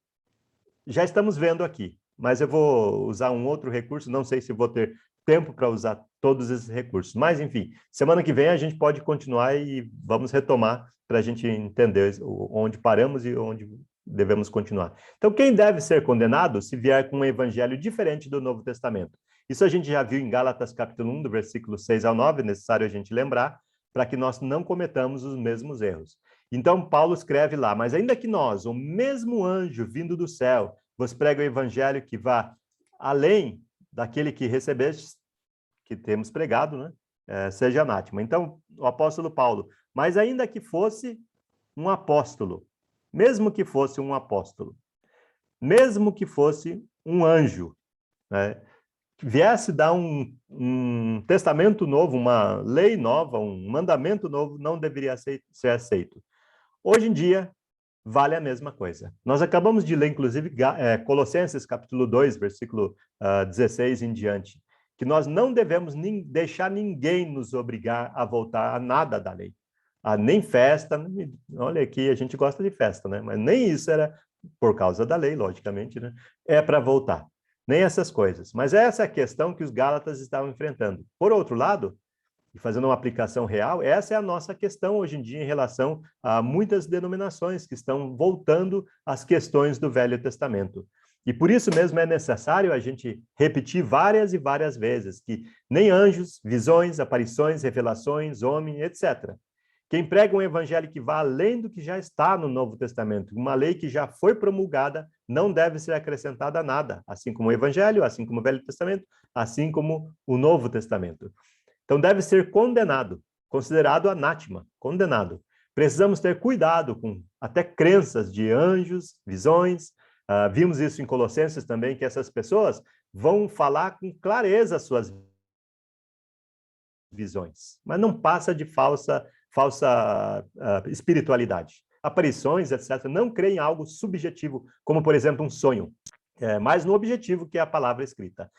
já estamos vendo aqui, mas eu vou usar um outro recurso, não sei se vou ter tempo para usar todos esses recursos. Mas, enfim, semana que vem a gente pode continuar e vamos retomar para a gente entender onde paramos e onde devemos continuar. Então, quem deve ser condenado se vier com um evangelho diferente do Novo Testamento? Isso a gente já viu em Gálatas capítulo 1, do versículo 6 ao 9, é necessário a gente lembrar, para que nós não cometamos os mesmos erros. Então, Paulo escreve lá, mas ainda que nós, o mesmo anjo vindo do céu, vos prega o evangelho que vá além daquele que recebestes, que temos pregado, né? Seja anátema. Então, o apóstolo Paulo, mas ainda que fosse um apóstolo, mesmo que fosse um apóstolo, mesmo que fosse um anjo, né? Que viesse dar um testamento novo, uma lei nova, um mandamento novo, não deveria ser aceito. Hoje em dia, vale a mesma coisa. Nós acabamos de ler, inclusive, Colossenses capítulo 2, versículo 16 em diante, que nós não devemos deixar ninguém nos obrigar a voltar a nada da lei. Nem festa, olha aqui, a gente gosta de festa, né? Mas nem isso era por causa da lei, logicamente, né? É para voltar. Nem essas coisas. Mas essa é a questão que os Gálatas estavam enfrentando. Por outro lado, e fazendo uma aplicação real, essa é a nossa questão hoje em dia em relação a muitas denominações que estão voltando às questões do Velho Testamento. E por isso mesmo é necessário a gente repetir várias e várias vezes que nem anjos, visões, aparições, revelações, homem, etc. Quem prega um evangelho que vá além do que já está no Novo Testamento, uma lei que já foi promulgada, não deve ser acrescentada nada, assim como o evangelho, assim como o Velho Testamento, assim como o Novo Testamento. Então deve ser condenado, considerado anátema, condenado. Precisamos ter cuidado com até crenças de anjos, visões. Vimos isso em Colossenses também, que essas pessoas vão falar com clareza as suas visões, mas não passa de falsa espiritualidade. Aparições, etc., não creem em algo subjetivo, como, por exemplo, um sonho, mas no objetivo que é a palavra escrita.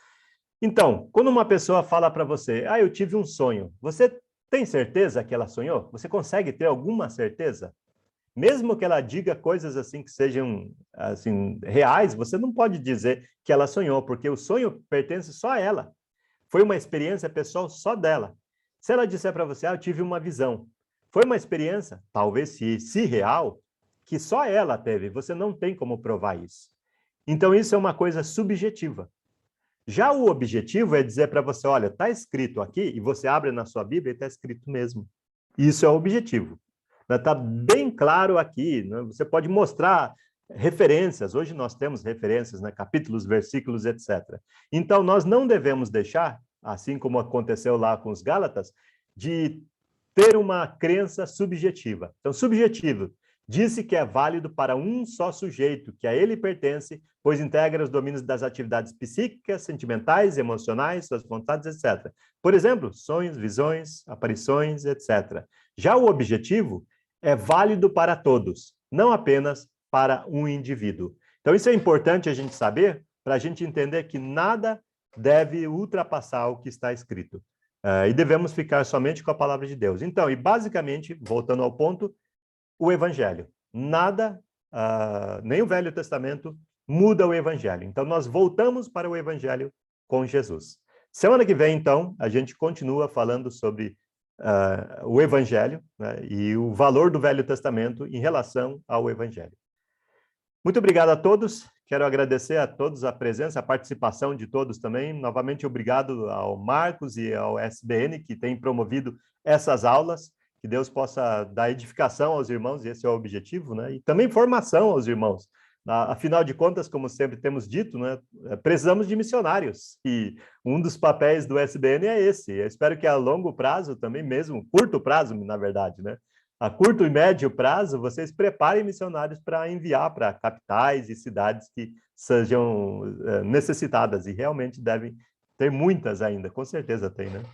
Então, quando uma pessoa fala para você, eu tive um sonho, você tem certeza que ela sonhou? Você consegue ter alguma certeza? Mesmo que ela diga coisas assim que sejam assim, reais, você não pode dizer que ela sonhou, porque o sonho pertence só a ela. Foi uma experiência pessoal só dela. Se ela disser para você, eu tive uma visão, foi uma experiência, talvez se real, que só ela teve, você não tem como provar isso. Então, isso é uma coisa subjetiva. Já o objetivo é dizer para você, olha, está escrito aqui, e você abre na sua Bíblia e está escrito mesmo. Isso é o objetivo. Está bem claro aqui, né? Você pode mostrar referências, hoje nós temos referências, né? Capítulos, versículos, etc. Então, nós não devemos deixar, assim como aconteceu lá com os Gálatas, de ter uma crença subjetiva. Então, subjetivo, disse que é válido para um só sujeito, que a ele pertence, pois integra os domínios das atividades psíquicas, sentimentais, emocionais, suas vontades, etc. Por exemplo, sonhos, visões, aparições, etc. Já o objetivo é válido para todos, não apenas para um indivíduo. Então, isso é importante a gente saber, para a gente entender que nada deve ultrapassar o que está escrito. E devemos ficar somente com a palavra de Deus. Então, e basicamente, voltando ao ponto, o Evangelho. Nada, nem o Velho Testamento, muda o Evangelho. Então, nós voltamos para o Evangelho com Jesus. Semana que vem, então, a gente continua falando sobre o Evangelho, né, e o valor do Velho Testamento em relação ao Evangelho. Muito obrigado a todos. Quero agradecer a todos a presença, a participação de todos também. Novamente, obrigado ao Marcos e ao SBN, que têm promovido essas aulas. Que Deus possa dar edificação aos irmãos, e esse é o objetivo, né? E também formação aos irmãos. Afinal de contas, como sempre temos dito, né, precisamos de missionários, e um dos papéis do SBN é esse. Eu espero que a longo prazo, também mesmo, curto prazo, na verdade, né, a curto e médio prazo, vocês preparem missionários para enviar para capitais e cidades que sejam necessitadas, e realmente devem ter muitas ainda, com certeza tem, né?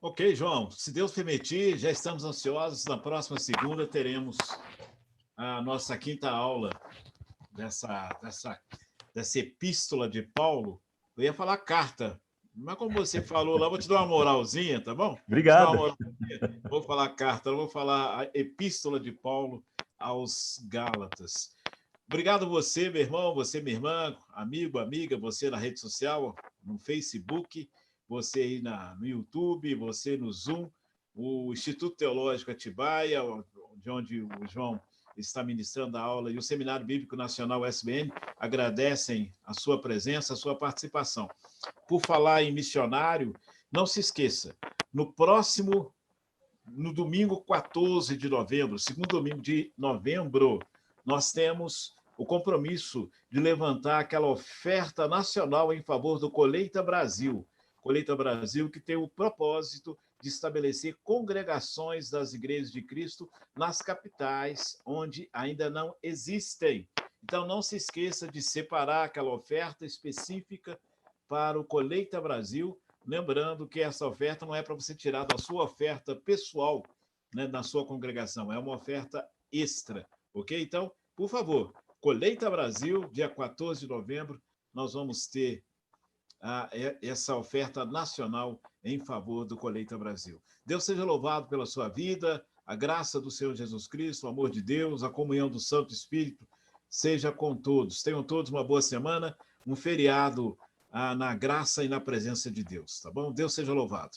Ok, João, se Deus permitir, já estamos ansiosos. Na próxima segunda teremos a nossa quinta aula dessa epístola de Paulo. Eu ia falar carta, mas como você falou lá, vou te dar uma moralzinha, tá bom? Obrigado. Vou falar carta, não vou falar a epístola de Paulo aos Gálatas. Obrigado você, meu irmão, você, minha irmã, amigo, amiga, você na rede social, no Facebook, você aí no YouTube, você no Zoom, o Instituto Teológico Atibaia, de onde o João está ministrando a aula, e o Seminário Bíblico Nacional SBN, agradecem a sua presença, a sua participação. Por falar em missionário, não se esqueça, no domingo 14 de novembro, segundo domingo de novembro, nós temos o compromisso de levantar aquela oferta nacional em favor do Colheita Brasil. Colheita Brasil, que tem o propósito de estabelecer congregações das igrejas de Cristo nas capitais, onde ainda não existem. Então, não se esqueça de separar aquela oferta específica para o Colheita Brasil, lembrando que essa oferta não é para você tirar da sua oferta pessoal, né, na sua congregação, é uma oferta extra, ok? Então, por favor, Colheita Brasil, dia 14 de novembro, nós vamos ter essa oferta nacional em favor do Colheita Brasil. Deus seja louvado pela sua vida, a graça do Senhor Jesus Cristo, o amor de Deus, a comunhão do Santo Espírito seja com todos. Tenham todos uma boa semana, um feriado na graça e na presença de Deus, tá bom? Deus seja louvado.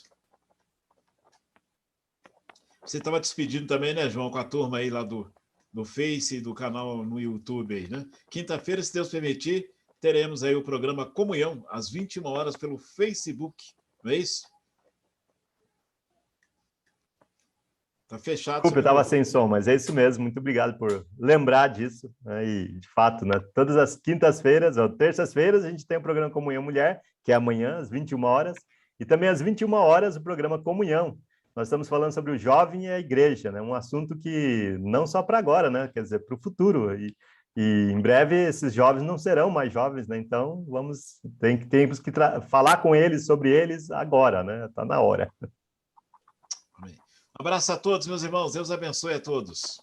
Você estava despedindo também, né, João, com a turma aí lá do Face e do canal no YouTube aí, né? Quinta-feira, se Deus permitir, teremos aí o programa Comunhão, às 21 horas, pelo Facebook, não é isso? Está fechado. Desculpa, eu estava sem som, mas é isso mesmo. Muito obrigado por lembrar disso, né? E, de fato, né, todas as quintas-feiras ou terças-feiras a gente tem o programa Comunhão Mulher, que é amanhã, às 21 horas, e também às 21 horas o programa Comunhão. Nós estamos falando sobre o jovem e a igreja, né? Um assunto que não só para agora, né? Quer dizer, para o futuro. E em breve esses jovens não serão mais jovens, né? Então temos que falar com eles sobre eles agora, né? Está na hora. Amém. Um abraço a todos, meus irmãos. Deus abençoe a todos.